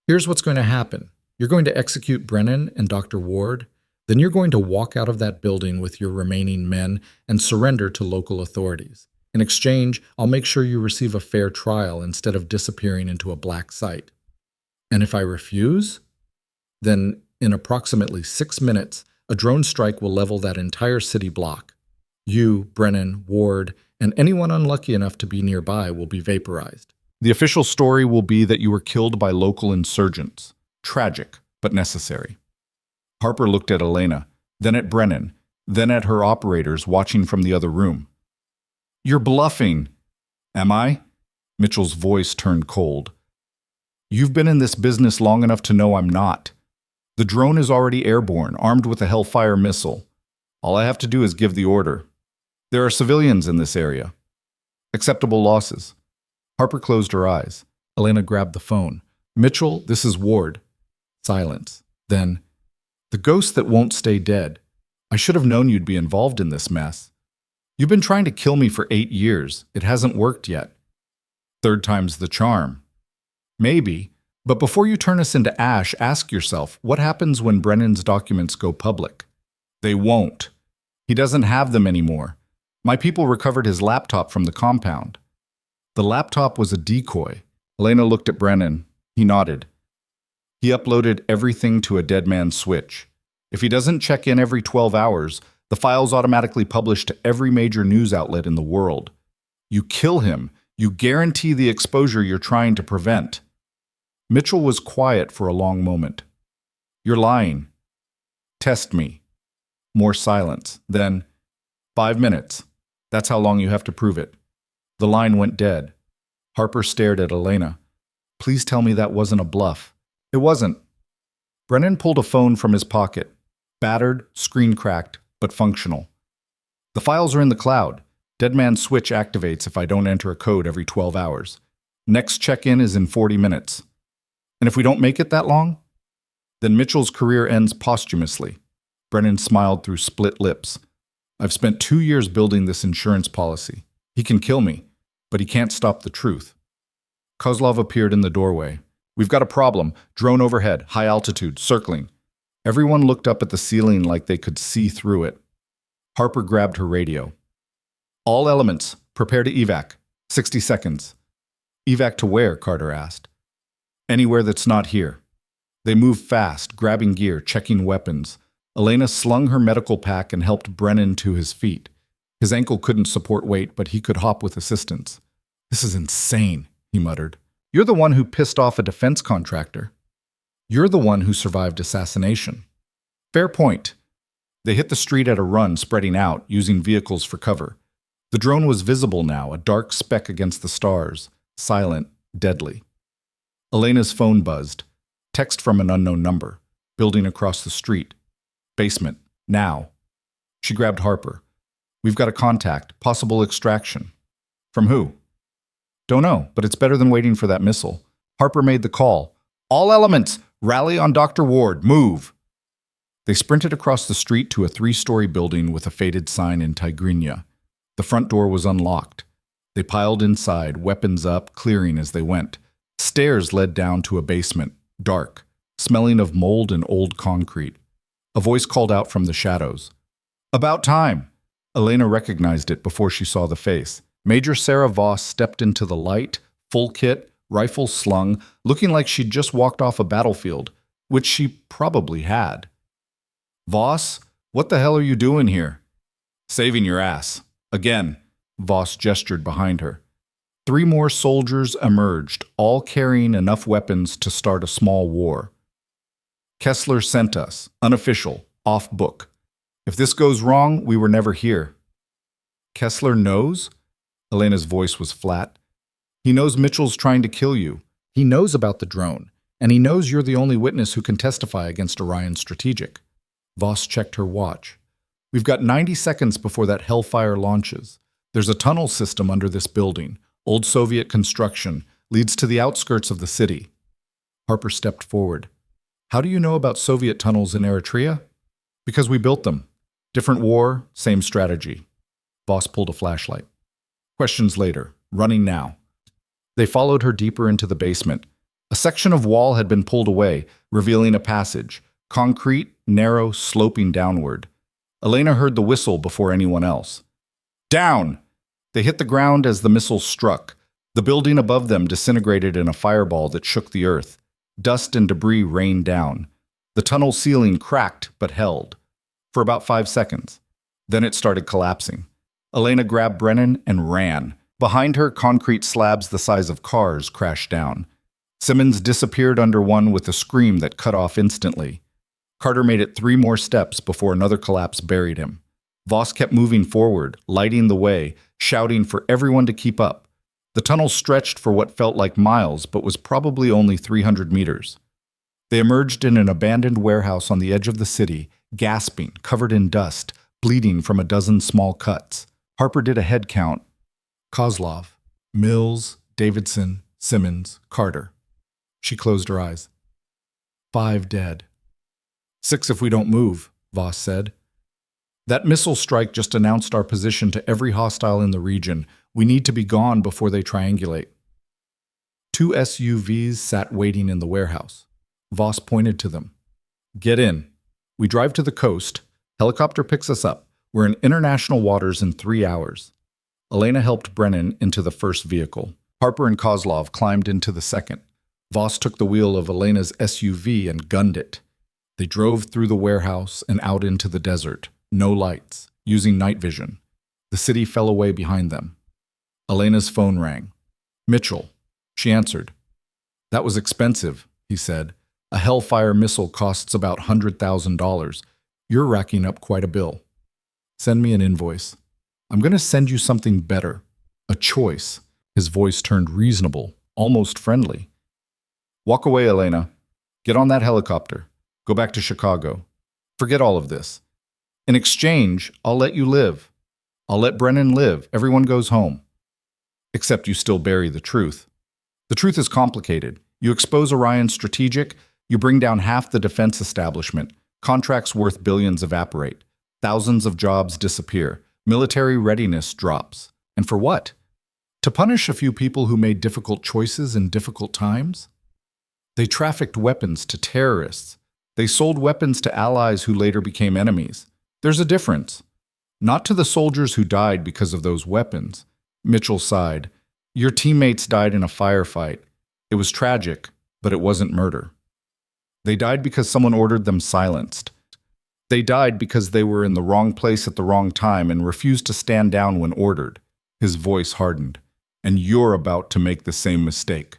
Here's what's going to happen. You're going to execute Brennan and Dr. Ward. Then you're going to walk out of that building with your remaining men and surrender to local authorities. In exchange, I'll make sure you receive a fair trial instead of disappearing into a black site. And if I refuse, then in approximately 6 minutes, a drone strike will level that entire city block. You, Brennan, Ward, and anyone unlucky enough to be nearby will be vaporized. The official story will be that you were killed by local insurgents. Tragic, but necessary. Harper looked at Elena, then at Brennan, then at her operators watching from the other room. You're bluffing. Am I? Mitchell's voice turned cold. You've been in this business long enough to know I'm not. The drone is already airborne, armed with a Hellfire missile. All I have to do is give the order. There are civilians in this area. Acceptable losses. Harper closed her eyes. Elena grabbed the phone. Mitchell, this is Ward. Silence. Then, the ghost that won't stay dead. I should have known you'd be involved in this mess. You've been trying to kill me for 8 years. It hasn't worked yet. 3rd time's the charm. Maybe, but before you turn us into ash, ask yourself, what happens when Brennan's documents go public? They won't. He doesn't have them anymore. My people recovered his laptop from the compound. The laptop was a decoy. Elena looked at Brennan. He nodded. He uploaded everything to a dead man's switch. If he doesn't check in every 12 hours, the file's automatically published to every major news outlet in the world. You kill him, you guarantee the exposure you're trying to prevent. Mitchell was quiet for a long moment. You're lying. Test me. More silence. Then, 5 minutes. That's how long you have to prove it. The line went dead. Harper stared at Elena. Please tell me that wasn't a bluff. It wasn't. Brennan pulled a phone from his pocket. Battered, screen cracked, but functional. The files are in the cloud. Dead man's switch activates if I don't enter a code every 12 hours. Next check-in is in 40 minutes. And if we don't make it that long? Then Mitchell's career ends posthumously. Brennan smiled through split lips. I've spent 2 years building this insurance policy. He can kill me, but he can't stop the truth. Kozlov appeared in the doorway. We've got a problem. Drone overhead, high altitude, circling. Everyone looked up at the ceiling like they could see through it. Harper grabbed her radio. All elements, prepare to evac. 60 seconds. Evac to where? Carter asked. Anywhere that's not here. They moved fast, grabbing gear, checking weapons. Elena slung her medical pack and helped Brennan to his feet. His ankle couldn't support weight, but he could hop with assistance. This is insane, he muttered. You're the one who pissed off a defense contractor. You're the one who survived assassination. Fair point. They hit the street at a run, spreading out, using vehicles for cover. The drone was visible now, a dark speck against the stars, silent, deadly. Elena's phone buzzed. Text from an unknown number. Building across the street. Basement. Now. She grabbed Harper. We've got a contact. Possible extraction. From who? Don't know, but it's better than waiting for that missile. Harper made the call. All elements, rally on Dr. Ward. Move. They sprinted across the street to a 3-story building with a faded sign in Tigrinya. The front door was unlocked. They piled inside, weapons up, clearing as they went. Stairs led down to a basement, dark, smelling of mold and old concrete. A voice called out from the shadows. About time! Elena recognized it before she saw the face. Major Sarah Voss stepped into the light, full kit, rifle slung, looking like she'd just walked off a battlefield, which she probably had. Voss, what the hell are you doing here? Saving your ass. Again, Voss gestured behind her. 3 more soldiers emerged, all carrying enough weapons to start a small war. Kessler sent us, unofficial, off book. If this goes wrong, we were never here. Kessler knows? Elena's voice was flat. He knows Mitchell's trying to kill you. He knows about the drone, and he knows you're the only witness who can testify against Orion Strategic. Voss checked her watch. We've got 90 seconds before that Hellfire launches. There's a tunnel system under this building. Old Soviet construction, leads to the outskirts of the city. Harper stepped forward. How do you know about Soviet tunnels in Eritrea? Because we built them. Different war, same strategy. Voss pulled a flashlight. Questions later. Running now. They followed her deeper into the basement. A section of wall had been pulled away, revealing a passage. Concrete, narrow, sloping downward. Elena heard the whistle before anyone else. Down! They hit the ground as the missile struck. The building above them disintegrated in a fireball that shook the earth. Dust and debris rained down. The tunnel ceiling cracked but held. For about 5 seconds. Then it started collapsing. Elena grabbed Brennan and ran. Behind her, concrete slabs the size of cars crashed down. Simmons disappeared under one with a scream that cut off instantly. Carter made it 3 more steps before another collapse buried him. Voss kept moving forward, lighting the way, shouting for everyone to keep up. The tunnel stretched for what felt like miles, but was probably only 300 meters. They emerged in an abandoned warehouse on the edge of the city, gasping, covered in dust, bleeding from a dozen small cuts. Harper did a head count. Kozlov, Mills, Davidson, Simmons, Carter. She closed her eyes. 5 dead. 6 if we don't move, Voss said. That missile strike just announced our position to every hostile in the region. We need to be gone before they triangulate. 2 SUVs sat waiting in the warehouse. Voss pointed to them. Get in. We drive to the coast. Helicopter picks us up. We're in international waters in 3 hours. Elena helped Brennan into the first vehicle. Harper and Kozlov climbed into the second. Voss took the wheel of Elena's SUV and gunned it. They drove through the warehouse and out into the desert. No lights, using night vision. The city fell away behind them. Elena's phone rang. Mitchell. She answered. That was expensive, he said. A Hellfire missile costs about $100,000. You're racking up quite a bill. Send me an invoice. I'm going to send you something better. A choice. His voice turned reasonable, almost friendly. Walk away, Elena. Get on that helicopter. Go back to Chicago. Forget all of this. In exchange, I'll let you live. I'll let Brennan live. Everyone goes home. Except you still bury the truth. The truth is complicated. You expose Orion Strategic, you bring down half the defense establishment. Contracts worth billions evaporate. Thousands of jobs disappear. Military readiness drops. And for what? To punish a few people who made difficult choices in difficult times? They trafficked weapons to terrorists. They sold weapons to allies who later became enemies. There's a difference. Not to the soldiers who died because of those weapons. Mitchell sighed. Your teammates died in a firefight. It was tragic, but it wasn't murder. They died because someone ordered them silenced. They died because they were in the wrong place at the wrong time and refused to stand down when ordered. His voice hardened. And you're about to make the same mistake.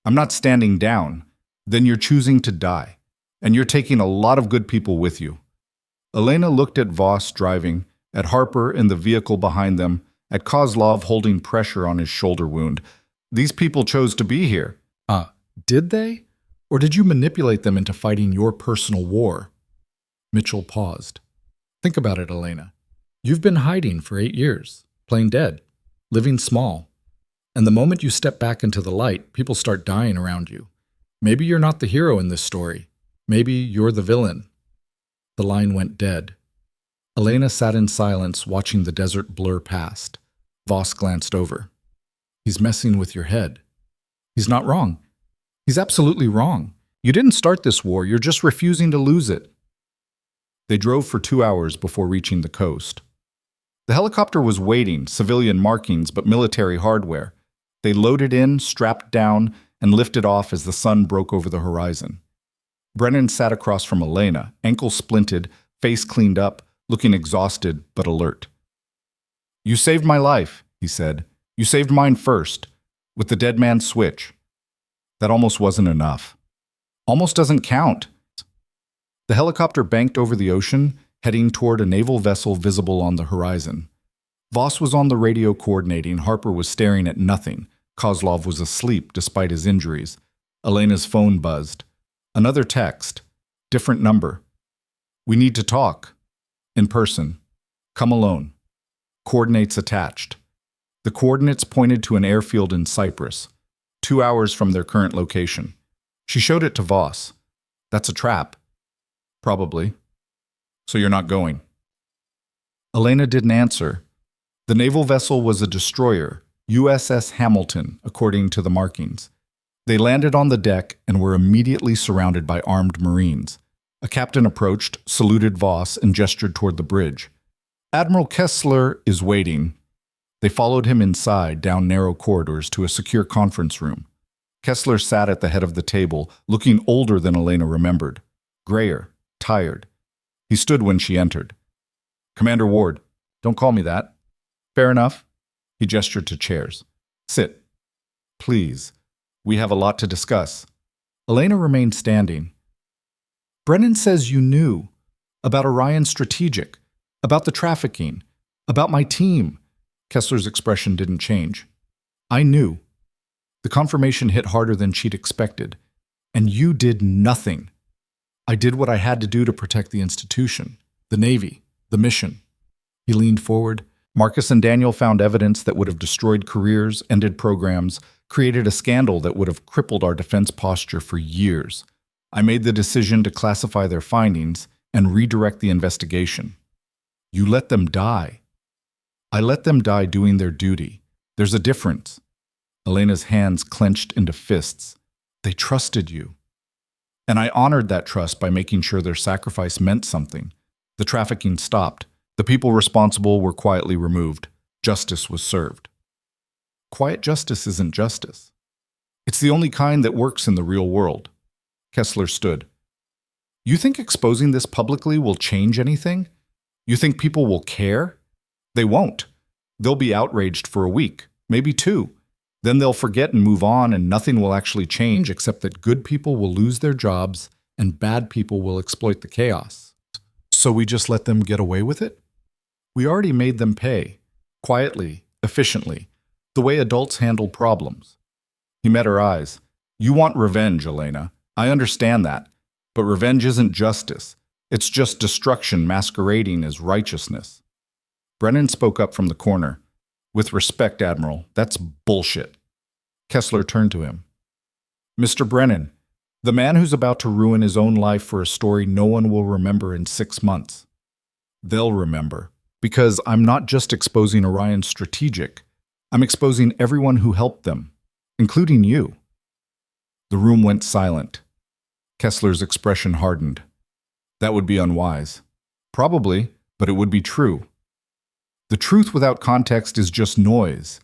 I'm not standing down. Then you're choosing to die. And you're taking a lot of good people with you. Elena looked at Voss driving, at Harper in the vehicle behind them, at Kozlov holding pressure on his shoulder wound. These people chose to be here. Did they? Or did you manipulate them into fighting your personal war? Mitchell paused. Think about it, Elena. You've been hiding for 8 years, playing dead, living small. And the moment you step back into the light, people start dying around you. Maybe you're not the hero in this story. Maybe you're the villain. The line went dead. Elena sat in silence, watching the desert blur past. Voss glanced over. He's messing with your head. He's not wrong. He's absolutely wrong. You didn't start this war, you're just refusing to lose it. They drove for 2 hours before reaching the coast. The helicopter was waiting, civilian markings but military hardware. They loaded in, strapped down, and lifted off as the sun broke over the horizon. Brennan sat across from Elena, ankle splinted, face cleaned up, looking exhausted but alert. You saved my life, he said. You saved mine first, with the dead man's switch. That almost wasn't enough. Almost doesn't count. The helicopter banked over the ocean, heading toward a naval vessel visible on the horizon. Voss was on the radio coordinating. Harper was staring at nothing. Kozlov was asleep despite his injuries. Elena's phone buzzed. Another text. Different number. We need to talk. In person. Come alone. Coordinates attached. The coordinates pointed to an airfield in Cyprus, 2 hours from their current location. She showed it to Voss. That's a trap. Probably. So you're not going. Elena didn't answer. The naval vessel was a destroyer, USS Hamilton, according to the markings. They landed on the deck and were immediately surrounded by armed Marines. A captain approached, saluted Voss, and gestured toward the bridge. Admiral Kessler is waiting. They followed him inside, down narrow corridors to a secure conference room. Kessler sat at the head of the table, looking older than Elena remembered. Grayer, tired. He stood when she entered. Commander Ward, don't call me that. Fair enough. He gestured to chairs. Sit. Please. We have a lot to discuss. Elena remained standing. Brennan says you knew about Orion Strategic, about the trafficking, about my team. Kessler's expression didn't change. I knew. The confirmation hit harder than she'd expected. And you did nothing. I did what I had to do to protect the institution, the Navy, the mission. He leaned forward. Marcus and Daniel found evidence that would have destroyed careers, ended programs, created a scandal that would have crippled our defense posture for years. I made the decision to classify their findings and redirect the investigation. You let them die. I let them die doing their duty. There's a difference. Elena's hands clenched into fists. They trusted you. And I honored that trust by making sure their sacrifice meant something. The trafficking stopped. The people responsible were quietly removed. Justice was served. Quiet justice isn't justice. It's the only kind that works in the real world. Kessler stood. You think exposing this publicly will change anything? You think people will care? They won't. They'll be outraged for a week, maybe 2. Then they'll forget and move on, and nothing will actually change except that good people will lose their jobs and bad people will exploit the chaos. So we just let them get away with it? We already made them pay. Quietly, efficiently. The way adults handle problems. He met her eyes. You want revenge, Elena. I understand that. But revenge isn't justice. It's just destruction masquerading as righteousness. Brennan spoke up from the corner. With respect, Admiral, that's bullshit. Kessler turned to him. Mr. Brennan, the man who's about to ruin his own life for a story no one will remember in 6 months. They'll remember. Because I'm not just exposing Orion Strategic. I'm exposing everyone who helped them, including you. The room went silent. Kessler's expression hardened. That would be unwise. Probably, but it would be true. The truth without context is just noise.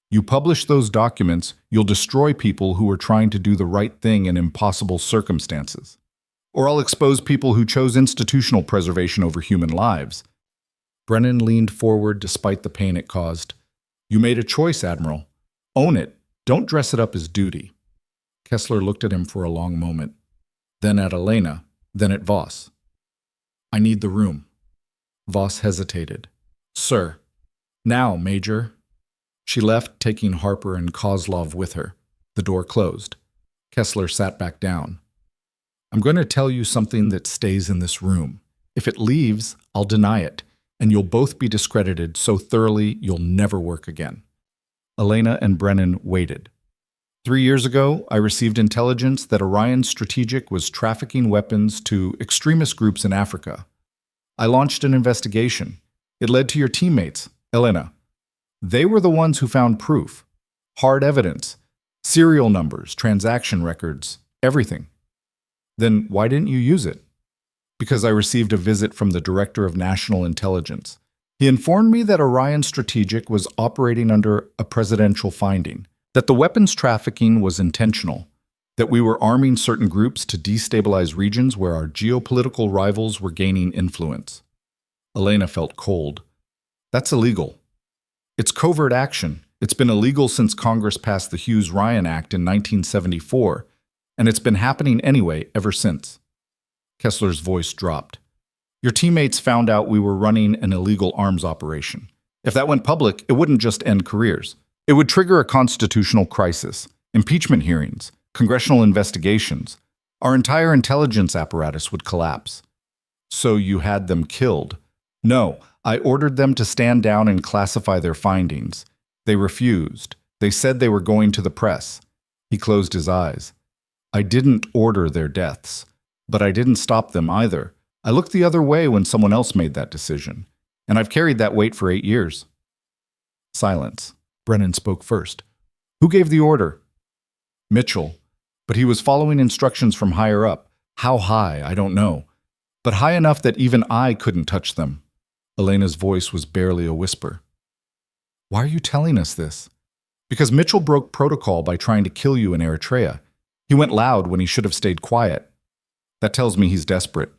You publish those documents, you'll destroy people who are trying to do the right thing in impossible circumstances. Or I'll expose people who chose institutional preservation over human lives. Brennan leaned forward despite the pain it caused. You made a choice, Admiral. Own it. Don't dress it up as duty. Kessler looked at him for a long moment. Then at Elena, then at Voss. I need the room. Voss hesitated. Sir. Now, Major. She left, taking Harper and Kozlov with her. The door closed. Kessler sat back down. I'm going to tell you something that stays in this room. If it leaves, I'll deny it, and you'll both be discredited so thoroughly you'll never work again. Elena and Brennan waited. 3 years ago, I received intelligence that Orion Strategic was trafficking weapons to extremist groups in Africa. I launched an investigation. It led to your teammates, Elena. They were the ones who found proof, hard evidence, serial numbers, transaction records, everything. Then why didn't you use it? Because I received a visit from the Director of National Intelligence. He informed me that Orion Strategic was operating under a presidential finding, that the weapons trafficking was intentional, that we were arming certain groups to destabilize regions where our geopolitical rivals were gaining influence. Elena felt cold. That's illegal. It's covert action. It's been illegal since Congress passed the Hughes-Ryan Act in 1974, and it's been happening anyway ever since. Kessler's voice dropped. Your teammates found out we were running an illegal arms operation. If that went public, it wouldn't just end careers. It would trigger a constitutional crisis, impeachment hearings, congressional investigations. Our entire intelligence apparatus would collapse. So you had them killed. No, I ordered them to stand down and classify their findings. They refused. They said they were going to the press. He closed his eyes. I didn't order their deaths, but I didn't stop them either. I looked the other way when someone else made that decision, and I've carried that weight for 8 years. Silence. Brennan spoke first. Who gave the order? Mitchell. But he was following instructions from higher up. How high, I don't know. But high enough that even I couldn't touch them. Elena's voice was barely a whisper. Why are you telling us this? Because Mitchell broke protocol by trying to kill you in Eritrea. He went loud when he should have stayed quiet. That tells me he's desperate,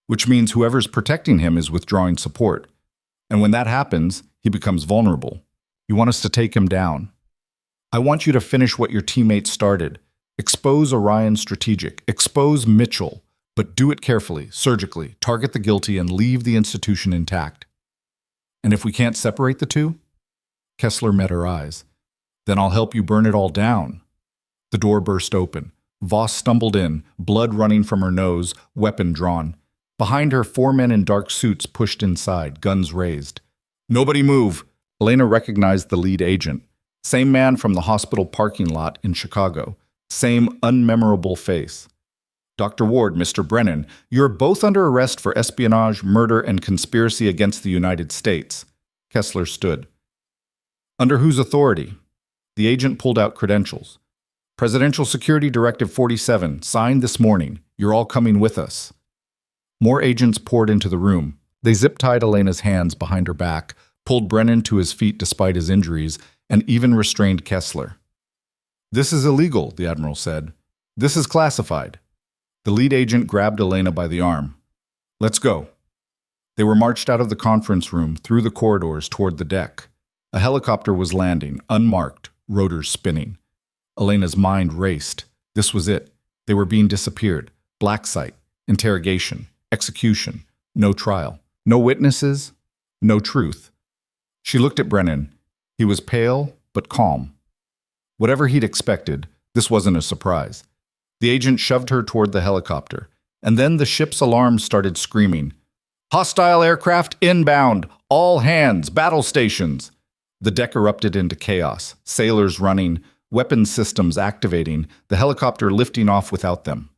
which means whoever's protecting him is withdrawing support. And when that happens, he becomes vulnerable. You want us to take him down. I want you to finish what your teammates started. Expose Orion Strategic. Expose Mitchell. But do it carefully, surgically, target the guilty, and leave the institution intact. And if we can't separate the two? Kessler met her eyes. Then I'll help you burn it all down. The door burst open. Voss stumbled in, blood running from her nose, weapon drawn. Behind her, 4 men in dark suits pushed inside, guns raised. Nobody move! Elena recognized the lead agent. Same man from the hospital parking lot in Chicago. Same unmemorable face. Dr. Ward, Mr. Brennan, you're both under arrest for espionage, murder, and conspiracy against the United States. Kessler stood. Under whose authority? The agent pulled out credentials. Presidential Security Directive 47, signed this morning. You're all coming with us. More agents poured into the room. They zip-tied Elena's hands behind her back, pulled Brennan to his feet despite his injuries, and even restrained Kessler. This is illegal, the Admiral said. This is classified. The lead agent grabbed Elena by the arm. Let's go. They were marched out of the conference room, through the corridors toward the deck. A helicopter was landing, unmarked, rotors spinning. Elena's mind raced. This was it. They were being disappeared. Black site, interrogation, execution, no trial, no witnesses, no truth. She looked at Brennan. He was pale, but calm. Whatever he'd expected, this wasn't a surprise. The agent shoved her toward the helicopter, and then the ship's alarm started screaming. Hostile aircraft inbound! All hands! Battle stations! The deck erupted into chaos, sailors running, weapons systems activating, the helicopter lifting off without them.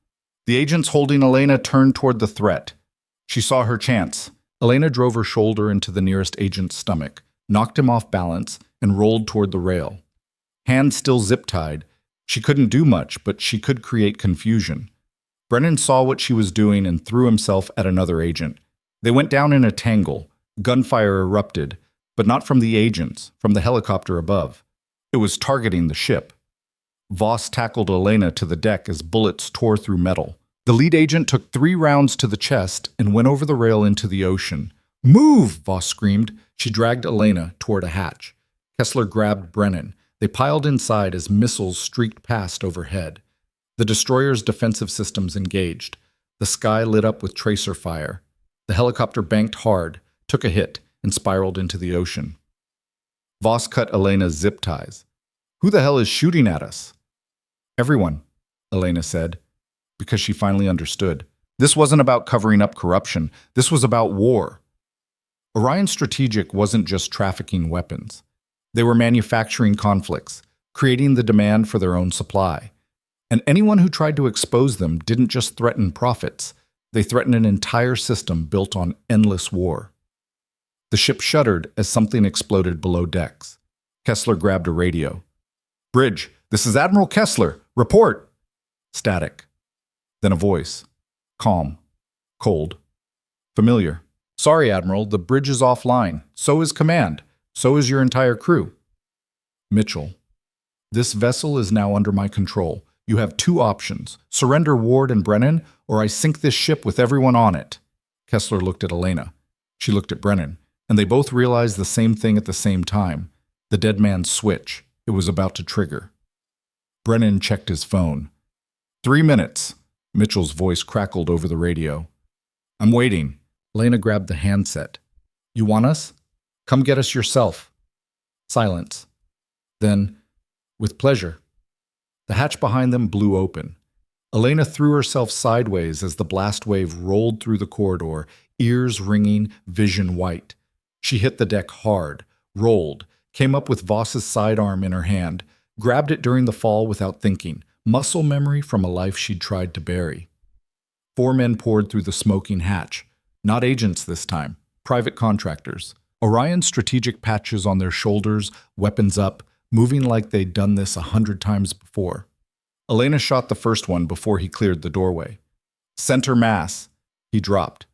The agents holding Elena turned toward the threat. She saw her chance. Elena drove her shoulder into the nearest agent's stomach, knocked him off balance, and rolled toward the rail. Hands still zip-tied, She couldn't do much, but she could create confusion. Brennan saw what she was doing and threw himself at another agent. They went down in a tangle. Gunfire erupted, but not from the agents, from the helicopter above. It was targeting the ship. Voss tackled Elena to the deck as bullets tore through metal. The lead agent took 3 rounds to the chest and went over the rail into the ocean. "Move!" Voss screamed. She dragged Elena toward a hatch. Kessler grabbed Brennan. They piled inside as missiles streaked past overhead. The destroyer's defensive systems engaged. The sky lit up with tracer fire. The helicopter banked hard, took a hit, and spiraled into the ocean. Voss cut Elena's zip ties. "Who the hell is shooting at us?" "Everyone," Elena said, because she finally understood. This wasn't about covering up corruption. This was about war. Orion Strategic wasn't just trafficking weapons. They were manufacturing conflicts, creating the demand for their own supply. And anyone who tried to expose them didn't just threaten profits. They threatened an entire system built on endless war. The ship shuddered as something exploded below decks. Kessler grabbed a radio. "Bridge, this is Admiral Kessler. Report!" Static. Then a voice. Calm. Cold. Familiar. "Sorry, Admiral, the bridge is offline. So is command. So is your entire crew." Mitchell. "This vessel is now under my control. You have 2 options. Surrender Ward and Brennan, or I sink this ship with everyone on it." Kessler looked at Elena. She looked at Brennan, and they both realized the same thing at the same time. The dead man's switch. It was about to trigger. Brennan checked his phone. 3 minutes. Mitchell's voice crackled over the radio. "I'm waiting." Elena grabbed the handset. "You want us? Come get us yourself." Silence. Then, "With pleasure." The hatch behind them blew open. Elena threw herself sideways as the blast wave rolled through the corridor, ears ringing, vision white. She hit the deck hard, rolled, came up with Voss's sidearm in her hand, grabbed it during the fall without thinking, muscle memory from a life she'd tried to bury. 4 men poured through the smoking hatch. Not agents this time, private contractors. Orion Strategic patches on their shoulders, weapons up, moving like they'd done this 100 times before. Elena shot the first one before he cleared the doorway. "Center mass." He dropped.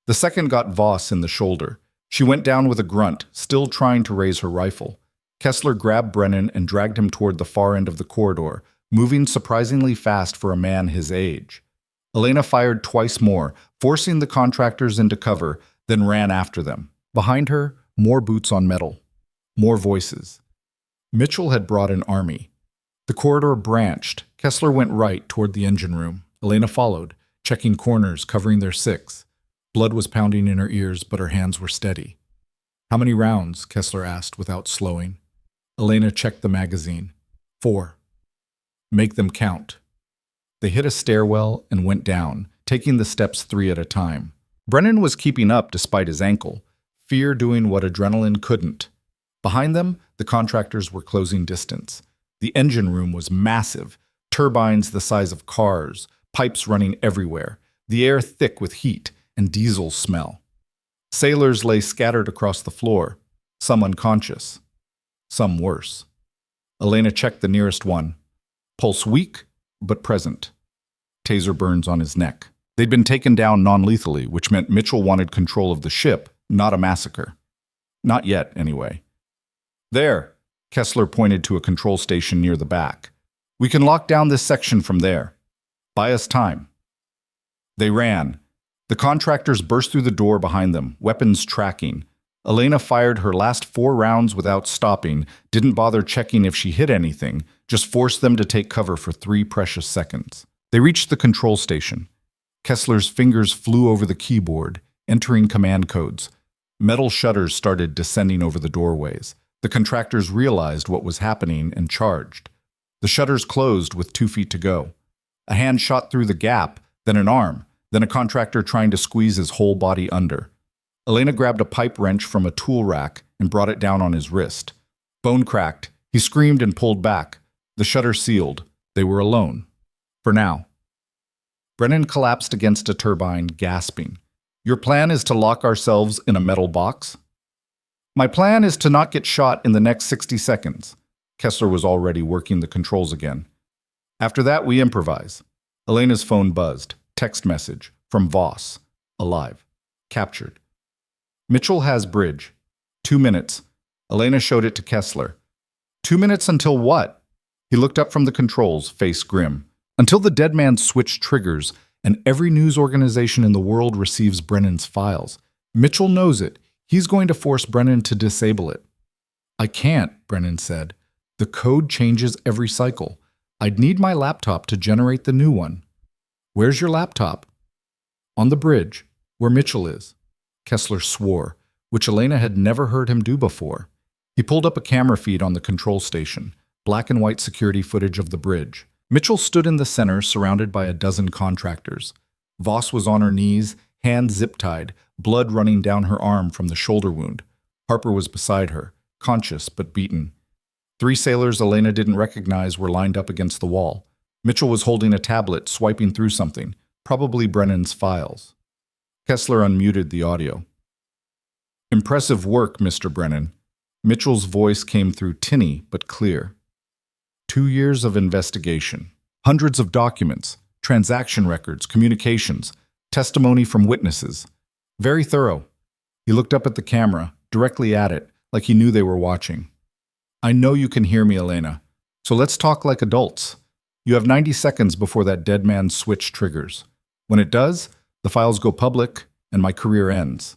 The second got Voss in the shoulder. She went down with a grunt, still trying to raise her rifle. Kessler grabbed Brennan and dragged him toward the far end of the corridor, moving surprisingly fast for a man his age. Elena fired twice more, forcing the contractors into cover, then ran after them. Behind her, more boots on metal. More voices. Mitchell had brought an army. The corridor branched. Kessler went right toward the engine room. Elena followed, checking corners, covering their 6. Blood was pounding in her ears, but her hands were steady. "How many rounds?" Kessler asked without slowing. Elena checked the magazine. 4. "Make them count." They hit a stairwell and went down, taking the steps 3 at a time. Brennan was keeping up despite his ankle, fear doing what adrenaline couldn't. Behind them, the contractors were closing distance. The engine room was massive, turbines the size of cars, pipes running everywhere, the air thick with heat and diesel smell. Sailors lay scattered across the floor, some unconscious, some worse. Elena checked the nearest one. Pulse weak, but present. Taser burns on his neck. They'd been taken down non-lethally, which meant Mitchell wanted control of the ship, not a massacre. Not yet, anyway. "There," Kessler pointed to a control station near the back. "We can lock down this section from there. Buy us time." They ran. The contractors burst through the door behind them, weapons tracking. Elena fired her last 4 rounds without stopping, didn't bother checking if she hit anything, just forced them to take cover for 3 precious seconds. They reached the control station. Kessler's fingers flew over the keyboard, entering command codes. Metal shutters started descending over the doorways. The contractors realized what was happening and charged. The shutters closed with 2 feet to go. A hand shot through the gap, then an arm, then a contractor trying to squeeze his whole body under. Elena grabbed a pipe wrench from a tool rack and brought it down on his wrist. Bone cracked. He screamed and pulled back. The shutter sealed. They were alone. For now. Brennan collapsed against a turbine, gasping. "Your plan is to lock ourselves in a metal box?" "My plan is to not get shot in the next 60 seconds. Kessler was already working the controls again. After that, we improvise. Elena's phone buzzed. Text message from Voss. Alive. Captured. Mitchell has bridge. 2 minutes. Elena showed it to Kessler. 2 minutes until what? He looked up from the controls, face grim. Until the dead man's switch triggers and every news organization in the world receives Brennan's files. Mitchell knows it. He's going to force Brennan to disable it. I can't, Brennan said. The code changes every cycle. I'd need my laptop to generate the new one. Where's your laptop? On the bridge, where Mitchell is. Kessler swore, which Elena had never heard him do before. He pulled up a camera feed on the control station, black and white security footage of the bridge. Mitchell stood in the center, surrounded by a dozen contractors. Voss was on her knees, hands zip-tied, blood running down her arm from the shoulder wound. Harper was beside her, conscious but beaten. 3 sailors Elena didn't recognize were lined up against the wall. Mitchell was holding a tablet, swiping through something, probably Brennan's files. Kessler unmuted the audio. Impressive work, Mr. Brennan. Mitchell's voice came through tinny but clear. 2 years of investigation, hundreds of documents, transaction records, communications, testimony from witnesses. Very thorough. He looked up at the camera, directly at it, like he knew they were watching. I know you can hear me, Elena, so let's talk like adults. You have 90 seconds before that dead man's switch triggers. When it does, the files go public and my career ends.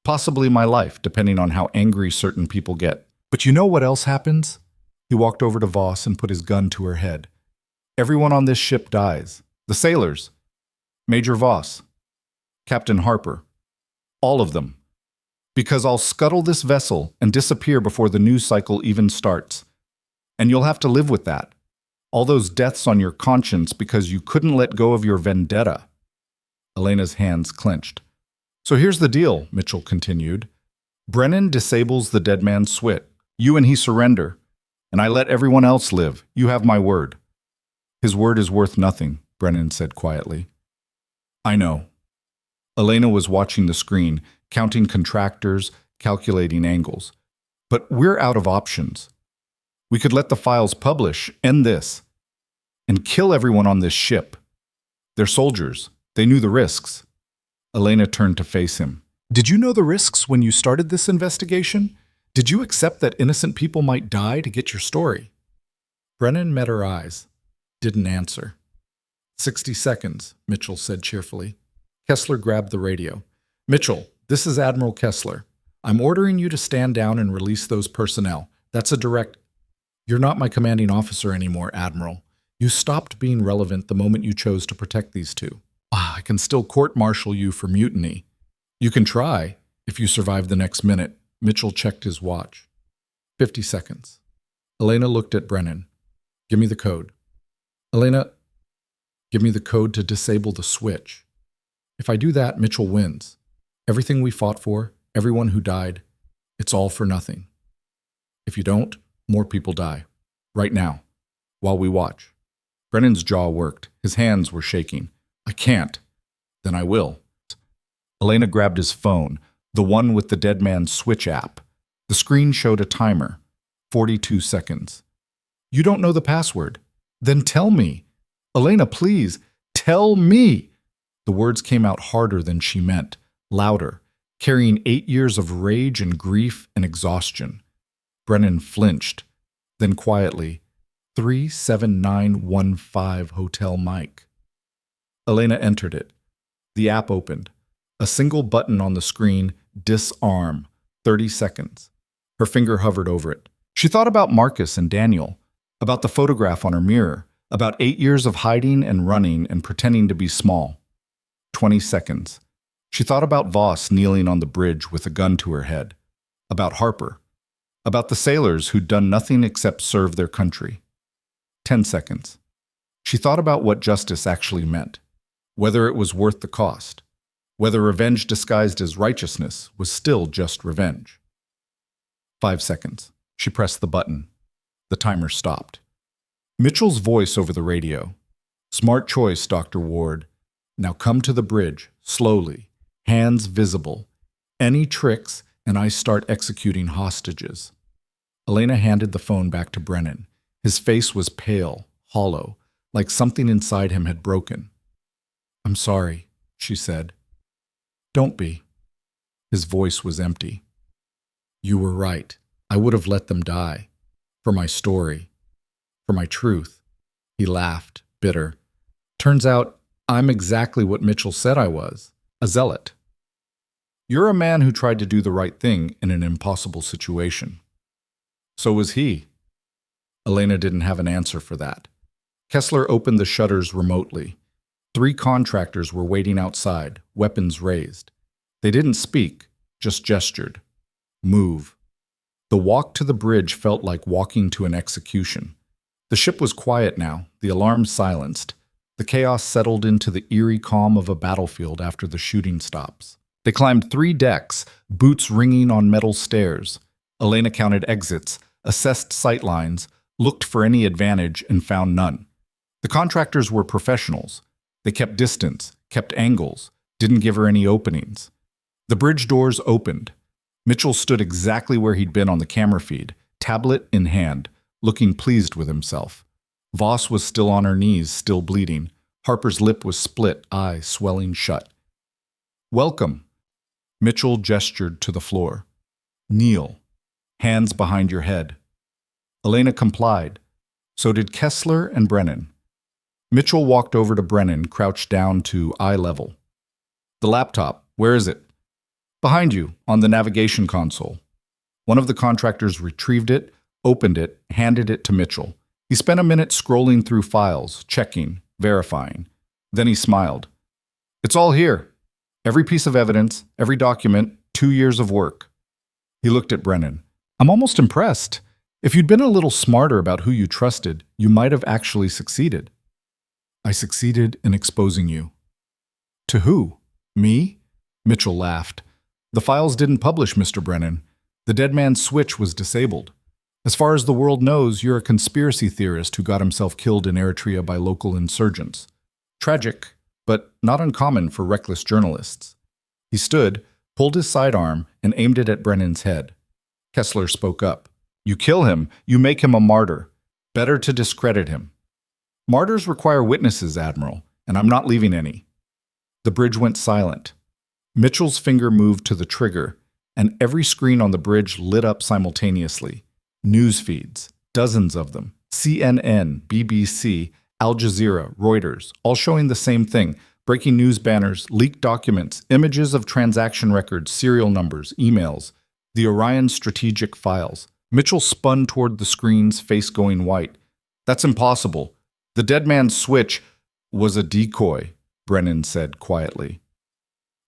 Possibly my life, depending on how angry certain people get. But you know what else happens? He walked over to Voss and put his gun to her head. Everyone on this ship dies. The sailors. Major Voss. Captain Harper. All of them. Because I'll scuttle this vessel and disappear before the news cycle even starts. And you'll have to live with that. All those deaths on your conscience because you couldn't let go of your vendetta. Elena's hands clenched. So here's the deal, Mitchell continued. Brennan disables the dead man's switch. You and he surrender. And I let everyone else live. You have my word. His word is worth nothing, Brennan said quietly. I know. Elena was watching the screen, counting contractors, calculating angles. But we're out of options. We could let the files publish, end this, and kill everyone on this ship. They're soldiers. They knew the risks. Elena turned to face him. Did you know the risks when you started this investigation? Did you accept that innocent people might die to get your story? Brennan met her eyes. Didn't answer. 60 seconds, Mitchell said cheerfully. Kessler grabbed the radio. Mitchell, this is Admiral Kessler. I'm ordering you to stand down and release those personnel. That's a direct... You're not my commanding officer anymore, Admiral. You stopped being relevant the moment you chose to protect these two. I can still court-martial you for mutiny. You can try, if you survive the next minute. Mitchell checked his watch. 50 seconds. Elena looked at Brennan. Give me the code. Elena, give me the code to disable the switch. If I do that, Mitchell wins. Everything we fought for, everyone who died, it's all for nothing. If you don't, more people die. Right now, while we watch. Brennan's jaw worked. His hands were shaking. I can't. Then I will. Elena grabbed his phone, the one with the dead man's switch app. The screen showed a timer. 42 seconds. You don't know the password? Then tell me. Elena, please, tell me. The words came out harder than she meant, louder, carrying 8 years of rage and grief and exhaustion. Brennan flinched. Then quietly, 37915 Hotel Mike. Elena entered it. The app opened. A single button on the screen, disarm, 30 seconds. Her finger hovered over it. She thought about Marcus and Daniel, about the photograph on her mirror, about 8 years of hiding and running and pretending to be small. 20 seconds. She thought about Voss kneeling on the bridge with a gun to her head, about Harper, about the sailors who'd done nothing except serve their country. 10 seconds. She thought about what justice actually meant, whether it was worth the cost, whether revenge disguised as righteousness was still just revenge. 5 seconds. She pressed the button. The timer stopped. Mitchell's voice over the radio. Smart choice, Dr. Ward. Now come to the bridge, slowly, hands visible. Any tricks, and I start executing hostages. Elena handed the phone back to Brennan. His face was pale, hollow, like something inside him had broken. "I'm sorry," she said. "Don't be." His voice was empty. "You were right. I would have let them die. For my story. For my truth." He laughed, bitter. "Turns out I'm exactly what Mitchell said I was, a zealot. You're a man who tried to do the right thing in an impossible situation." So was he. Elena didn't have an answer for that. Kessler opened the shutters remotely. 3 contractors were waiting outside, weapons raised. They didn't speak, just gestured. Move. The walk to the bridge felt like walking to an execution. The ship was quiet now, the alarm silenced. The chaos settled into the eerie calm of a battlefield after the shooting stops. They climbed 3 decks, boots ringing on metal stairs. Elena counted exits, assessed sightlines, looked for any advantage, and found none. The contractors were professionals. They kept distance, kept angles, didn't give her any openings. The bridge doors opened. Mitchell stood exactly where he'd been on the camera feed, tablet in hand, looking pleased with himself. Voss was still on her knees, still bleeding. Harper's lip was split, eye swelling shut. "Welcome." Mitchell gestured to the floor. "Kneel. Hands behind your head." Elena complied. So did Kessler and Brennan. Mitchell walked over to Brennan, crouched down to eye level. "The laptop, where is it?" "Behind you, on the navigation console." One of the contractors retrieved it, opened it, handed it to Mitchell. He spent a minute scrolling through files, checking, verifying. Then he smiled. "It's all here. Every piece of evidence, every document, 2 years of work." He looked at Brennan. "I'm almost impressed. If you'd been a little smarter about who you trusted, you might have actually succeeded." "I succeeded in exposing you." "To who? Me?" Mitchell laughed. "The files didn't publish, Mr. Brennan. The dead man's switch was disabled. As far as the world knows, you're a conspiracy theorist who got himself killed in Eritrea by local insurgents. Tragic, but not uncommon for reckless journalists." He stood, pulled his sidearm, and aimed it at Brennan's head. Kessler spoke up. "You kill him, you make him a martyr. Better to discredit him." "Martyrs require witnesses, Admiral, and I'm not leaving any." The bridge went silent. Mitchell's finger moved to the trigger, and every screen on the bridge lit up simultaneously. News feeds, dozens of them, CNN, BBC, Al Jazeera, Reuters, all showing the same thing: breaking news banners, leaked documents, images of transaction records, serial numbers, emails, the Orion strategic files. Mitchell spun toward the screens, face going white. "That's impossible. The dead man's switch was a decoy," Brennan said quietly.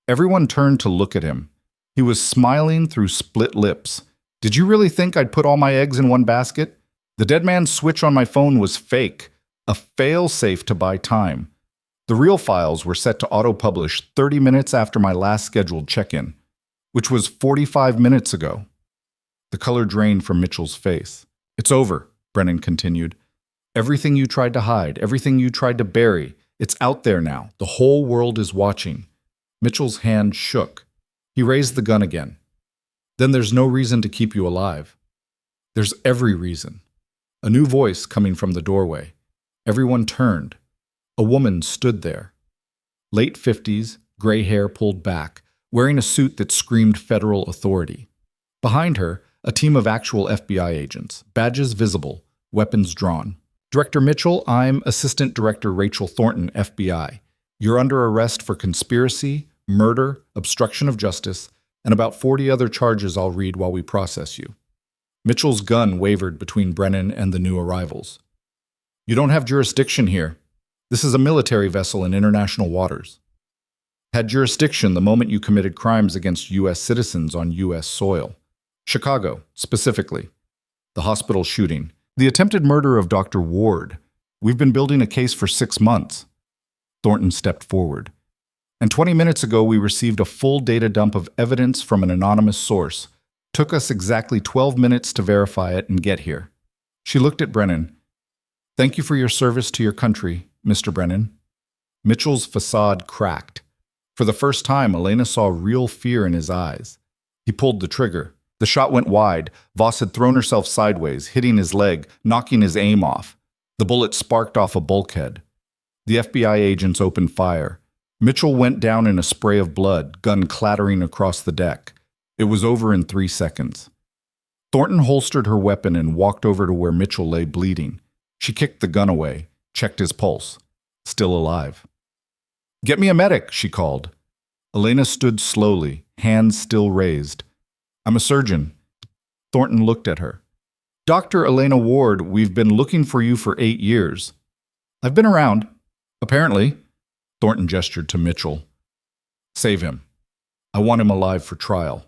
Everyone turned to look at him. He was smiling through split lips. "Did you really think I'd put all my eggs in one basket? The dead man's switch on my phone was fake, a fail-safe to buy time. The real files were set to auto-publish 30 minutes after my last scheduled check-in, which was 45 minutes ago." The color drained from Mitchell's face. "It's over," Brennan continued. "Everything you tried to hide, everything you tried to bury, it's out there now. The whole world is watching." Mitchell's hand shook. He raised the gun again. "Then there's no reason to keep you alive." "There's every reason." A new voice coming from the doorway. Everyone turned. A woman stood there. Late 50s, gray hair pulled back, wearing a suit that screamed federal authority. Behind her, a team of actual FBI agents, badges visible, weapons drawn. "Director Mitchell, I'm Assistant Director Rachel Thornton, FBI. You're under arrest for conspiracy, murder, obstruction of justice, and about 40 other charges I'll read while we process you." Mitchell's gun wavered between Brennan and the new arrivals. "You don't have jurisdiction here. This is a military vessel in international waters. Had jurisdiction the moment you committed crimes against U.S. citizens on U.S. soil. Chicago, specifically. The hospital shooting. The attempted murder of Dr. Ward. We've been building a case for 6 months." Thornton stepped forward. "And 20 minutes ago we received a full data dump of evidence from an anonymous source. Took us exactly 12 minutes to verify it and get here." She looked at Brennan. "Thank you for your service to your country, Mr. Brennan." Mitchell's facade cracked. For the first time, Elena saw real fear in his eyes. He pulled the trigger. The shot went wide. Voss had thrown herself sideways, hitting his leg, knocking his aim off. The bullet sparked off a bulkhead. The FBI agents opened fire. Mitchell went down in a spray of blood, gun clattering across the deck. It was over in 3 seconds. Thornton holstered her weapon and walked over to where Mitchell lay bleeding. She kicked the gun away, checked his pulse. Still alive. "Get me a medic," she called. Elena stood slowly, hands still raised. "I'm a surgeon." Thornton looked at her. "Dr. Elena Ward, we've been looking for you for 8 years." "I've been around." "Apparently." Thornton gestured to Mitchell. "Save him. I want him alive for trial."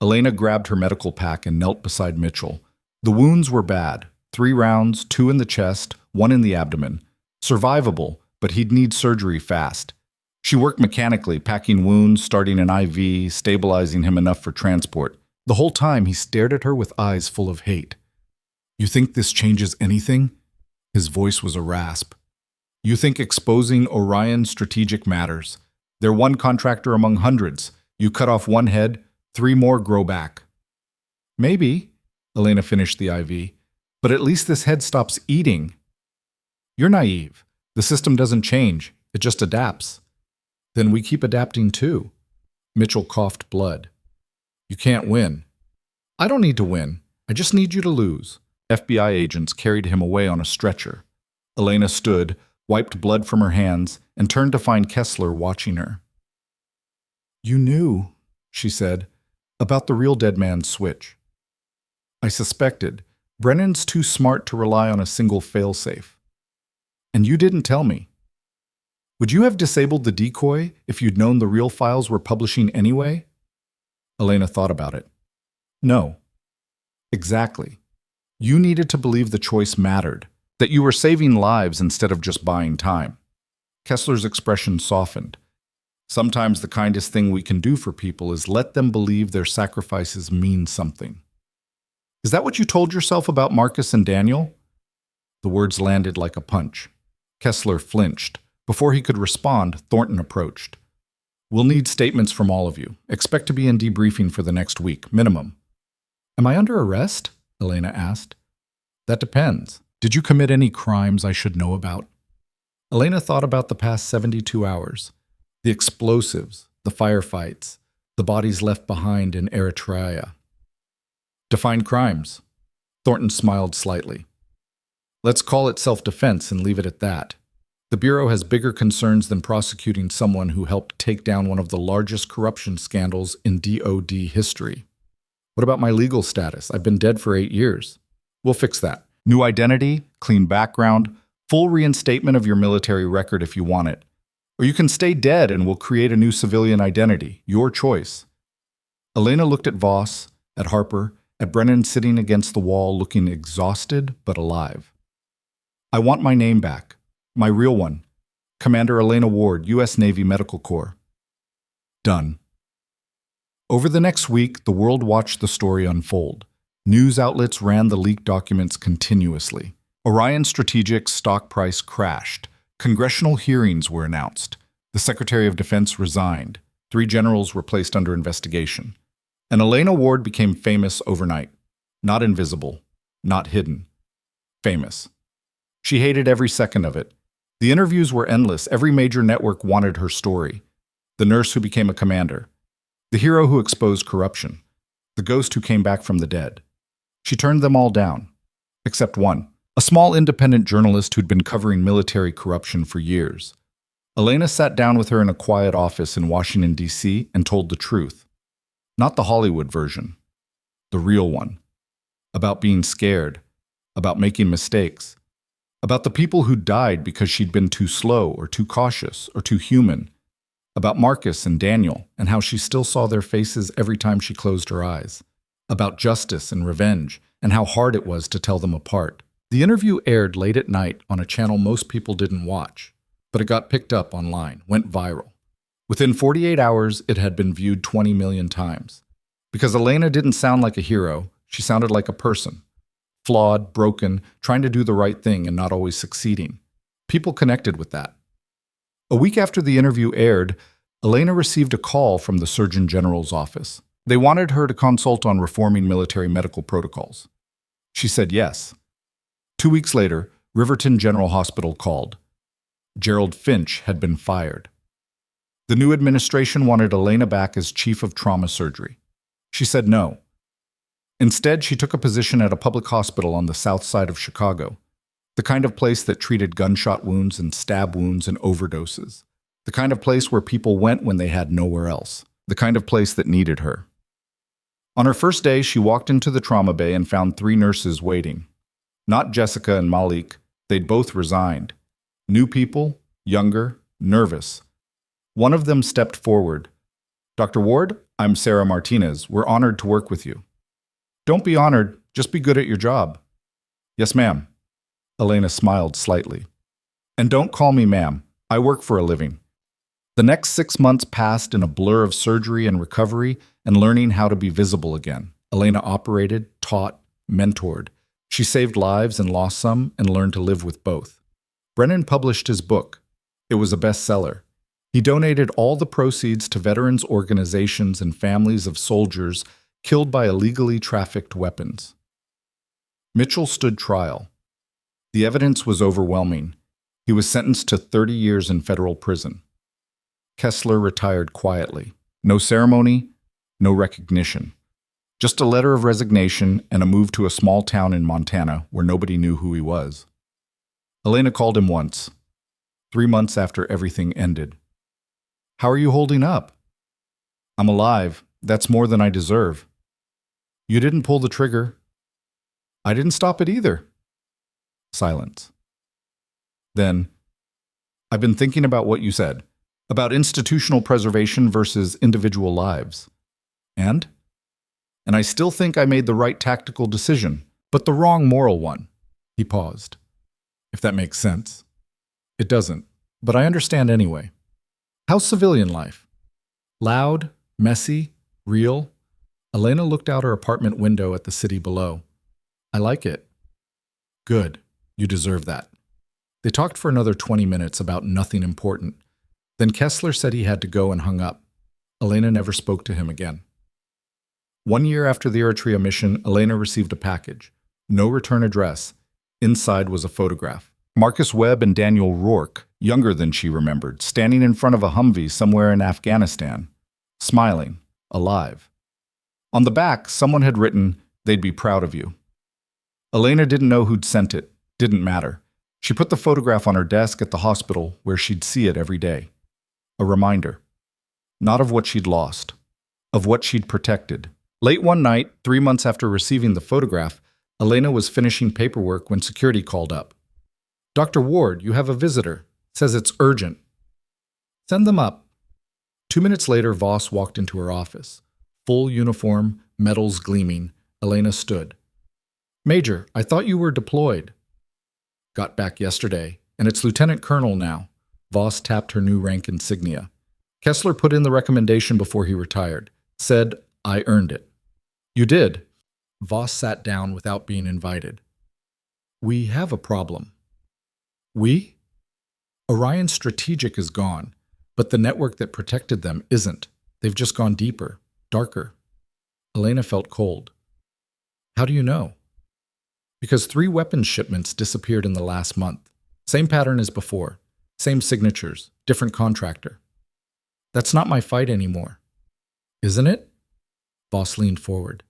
Elena grabbed her medical pack and knelt beside Mitchell. The wounds were bad. 3 rounds, 2 in the chest, 1 in the abdomen. Survivable, but he'd need surgery fast. She worked mechanically, packing wounds, starting an IV, stabilizing him enough for transport. The whole time he stared at her with eyes full of hate. "You think this changes anything?" His voice was a rasp. "You think exposing Orion strategic matters? They're one contractor among hundreds. You cut off one head, 3 more grow back." "Maybe," Elena finished the IV, "but at least this head stops eating." "You're naive. The system doesn't change. It just adapts." "Then we keep adapting too." Mitchell coughed blood. "You can't win." "I don't need to win. I just need you to lose." FBI agents carried him away on a stretcher. Elena stood, wiped blood from her hands, and turned to find Kessler watching her. "You knew," she said, "about the real dead man's switch." "I suspected. Brennan's too smart to rely on a single failsafe." "And you didn't tell me." "Would you have disabled the decoy if you'd known the real files were publishing anyway?" Elena thought about it. "No." "Exactly. You needed to believe the choice mattered, that you were saving lives instead of just buying time." Kessler's expression softened. "Sometimes the kindest thing we can do for people is let them believe their sacrifices mean something." "Is that what you told yourself about Marcus and Daniel?" The words landed like a punch. Kessler flinched. Before he could respond, Thornton approached. "We'll need statements from all of you. Expect to be in debriefing for the next week, minimum." "Am I under arrest?" Elena asked. "That depends. Did you commit any crimes I should know about?" Elena thought about the past 72 hours. The explosives, the firefights, the bodies left behind in Eritrea. "Define crimes." Thornton smiled slightly. "Let's call it self-defense and leave it at that. The Bureau has bigger concerns than prosecuting someone who helped take down one of the largest corruption scandals in DoD history." "What about my legal status? I've been dead for 8 years." "We'll fix that. New identity, clean background, full reinstatement of your military record if you want it. Or you can stay dead and we'll create a new civilian identity. Your choice." Elena looked at Voss, at Harper, at Brennan sitting against the wall looking exhausted but alive. "I want my name back. My real one. Commander Elena Ward, U.S. Navy Medical Corps." Done. Over the next week, the world watched the story unfold. News outlets ran the leaked documents continuously. Orion Strategic's stock price crashed. Congressional hearings were announced. The Secretary of Defense resigned. 3 generals were placed under investigation. And Elena Ward became famous overnight. Not invisible. Not hidden. Famous. She hated every second of it. The interviews were endless. Every major network wanted her story. The nurse who became a commander. The hero who exposed corruption. The ghost who came back from the dead. She turned them all down. Except one. A small independent journalist who'd been covering military corruption for years. Elena sat down with her in a quiet office in Washington, D.C. and told the truth. Not the Hollywood version. The real one. About being scared. About making mistakes. About the people who died because she'd been too slow or too cautious or too human. About Marcus and Daniel and how she still saw their faces every time she closed her eyes. About justice and revenge and how hard it was to tell them apart. The interview aired late at night on a channel most people didn't watch, but it got picked up online, went viral. Within 48 hours, it had been viewed 20 million times. Because Elena didn't sound like a hero, she sounded like a person. Flawed, broken, trying to do the right thing and not always succeeding. People connected with that. A week after the interview aired, Elena received a call from the Surgeon General's office. They wanted her to consult on reforming military medical protocols. She said yes. 2 weeks later, Riverton General Hospital called. Gerald Finch had been fired. The new administration wanted Elena back as chief of trauma surgery. She said no. Instead, she took a position at a public hospital on the south side of Chicago, the kind of place that treated gunshot wounds and stab wounds and overdoses, the kind of place where people went when they had nowhere else, the kind of place that needed her. On her first day, she walked into the trauma bay and found 3 nurses waiting. Not Jessica and Malik. They'd both resigned. New people, younger, nervous. One of them stepped forward. "Dr. Ward, I'm Sarah Martinez. We're honored to work with you." "Don't be honored, just be good at your job." "Yes, ma'am." Elena smiled slightly. "And don't call me ma'am. I work for a living." The next 6 months passed in a blur of surgery and recovery and learning how to be visible again. Elena operated, taught, mentored. She saved lives and lost some and learned to live with both. Brennan published his book. It was a bestseller. He donated all the proceeds to veterans organizations and families of soldiers killed by illegally trafficked weapons. Mitchell stood trial. The evidence was overwhelming. He was sentenced to 30 years in federal prison. Kessler retired quietly. No ceremony, no recognition. Just a letter of resignation and a move to a small town in Montana where nobody knew who he was. Elena called him once, 3 months after everything ended. "How are you holding up?" "I'm alive. That's more than I deserve." "You didn't pull the trigger." "I didn't stop it either." Silence. Then, "I've been thinking about what you said, about institutional preservation versus individual lives. And I still think I made the right tactical decision, but the wrong moral one." He paused. "If that makes sense." "It doesn't, but I understand anyway." "How's civilian life?" "Loud, messy, real." Elena looked out her apartment window at the city below. "I like it." "Good. You deserve that." They talked for another 20 minutes about nothing important. Then Kessler said he had to go and hung up. Elena never spoke to him again. 1 year after the Eritrea mission, Elena received a package. No return address. Inside was a photograph. Marcus Webb and Daniel Rourke, younger than she remembered, standing in front of a Humvee somewhere in Afghanistan, smiling, alive. On the back, someone had written, "They'd be proud of you." Elena didn't know who'd sent it. Didn't matter. She put the photograph on her desk at the hospital where she'd see it every day. A reminder. Not of what she'd lost, of what she'd protected. Late one night, 3 months after receiving the photograph, Elena was finishing paperwork when security called up. "Dr. Ward, you have a visitor. Says it's urgent." "Send them up." 2 minutes later, Voss walked into her office. Full uniform, medals gleaming, Elena stood. "Major, I thought you were deployed." "Got back yesterday, and it's lieutenant colonel now." Voss tapped her new rank insignia. Kessler put in the recommendation before he retired. Said, "I earned it." "You did." Voss sat down without being invited. "We have a problem." "We?" "Orion Strategic is gone, but the network that protected them isn't. They've just gone deeper, darker." Elena felt cold. "How do you know?" "Because 3 weapons shipments disappeared in the last month. Same pattern as before. Same signatures, different contractor." "That's not my fight anymore." "Isn't it?" Voss leaned forward.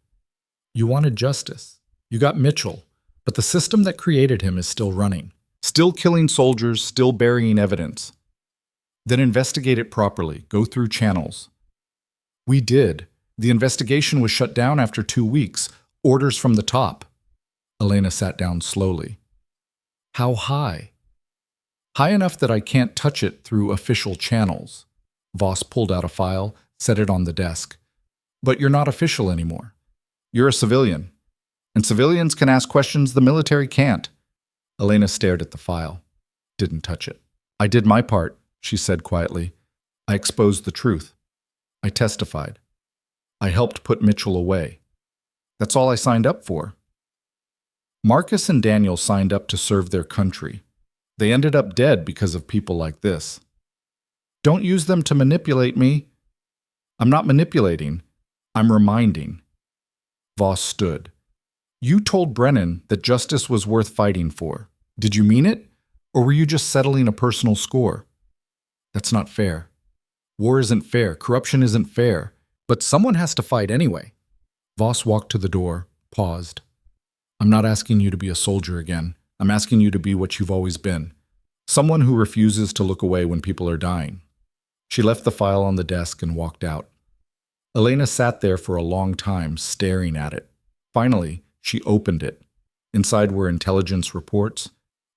"You wanted justice. You got Mitchell, but the system that created him is still running. Still killing soldiers, still burying evidence. Then investigate it properly. Go through channels." "We did. The investigation was shut down after 2 weeks. Orders from the top." Elena sat down slowly. "How high?" "High enough that I can't touch it through official channels." Voss pulled out a file, set it on the desk. "But you're not official anymore. You're a civilian. And civilians can ask questions the military can't." Elena stared at the file. Didn't touch it. "I did my part," she said quietly. "I exposed the truth. I testified. I helped put Mitchell away. That's all I signed up for." Marcus and Daniel signed up to serve their country. They ended up dead because of people like this. "Don't use them to manipulate me." "I'm not manipulating. I'm reminding." Voss stood. "You told Brennan that justice was worth fighting for. Did you mean it? Or were you just settling a personal score? That's not fair. War isn't fair. Corruption isn't fair. But someone has to fight anyway. Voss walked to the door, paused. I'm not asking you to be a soldier again. I'm asking you to be what you've always been. Someone who refuses to look away when people are dying. She left the file on the desk and walked out. Elena sat there for a long time, staring at it. Finally, she opened it. Inside were intelligence reports,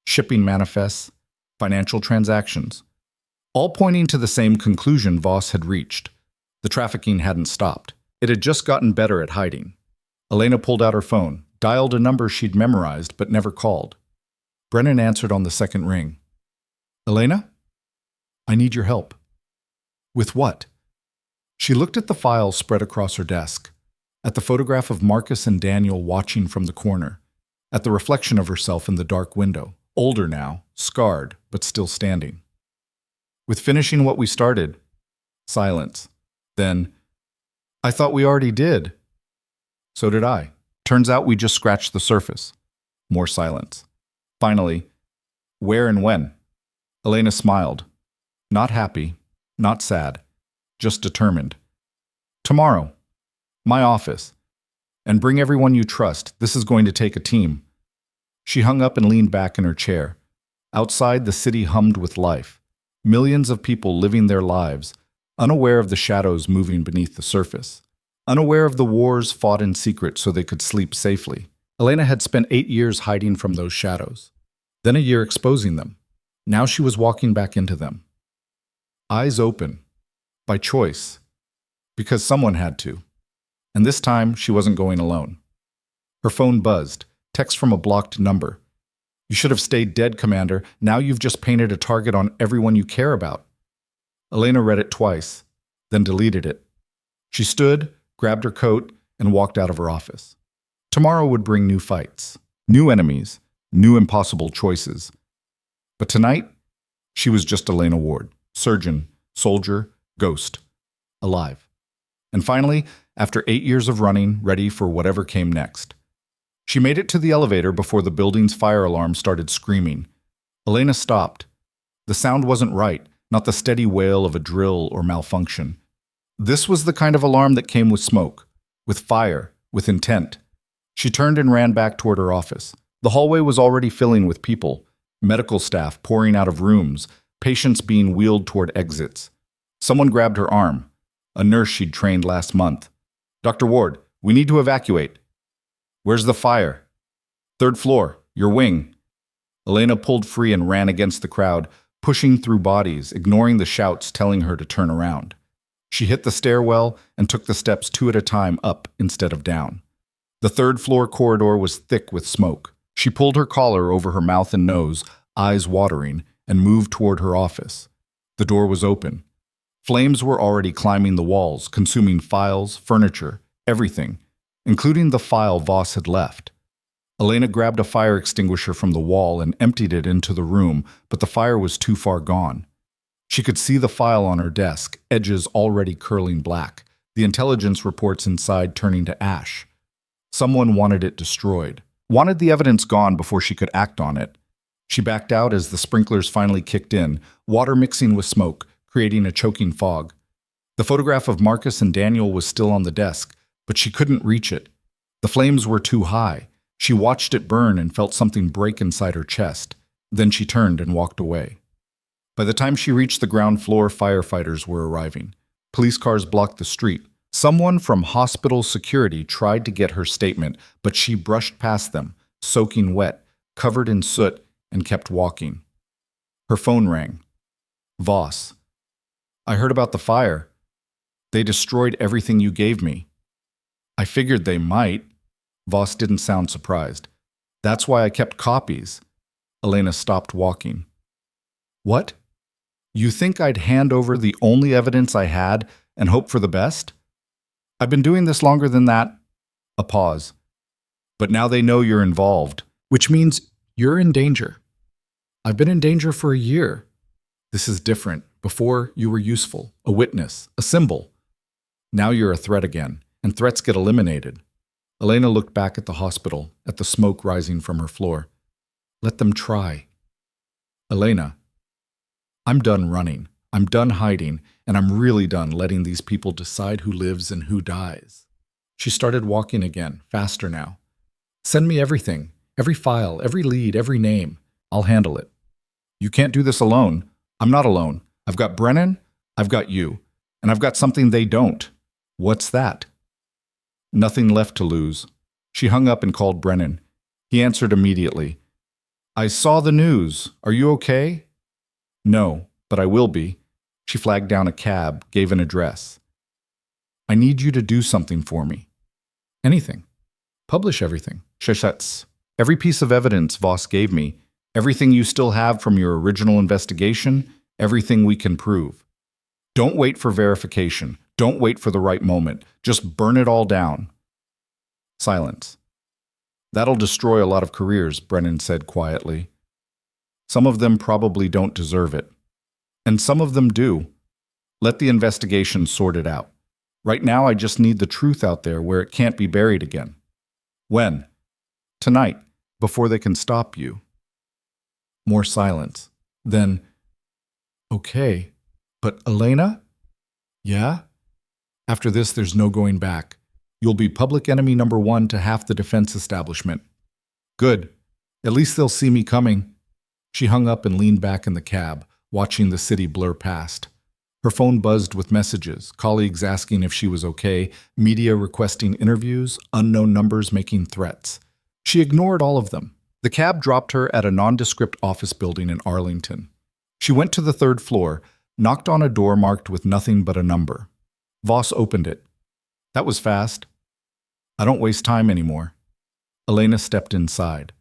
shipping manifests, financial transactions, all pointing to the same conclusion Voss had reached. The trafficking hadn't stopped. It had just gotten better at hiding. Elena pulled out her phone, dialed a number she'd memorized but never called. Brennan answered on the second ring. Elena? I need your help. With what? She looked at the file spread across her desk, at the photograph of Marcus and Daniel watching from the corner, at the reflection of herself in the dark window, older now, scarred, but still standing. With finishing what we started. Silence. Then, I thought we already did. So did I. Turns out we just scratched the surface. More silence. Finally, where and when? Elena smiled. Not happy, not sad, just determined. Tomorrow. My office. And bring everyone you trust. This is going to take a team. She hung up and leaned back in her chair. Outside, the city hummed with life. Millions of people living their lives, unaware of the shadows moving beneath the surface, unaware of the wars fought in secret so they could sleep safely. Elena had spent 8 years hiding from those shadows, then a year exposing them. Now she was walking back into them. Eyes open. By choice. Because someone had to. And this time, she wasn't going alone. Her phone buzzed. Text from a blocked number. You should have stayed dead, Commander. Now you've just painted a target on everyone you care about. Elena read it twice, then deleted it. She stood, grabbed her coat, and walked out of her office. Tomorrow would bring new fights, new enemies, new impossible choices. But tonight, she was just Elena Ward, surgeon, soldier, ghost, alive. And finally, after 8 years of running, ready for whatever came next. She made it to the elevator before the building's fire alarm started screaming. Elena stopped. The sound wasn't right, not the steady wail of a drill or malfunction. This was the kind of alarm that came with smoke, with fire, with intent. She turned and ran back toward her office. The hallway was already filling with people, medical staff pouring out of rooms, patients being wheeled toward exits. Someone grabbed her arm, a nurse she'd trained last month. Dr. Ward, we need to evacuate. Where's the fire? 3rd floor, your wing. Elena pulled free and ran against the crowd, pushing through bodies, ignoring the shouts telling her to turn around. She hit the stairwell and took the steps 2 at a time up instead of down. The 3rd floor corridor was thick with smoke. She pulled her collar over her mouth and nose, eyes watering, and moved toward her office. The door was open. Flames were already climbing the walls, consuming files, furniture, everything, including the file Voss had left. Elena grabbed a fire extinguisher from the wall and emptied it into the room, but the fire was too far gone. She could see the file on her desk, edges already curling black, the intelligence reports inside turning to ash. Someone wanted it destroyed, wanted the evidence gone before she could act on it. She backed out as the sprinklers finally kicked in, water mixing with smoke, creating a choking fog. The photograph of Marcus and Daniel was still on the desk, but she couldn't reach it. The flames were too high. She watched it burn and felt something break inside her chest. Then she turned and walked away. By the time she reached the ground floor, firefighters were arriving. Police cars blocked the street. Someone from hospital security tried to get her statement, but she brushed past them, soaking wet, covered in soot, and kept walking. Her phone rang. Voss. I heard about the fire. They destroyed everything you gave me. I figured they might. Voss didn't sound surprised. That's why I kept copies. Elena stopped walking. What? You think I'd hand over the only evidence I had and hope for the best? I've been doing this longer than that. A pause. But now they know you're involved, which means you're in danger. I've been in danger for a year. This is different. Before, you were useful, a witness, a symbol. Now you're a threat again, and threats get eliminated. Elena looked back at the hospital, at the smoke rising from her floor. Let them try. Elena, I'm done running. I'm done hiding, and I'm really done letting these people decide who lives and who dies. She started walking again, faster now. Send me everything, every file, every lead, every name. I'll handle it. You can't do this alone. I'm not alone. I've got Brennan, I've got you, and I've got something they don't. What's that? Nothing left to lose. She hung up and called Brennan. He answered immediately. I saw the news. Are you okay? No, but I will be. She flagged down a cab, gave an address. I need you to do something for me. Anything. Publish everything. Sheshetz. Every piece of evidence Voss gave me, everything you still have from your original investigation, everything we can prove. Don't wait for verification. Don't wait for the right moment. Just burn it all down. Silence. That'll destroy a lot of careers, Brennan said quietly. Some of them probably don't deserve it. And some of them do. Let the investigation sort it out. Right now, I just need the truth out there where it can't be buried again. When? Tonight, before they can stop you. More silence. Then, okay, but Elena? Yeah? After this, there's no going back. You'll be public enemy number one to half the defense establishment. Good. At least they'll see me coming. She hung up and leaned back in the cab, watching the city blur past. Her phone buzzed with messages, colleagues asking if she was okay, media requesting interviews, unknown numbers making threats. She ignored all of them. The cab dropped her at a nondescript office building in Arlington. She went to the third floor, knocked on a door marked with nothing but a number. Voss opened it. That was fast. I don't waste time anymore. Elena stepped inside.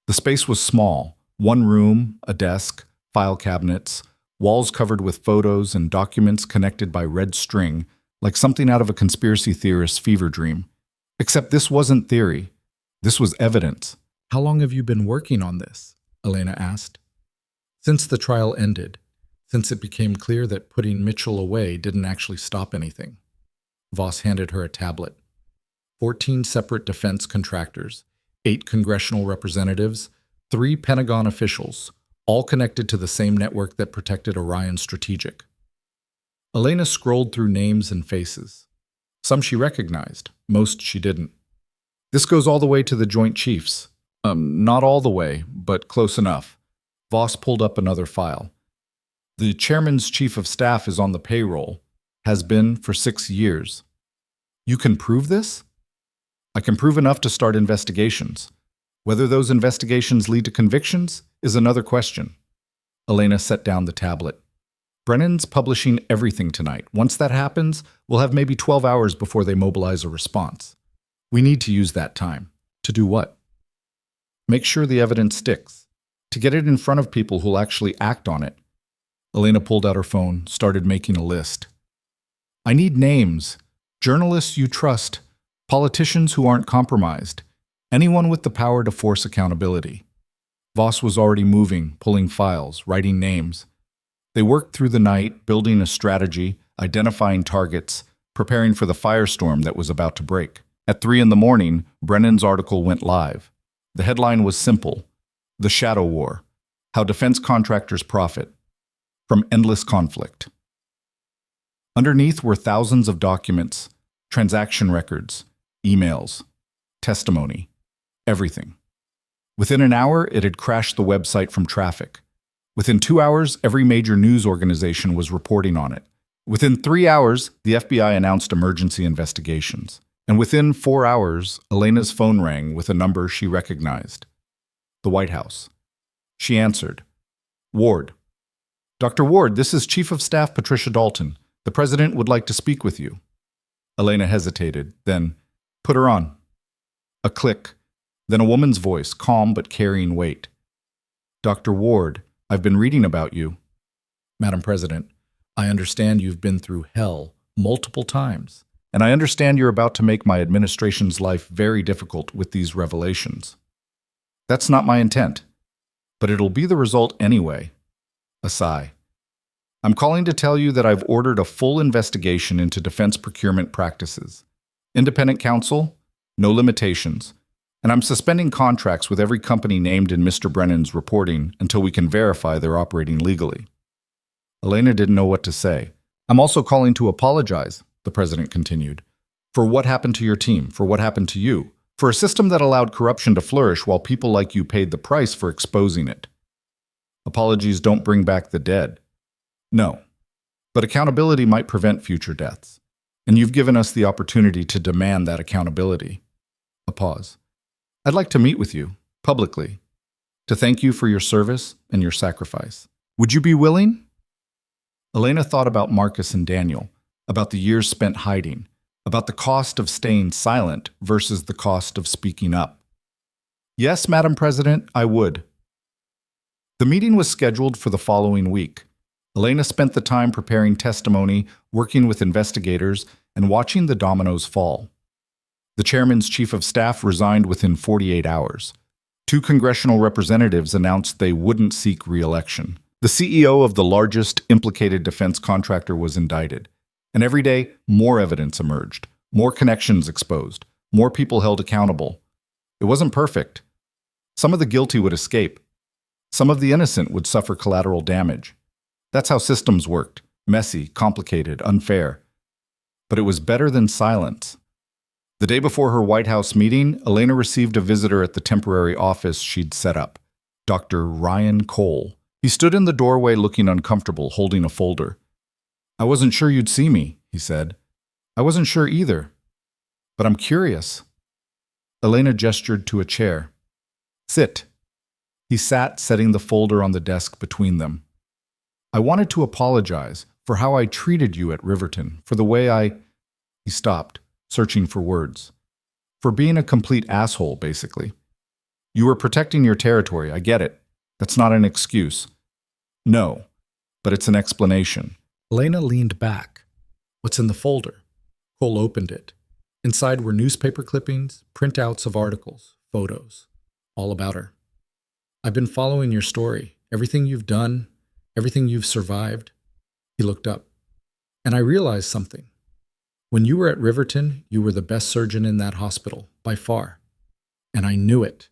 The space was small. One room, a desk, file cabinets, walls covered with photos and documents connected by red string, like something out of a conspiracy theorist's fever dream. Except this wasn't theory. This was evidence. How long have you been working on this? Elena asked. Since the trial ended, since it became clear that putting Mitchell away didn't actually stop anything. Voss handed her a tablet. 14 separate defense contractors, 8 congressional representatives, 3 Pentagon officials, all connected to the same network that protected Orion Strategic. Elena scrolled through names and faces. Some she recognized, most she didn't. This goes all the way to the Joint Chiefs. Not all the way, but close enough. Voss pulled up another file. The chairman's chief of staff is on the payroll, has been for 6 years. You can prove this? I can prove enough to start investigations. Whether those investigations lead to convictions is another question. Elena set down the tablet. Brennan's publishing everything tonight. Once that happens, we'll have maybe 12 hours before they mobilize a response. We need to use that time. To do what? Make sure the evidence sticks. To get it in front of people who'll actually act on it. Elena pulled out her phone, started making a list. I need names. Journalists you trust. Politicians who aren't compromised. Anyone with the power to force accountability. Voss was already moving, pulling files, writing names. They worked through the night, building a strategy, identifying targets, preparing for the firestorm that was about to break. At 3 a.m, Brennan's article went live. The headline was simple: The Shadow War, How Defense Contractors Profit from Endless Conflict. Underneath were thousands of documents, transaction records, emails, testimony, everything. Within an hour, it had crashed the website from traffic. Within 2 hours, every major news organization was reporting on it. Within 3 hours, the FBI announced emergency investigations. And within 4 hours, Elena's phone rang with a number she recognized. The White House. She answered. Ward. Dr. Ward, this is Chief of Staff Patricia Dalton. The President would like to speak with you. Elena hesitated, then, put her on. A click, then a woman's voice, calm but carrying weight. Dr. Ward, I've been reading about you. Madam President, I understand you've been through hell multiple times, and I understand you're about to make my administration's life very difficult with these revelations. That's not my intent, but it'll be the result anyway. A sigh. I'm calling to tell you that I've ordered a full investigation into defense procurement practices. Independent counsel, no limitations. And I'm suspending contracts with every company named in Mr. Brennan's reporting until we can verify they're operating legally. Elena didn't know what to say. I'm also calling to apologize, the president continued, for what happened to your team, for what happened to you, for a system that allowed corruption to flourish while people like you paid the price for exposing it. Apologies don't bring back the dead. No. But accountability might prevent future deaths. And you've given us the opportunity to demand that accountability. A pause. I'd like to meet with you, publicly, to thank you for your service and your sacrifice. Would you be willing? Elena thought about Marcus and Daniel, about the years spent hiding, about the cost of staying silent versus the cost of speaking up. Yes, Madam President, I would. The meeting was scheduled for the following week. Elena spent the time preparing testimony, working with investigators, and watching the dominoes fall. The chairman's chief of staff resigned within 48 hours. 2 congressional representatives announced they wouldn't seek re-election. The CEO of the largest implicated defense contractor was indicted. And every day, more evidence emerged, more connections exposed, more people held accountable. It wasn't perfect. Some of the guilty would escape. Some of the innocent would suffer collateral damage. That's how systems worked, messy, complicated, unfair. But it was better than silence. The day before her White House meeting, Elena received a visitor at the temporary office she'd set up, Dr. Ryan Cole. He stood in the doorway looking uncomfortable, holding a folder. I wasn't sure you'd see me, he said. I wasn't sure either. But I'm curious. Elena gestured to a chair. Sit. He sat, setting the folder on the desk between them. I wanted to apologize for how I treated you at Riverton, for the way He stopped, searching for words. For being a complete asshole, basically. You were protecting your territory, I get it. That's not an excuse. No, but it's an explanation. Elena leaned back. What's in the folder? Cole opened it. Inside were newspaper clippings, printouts of articles, photos, all about her. I've been following your story, everything you've done, everything you've survived. He looked up. And I realized something. When you were at Riverton, you were the best surgeon in that hospital, by far. And I knew it.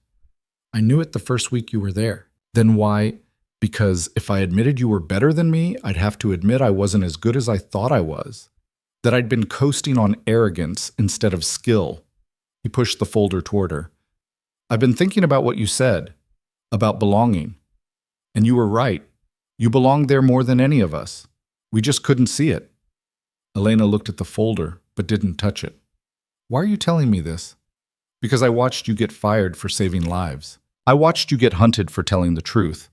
I knew it the first week you were there. Then why? Because if I admitted you were better than me, I'd have to admit I wasn't as good as I thought I was. That I'd been coasting on arrogance instead of skill. He pushed the folder toward her. I've been thinking about what you said, about belonging. And you were right. You belonged there more than any of us. We just couldn't see it. Elena looked at the folder, but didn't touch it. Why are you telling me this? Because I watched you get fired for saving lives. I watched you get hunted for telling the truth.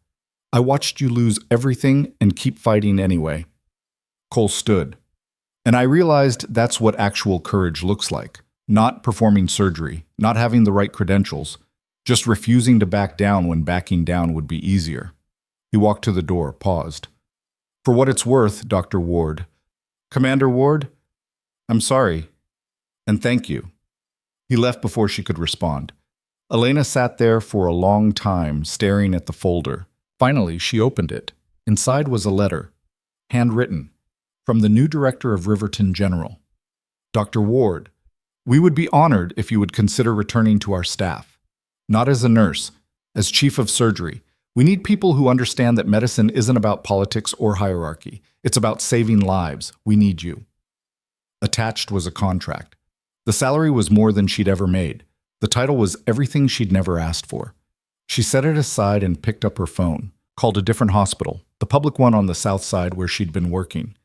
I watched you lose everything and keep fighting anyway. Cole stood. And I realized that's what actual courage looks like. Not performing surgery, not having the right credentials, just refusing to back down when backing down would be easier. He walked to the door, paused. For what it's worth, Dr. Ward. Commander Ward, I'm sorry. And thank you. He left before she could respond. Elena sat there for a long time, staring at the folder. Finally, she opened it. Inside was a letter, handwritten, from the new director of Riverton General. Dr. Ward, we would be honored if you would consider returning to our staff. Not as a nurse, as chief of surgery. We need people who understand that medicine isn't about politics or hierarchy. It's about saving lives. We need you. Attached was a contract. The salary was more than she'd ever made. The title was everything she'd never asked for. She set it aside and picked up her phone, called a different hospital, the public one on the south side where she'd been working.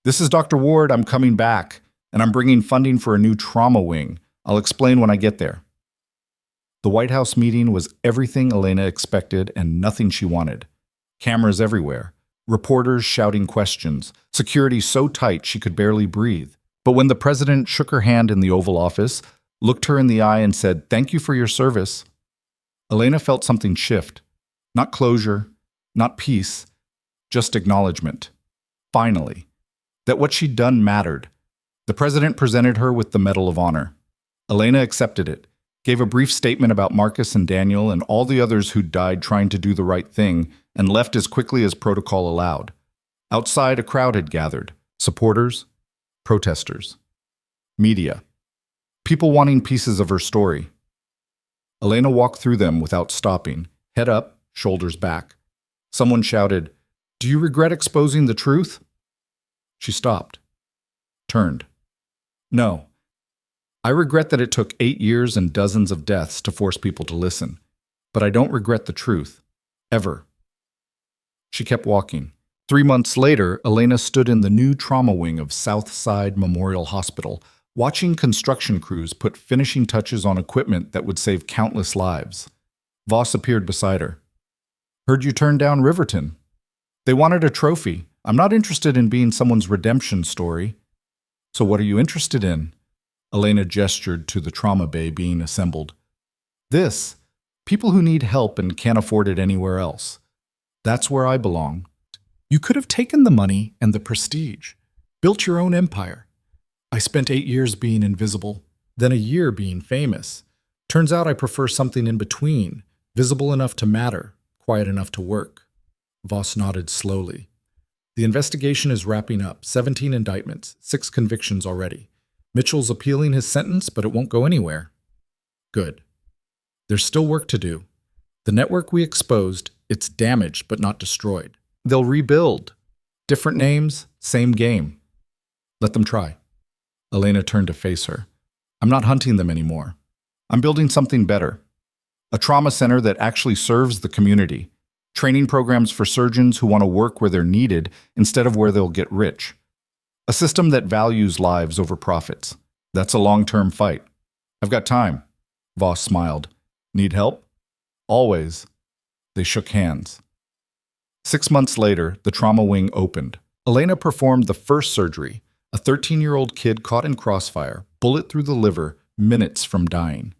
This is Dr. Ward, I'm coming back, and I'm bringing funding for a new trauma wing. I'll explain when I get there. The White House meeting was everything Elena expected and nothing she wanted. Cameras everywhere, reporters shouting questions, security so tight she could barely breathe. But when the president shook her hand in the Oval Office, looked her in the eye and said, "Thank you for your service," Elena felt something shift. Not closure, not peace, just acknowledgement. Finally, that what she'd done mattered. The president presented her with the Medal of Honor. Elena accepted it, gave a brief statement about Marcus and Daniel and all the others who'd died trying to do the right thing, and left as quickly as protocol allowed. Outside, a crowd had gathered. Supporters, protesters, media, people wanting pieces of her story. Elena walked through them without stopping, head up, shoulders back. Someone shouted, "Do you regret exposing the truth?" She stopped, turned. "No. I regret that it took 8 years and dozens of deaths to force people to listen. But I don't regret the truth. Ever." She kept walking. 3 months later, Elena stood in the new trauma wing of Southside Memorial Hospital, watching construction crews put finishing touches on equipment that would save countless lives. Voss appeared beside her. "Heard you turned down Riverton. They wanted a trophy. I'm not interested in being someone's redemption story." "So what are you interested in?" Elena gestured to the trauma bay being assembled. "This. People who need help and can't afford it anywhere else. That's where I belong." "You could have taken the money and the prestige, built your own empire. I spent 8 years being invisible, then a year being famous. Turns out I prefer something in between, visible enough to matter, quiet enough to work." Voss nodded slowly. "The investigation is wrapping up. 17 indictments, 6 convictions already. Mitchell's appealing his sentence, but it won't go anywhere." "Good. There's still work to do. The network we exposed, it's damaged but not destroyed. They'll rebuild. Different names, same game. Let them try." Elena turned to face her. "I'm not hunting them anymore. I'm building something better. A trauma center that actually serves the community. Training programs for surgeons who want to work where they're needed instead of where they'll get rich. A system that values lives over profits. That's a long-term fight. I've got time." Voss smiled. "Need help?" "Always." They shook hands. 6 months later, the trauma wing opened. Elena performed the first surgery. A 13-year-old kid caught in crossfire, bullet through the liver, minutes from dying.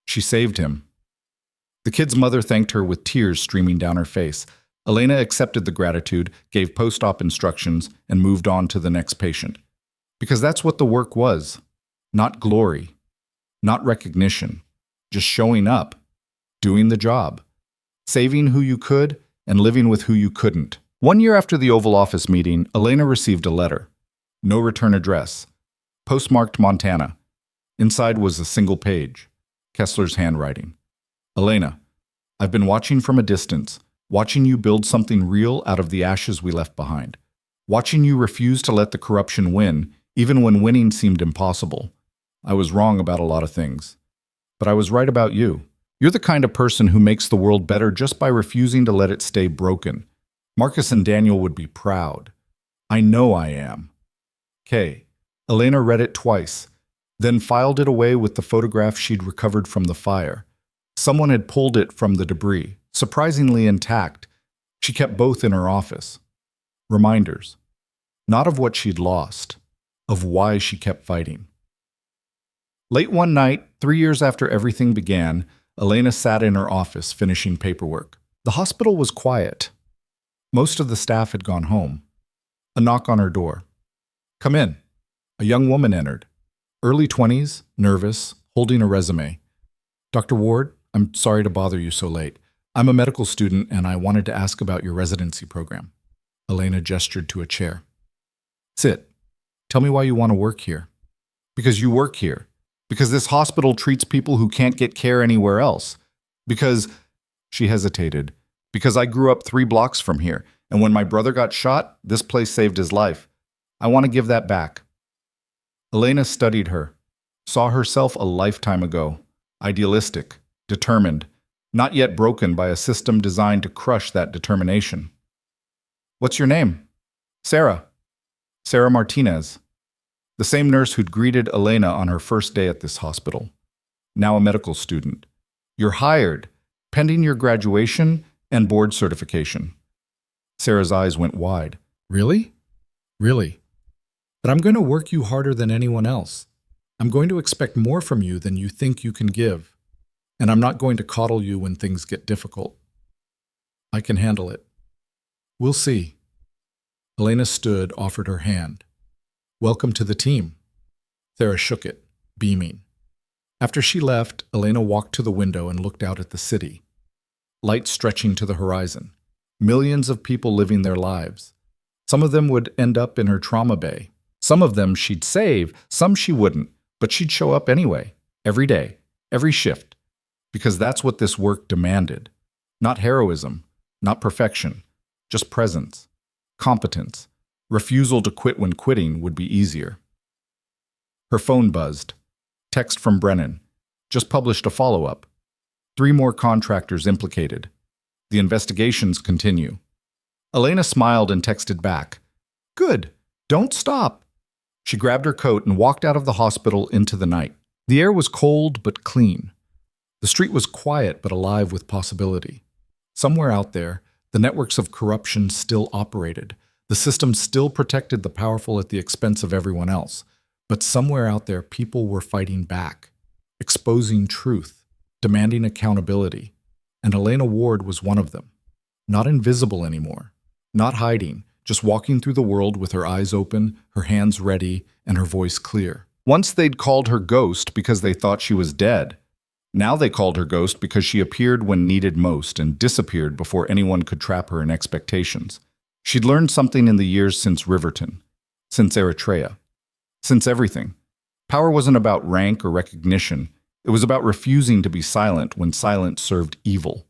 She saved him. The kid's mother thanked her with tears streaming down her face. Elena accepted the gratitude, gave post-op instructions, and moved on to the next patient. Because that's what the work was. Not glory. Not recognition. Just showing up. Doing the job. Saving who you could and living with who you couldn't. 1 year after the Oval Office meeting, Elena received a letter. No return address. Postmarked Montana. Inside was a single page. Kessler's handwriting. "Elena, I've been watching from a distance, watching you build something real out of the ashes we left behind. Watching you refuse to let the corruption win, even when winning seemed impossible. I was wrong about a lot of things. But I was right about you. You're the kind of person who makes the world better just by refusing to let it stay broken. Marcus and Daniel would be proud. I know I am." K. Elena read it twice, then filed it away with the photograph she'd recovered from the fire. Someone had pulled it from the debris, surprisingly intact. She kept both in her office. Reminders. Not of what she'd lost, of why she kept fighting. Late one night, 3 years after everything began, Elena sat in her office finishing paperwork. The hospital was quiet. Most of the staff had gone home. A knock on her door. "Come in." A young woman entered. Early 20s, nervous, holding a resume. "Dr. Ward, I'm sorry to bother you so late. I'm a medical student and I wanted to ask about your residency program." Elena gestured to a chair. "Sit. Tell me why you want to work here." "Because you work here. Because this hospital treats people who can't get care anywhere else. Because," she hesitated, "because I grew up 3 blocks from here, and when my brother got shot, this place saved his life. I want to give that back." Elena studied her, saw herself a lifetime ago, idealistic, determined, not yet broken by a system designed to crush that determination. "What's your name?" "Sarah. Sarah Martinez." The same nurse who'd greeted Elena on her first day at this hospital. Now a medical student. "You're hired, pending your graduation and board certification." Sarah's eyes went wide. "Really? Really? But I'm going to work you harder than anyone else. I'm going to expect more from you than you think you can give. And I'm not going to coddle you when things get difficult. I can handle it. We'll see." Elena stood, offered her hand. "Welcome to the team." Sarah shook it, beaming. After she left, Elena walked to the window and looked out at the city. Light stretching to the horizon. Millions of people living their lives. Some of them would end up in her trauma bay. Some of them she'd save, some she wouldn't, but she'd show up anyway, every day, every shift. because that's what this work demanded. Not heroism, not perfection, just presence, competence, refusal to quit when quitting would be easier. Her phone buzzed. Text from Brennan. Just published a follow-up. 3 more contractors implicated. The investigations continue. Elena smiled and texted back. Good. Don't stop. She grabbed her coat and walked out of the hospital into the night. The air was cold but clean. The street was quiet but alive with possibility. Somewhere out there, the networks of corruption still operated. The system still protected the powerful at the expense of everyone else. But somewhere out there, people were fighting back, exposing truth, demanding accountability. And Elena Ward was one of them. Not invisible anymore, not hiding, just walking through the world with her eyes open, her hands ready, and her voice clear. Once they'd called her Ghost because they thought she was dead. Now they called her Ghost because she appeared when needed most and disappeared before anyone could trap her in expectations. She'd learned something in the years since Riverton, since Eritrea, since everything. Power wasn't about rank or recognition. It was about refusing to be silent when silence served evil.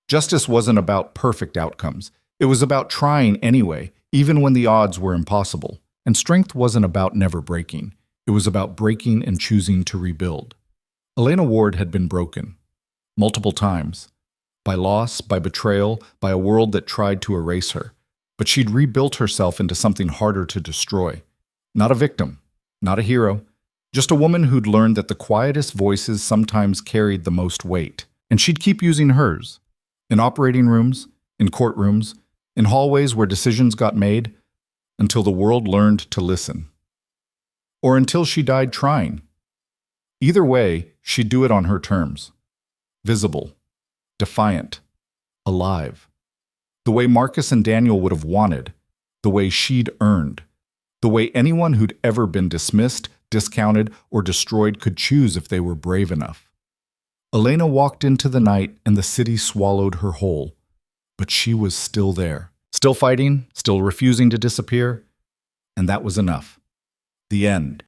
Justice wasn't about perfect outcomes. It was about trying anyway, even when the odds were impossible. And strength wasn't about never breaking. It was about breaking and choosing to rebuild. Elena Ward had been broken. Multiple times. By loss, by betrayal, by a world that tried to erase her. But she'd rebuilt herself into something harder to destroy. Not a victim. Not a hero. Just a woman who'd learned that the quietest voices sometimes carried the most weight. And she'd keep using hers. In operating rooms, in courtrooms, in hallways where decisions got made, until the world learned to listen. Or until she died trying. Either way, she'd do it on her terms. Visible, defiant, alive. The way Marcus and Daniel would have wanted, the way she'd earned, the way anyone who'd ever been dismissed, discounted, or destroyed could choose if they were brave enough. Elena walked into the night and the city swallowed her whole. But she was still there, still fighting, still refusing to disappear, and that was enough. The end.